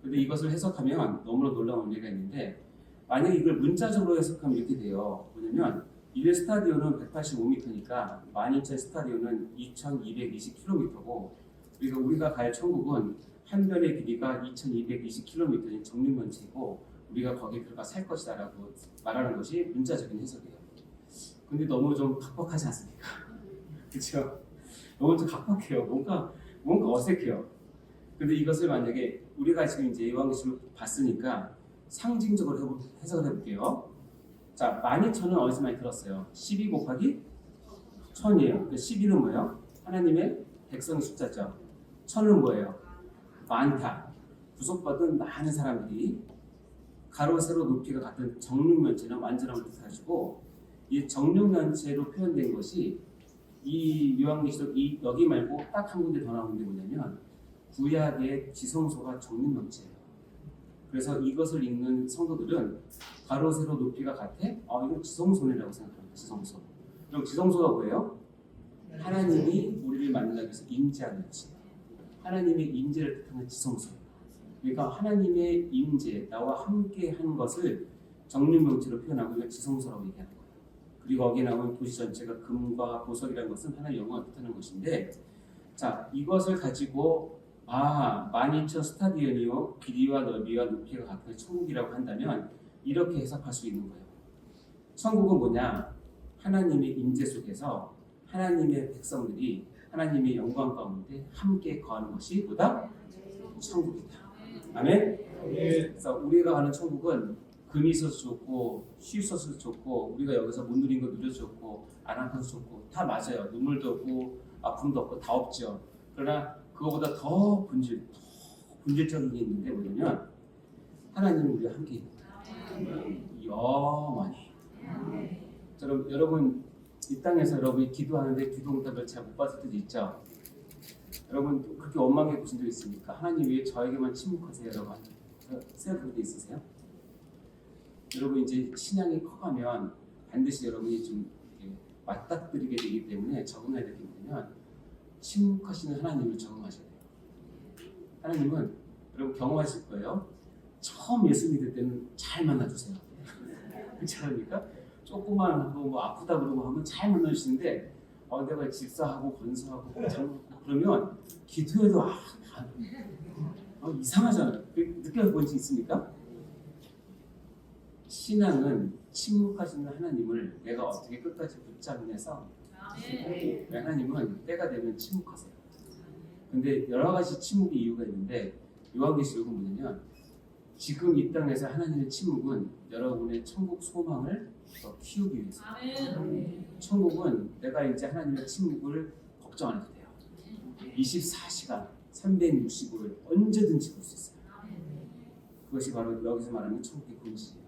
근데 이것을 해석하면 너무나 놀라운 의미가 있는데 만약에 이걸 문자적으로 해석하면 이렇게 돼요. 뭐냐면 1 스타디온은 185m니까 12,000 스타디온은 2,220km고 그러니까 우리가 갈 천국은 한 변의 길이가 2,220km인 정육면체이고 우리가 거기에 들어가 살 것이다 라고 말하는 것이 문자적인 해석이에요. 근데 너무 좀 각박하지 않습니까? 그렇죠? 너무 좀 각박해요. 뭔가 어색해요. 근데 이것을 만약에 우리가 지금 이제 요한계시록을 봤으니까 상징적으로 해석을 해볼게요. 자, 12,000은 어디서 많이 들었어요? 12 곱하기 1000이에요. 12는 뭐예요? 하나님의 백성의 숫자죠. 1000은 뭐예요? 많다. 구속받은 많은 사람들이 가로 세로 높이가 같은 정육면체는 완전함을 뜻하시고 이 정육면체로 표현된 것이 이 요한계시록 이 여기 말고 딱 한 군데 더 나오는 게 뭐냐면 구약의 지성소가 정육면체예요. 그래서 이것을 읽는 성도들은 가로 세로 높이가 같아? 이거 지성소네라고 생각합니다. 지성소. 그럼 지성소가 뭐예요? 하나님이 우리를 만나기 위해서 임재하는 것. 하나님의 임재를 뜻하는 지성소. 그러니까 하나님의 임재, 나와 함께 한 것을 정육명체로 표현하고 이걸 지성소라고 얘기하는 거예요. 그리고 거기에 나오는 도시 전체가 금과 보석이라는 것은 하나님의 영광을 뜻하는 것인데, 자, 이것을 가지고 12,000 스타디언이요 길이와 넓이와 높이가 같은 천국이라고 한다면 이렇게 해석할 수 있는 거예요. 천국은 뭐냐? 하나님의 임재 속에서 하나님의 백성들이 하나님의 영광 가운데 함께 거하는 것이 뭐다? 천국이다. 아멘? 그래서 우리가 가는 천국은 금이 있어서 좋고 쉬 있어서 좋고 우리가 여기서 못 누린 거 누려서 좋고 안 아파서 좋고 다 맞아요. 눈물도 없고 아픔도 없고 다 없죠. 그러나 그거보다 더 본질적인 게 있는데 뭐냐면 하나님은 우리와 함께 있는 거예요. 영원히. 여러분 이 땅에서 여러분이 기도하는데 기도 응답을 잘 못 받을 때도 있죠. 여러분 그렇게 원망해 보신 적 있습니까? 하나님 왜 저에게만 침묵하세요, 여러분? 생각해 본 적 있으세요? 여러분 이제 신앙이 커가면 반드시 여러분이 좀 이렇게 맞닥뜨리게 되기 때문에 적응해야 되기 때문에 침묵하시는 하나님을 적응하셔야 돼요. 하나님은 여러분 경험하실 거예요. 처음 예수 믿을 때는 잘 만나주세요. 그렇지 않습니까? 조금만 하고 뭐 아프다 그러고 하면 잘 만나주시는데 내가 집사하고 건사하고 장하고 그러면 기도해도 이상하잖아요. 느껴본 적 있습니까? 신앙은 침묵하시는 하나님을 내가 어떻게 끝까지 붙잡으면서 하나님은 때가 되면 침묵하세요. 근데 여러 가지 침묵의 이유가 있는데 요한계시록은 뭐냐면 지금 이 땅에서 하나님의 침묵은 여러분의 천국 소망을 더 키우기 위해서. 천국은 내가 이제 하나님의 침묵을 걱정 안 해도 돼요. 24시간 365일 언제든지 볼 수 있어요. 그것이 바로 여기서 말하는 천국의 본질이에요.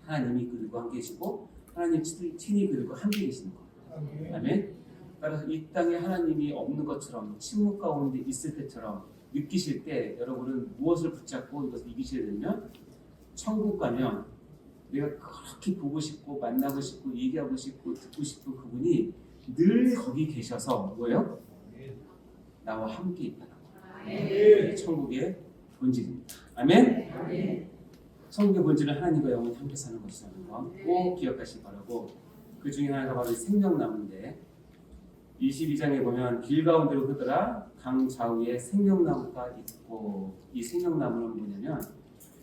하나님이 그들과 함께 계시고 하나님 친히 그들과 함께 계시는 거예요. 아멘. 따라서 이 땅에 하나님이 없는 것처럼 침묵 가운데 있을 때처럼 느끼실 때 여러분은 무엇을 붙잡고 이것을 이기셔야 되냐면 천국 가면 내가 그렇게 보고 싶고 만나고 싶고 얘기하고 싶고 듣고 싶은 그분이 늘 거기 계셔서 뭐예요? 나와 함께 있다는 거예요. 천국의 본질입니다. 아멘? 천국의 본질은 하나님과 영원히 함께 사는 것이라는 거 꼭 기억하시기 바라고 그 중에 하나가 바로 생명나무인데 22장에 보면 길 가운데로 흐르더라 강 좌우에 생명나무가 있고 이 생명나무는 뭐냐면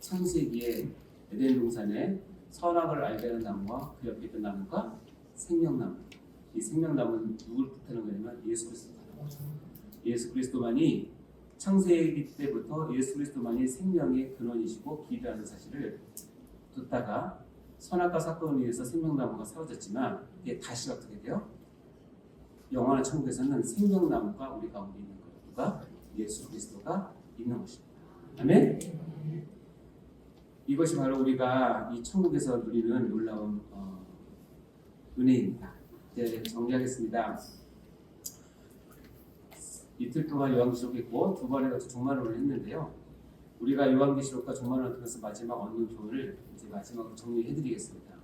창세기에 에덴 동산에 선악을 알게 하는 나무와 그 옆에 있던 나무가 생명나무. 이 생명나무는 누굴 뜻하는 거냐면 예수 그리스도다. 예수 그리스도만이 창세기 때부터 예수 그리스도만이 생명의 근원이시고 길이라는 사실을 듣다가 선악과 사건에 의해서 생명나무가 사라졌지만 이게 다시 어떻게 돼요? 영원한 천국에서는 생명나무가 우리 가운데 있는 거예요. 누가? 예수 그리스도가 있는 것입니다. 아멘? 이것이 바로 우리가 이 천국에서 누리는 놀라운 은혜입니다. 이제 정리하겠습니다. 이틀 동안 요한계시록 했고 두 번에 걸쳐 종말론을 했는데요. 우리가 요한계시록과 종말론을 통해서 마지막 얻는 교훈을 이제 마지막으로 정리해드리겠습니다.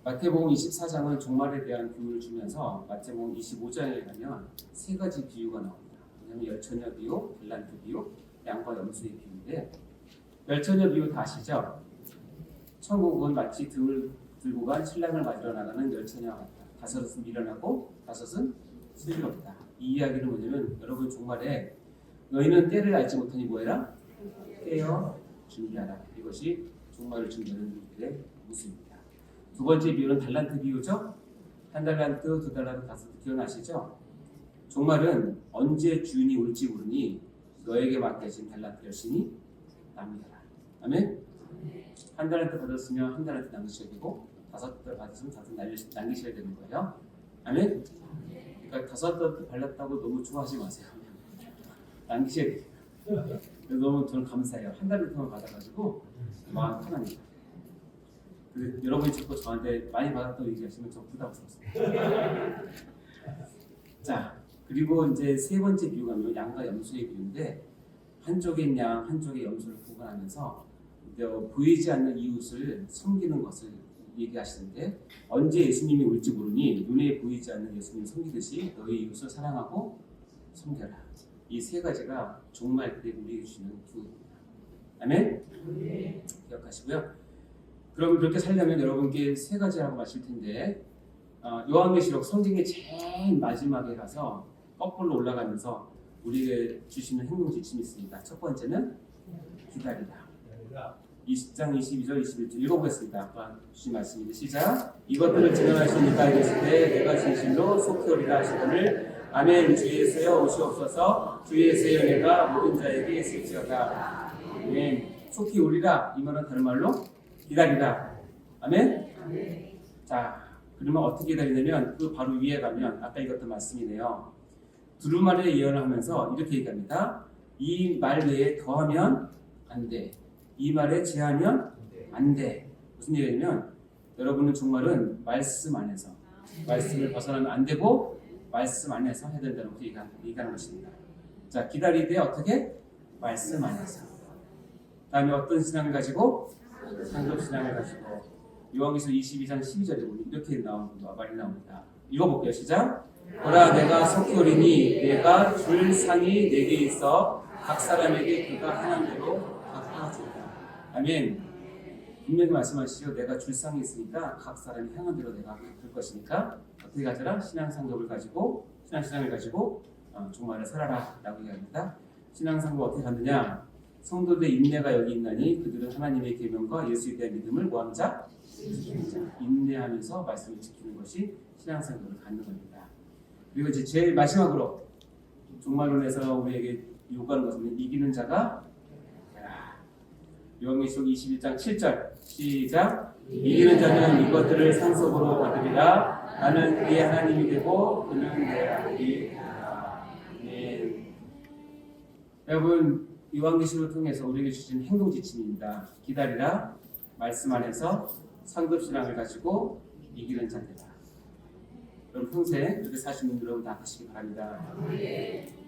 마태복음 24장은 종말에 대한 교훈을 주면서 마태복음 25장에 가면 세 가지 비유가 나옵니다. 왜냐하면 열처녀 비유, 달란트 비유, 양과 염소의 비유인데 열처녀 비유 다 아시죠? 천국은 마치 등을 들고 간 신랑을 맞으러 나가는 열처녀와 같다. 다섯은 미련하고 다섯은 슬기롭다. 이 이야기는 뭐냐면 여러분 종말에 너희는 때를 알지 못하니 뭐해라? 깨어 준비하라. 이것이 종말을 준비하는 우리들의 모습입니다. 두 번째 비유는 달란트 비유죠. 한 달란트, 두 달란트, 다섯 기억나시죠? 종말은 언제 주인이 올지 모르니 너에게 맡겨진 달란트 열심히 남겨라. 아멘? 한 달란트 받았으면 한 달란트 남기셔야 되고 다섯 달 받았으면 다섯 남기셔야 되는 거예요. 아멘? 그러니까 다섯 달란트 받았다고 너무 좋아하지 마세요. 남기셔야 돼요. 그래서 너무 저는 감사해요. 한 달란트만 받아가지고 마음 편합니다. 여러분이 자꾸 저한테 많이 받았다고 얘기하시면 좀 부담스럽습니다. 자, 그리고 이제 세 번째 비유가 양과 염소의 비유인데 한쪽의 양, 한쪽의 염소를 구분하면서 보이지 않는 이웃을 섬기는 것을 얘기하시는데 언제 예수님이 올지 모르니 눈에 보이지 않는 예수님을 섬기듯이 너희 이웃을 사랑하고 섬겨라. 이 세 가지가 종말 때 우리에게 주시는 기회입니다. 아멘? 네. 기억하시고요. 그럼 그렇게 살려면 여러분께 세 가지라고 마실 텐데 요한계시록 성경의 제일 마지막에 가서 거꾸로 올라가면서 우리에게 주시는 행동 지침이 있습니다. 첫 번째는 기다리다. 20장 22절 21절 읽어보겠습니다. 아까 주신 말씀인데 시작. 이것들을 증언하시니까 이르시되 내가 진실로 속히 오리라 하시거늘 아멘. 주 예수여 오시옵소서. 주 예수의 은혜가 모든 자에게 있을지어다. 아멘. 속히 오리라 이 말은 다른 말로 기다리다. 아멘. 자, 그러면 어떻게 기다리냐면 그 바로 위에 가면 아까 읽었던 말씀이네요. 두루마리의 예언을 하면서 이렇게 얘기합니다. 이 말 외에 더하면 안 돼. 이 말에 제하면 안 돼. 무슨 얘기냐면 여러분은 종말은 말씀 안에서 말씀을 벗어나면 안 되고 말씀 안에서 해야 된다는 것을 얘기하는 것입니다. 자, 기다리되 어떻게? 말씀 안에서. 다음에 어떤 신앙을 가지고? 상급 신앙을 가지고. 요한계시록 22장 12절에 보면 이렇게 말이 나옵니다. 읽어볼게요. 시작. 보라 내가 속히 오리니 내가 줄 상이 내게 있어 각 사람에게 그가 행한 대로 갚아 주리라. 아멘. 분명히 말씀하시죠. 내가 줄 상이 있으니까 각 사람이 행한 대로 내가 갚을 것이니까 어떻게 가져라? 신앙상급을 가지고 신앙신앙을 가지고 종말을 살아라 라고 얘기합니다. 신앙상급 어떻게 갖느냐? 성도들의 인내가 여기 있나니 그들은 하나님의 계명과 예수에 대한 믿음을 뭐하는 자? 인내하면서 말씀을 지키는 것이 신앙상급을 갖는 겁니다. 그리고 이제 제일 마지막으로 종말론에서 우리에게 요구하는 것은 이기는 자가 되라. 요한계시록 21장 7절 시작. 이기는 자는 이것들을 상속으로 받으리라. 나는 그의 하나님이 되고 그는 내 아들이 되리라. 아멘. 여러분 요한계시록을 통해서 우리에게 주신 행동 지침입니다. 기다리라. 말씀 안에서 상급신앙을 가지고 이기는 자들아. 여러분 평생 그렇게 사시는 여러분 다 하시기 바랍니다.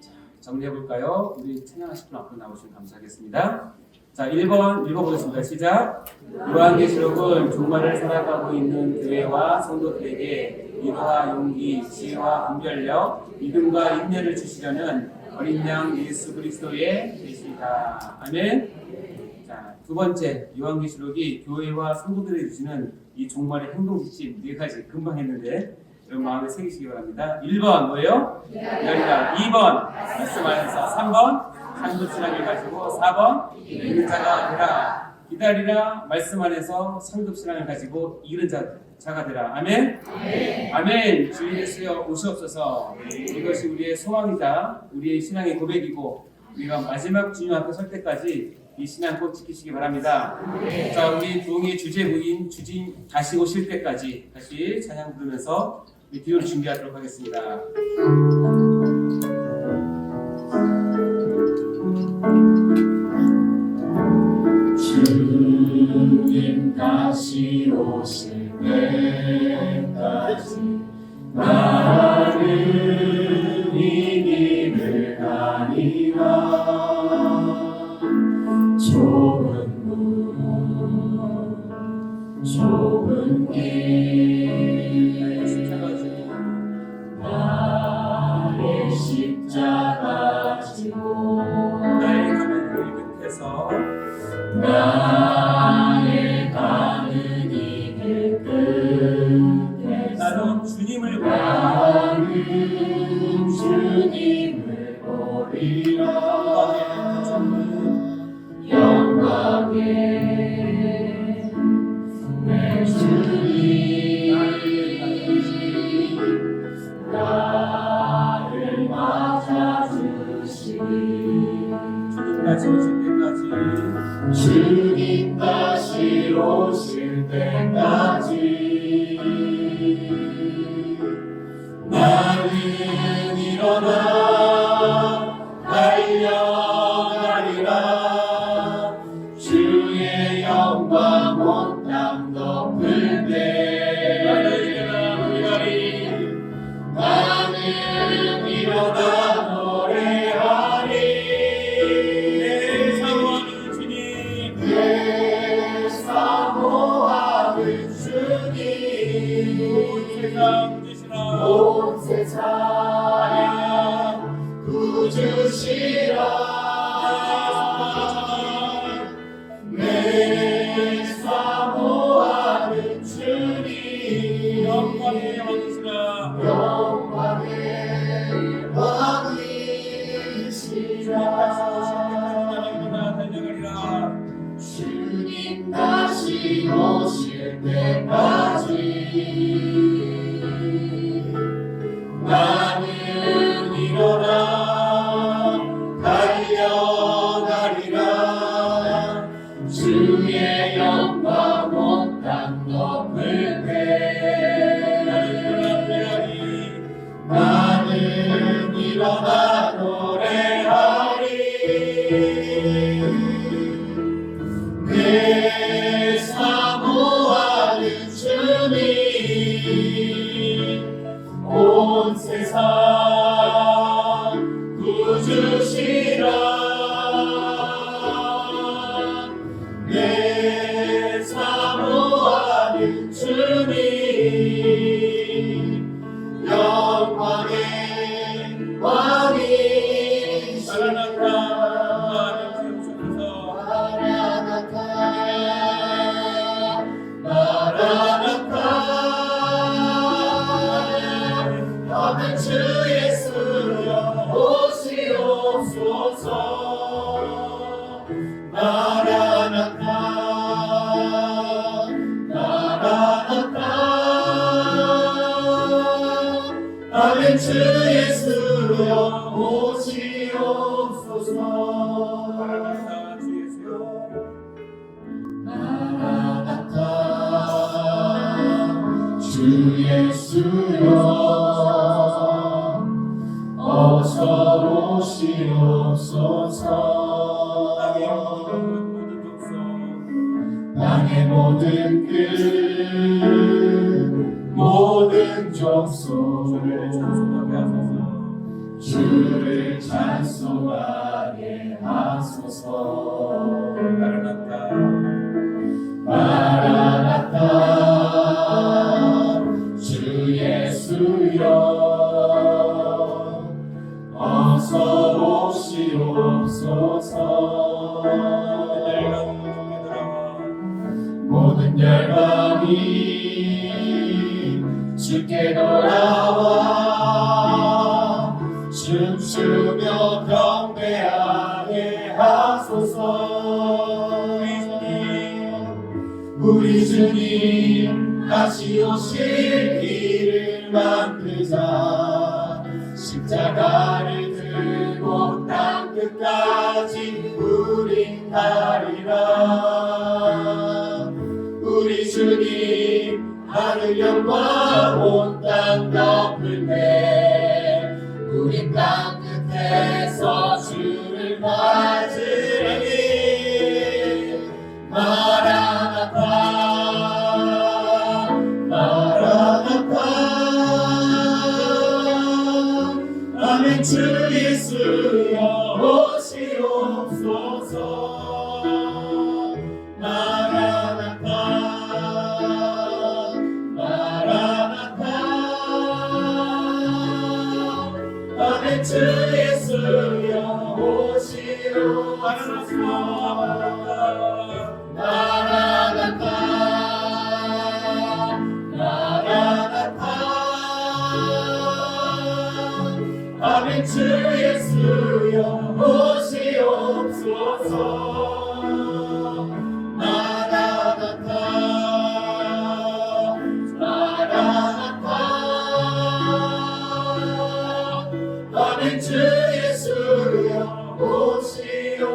자, 정리해볼까요? 우리 찬양하실 분 앞으로 나오시면 감사하겠습니다. 자, 1번 읽어보겠습니다. 시작. 요한계시록은 종말을 살아가고 있는 교회와 성도들에게 위로와 용기, 지혜와 분별력, 믿음과 인내를 주시려는 어린 양 예수 그리스도의 계시다. 아멘. 자, 두 번째 요한계시록이 교회와 성도들에게 주시는 이 종말의 행동 지침 네 가지 금방 했는데 여러분 마음에 새기시기 바랍니다. 1번 뭐예요? 기다리라. 2번 말씀 안에서. 3번 상급신앙을 가지고. 4번 이기는 자가 되라. 기다리라. 말씀 안에서 상급신앙을 가지고 이기는 자가 되라. 아멘. 아멘. 주 예수여 오시옵소서. 이것이 우리의 소망이자 우리의 신앙의 고백이고 우리가 마지막 주님 앞에 설 때까지 이 신앙 꼭 지키시기 바랍니다. 자, 우리 부흥의 주제부인 주님 다시 오실 때까지 다시 찬양 부르면서 우리 기도를 준비하도록 하겠습니다. 주님 다시 오실 때까지 나는 이 길을 가리라. 좁은 문 좁은 길 나의 십자가 지고 나의 가는 길 끝에서 나의 가는 이 길 끝에서 나는 주님을 나는 주님을 보리라. 영광에 내 주님 나를 맞아주시니 주님 다시 오실 때까지 나는 일어나 달려가리라. 주의 영광 영광의 왕이시라. 영광의 왕이시라. 주님 다시 오실 때까지 나는 일어나 달려가리라. 주의 영광 온 땅 덮을 때 나는 일어나 노래하리. 내 사모하는 주님 온 세상 구주시라. 내 사모하는 주님 영광의 왕이시라. 아멘. 주 예수여 오시옵소서. 마라나타 마라나타. 아멘. 주 예수여 오시옵소서. 마라나타 주 예수여. 마라나타 주 예수여 어서 오시옵소서. 땅의 모든 끝 모든 족속 주를 찬송하게 하소서. 마라나타 마라나타 주 예수여 어서 오시옵소서. 모든 열방이 주께 돌아와 춤추며 경배하게 하소서. 우리 주님 다시 오실 길을 만들자. 십자가를 들고 땅 끝까지 우린 가리라. 우리 주님 하늘 영광 온 땅 덮을 때 우린 땅 끝에서 주를 맞으리니. 마라나타 마라나타. 아멘. 주 예수여 오시옵소서. 마라나타 마라나타. 아멘. 주 예수여 오시옵소서. 마라나타 마라나타. 아멘. 주 예수여 오시옵소서. 마라나타 마라나타. 아멘. 주 예수여 오시옵소서.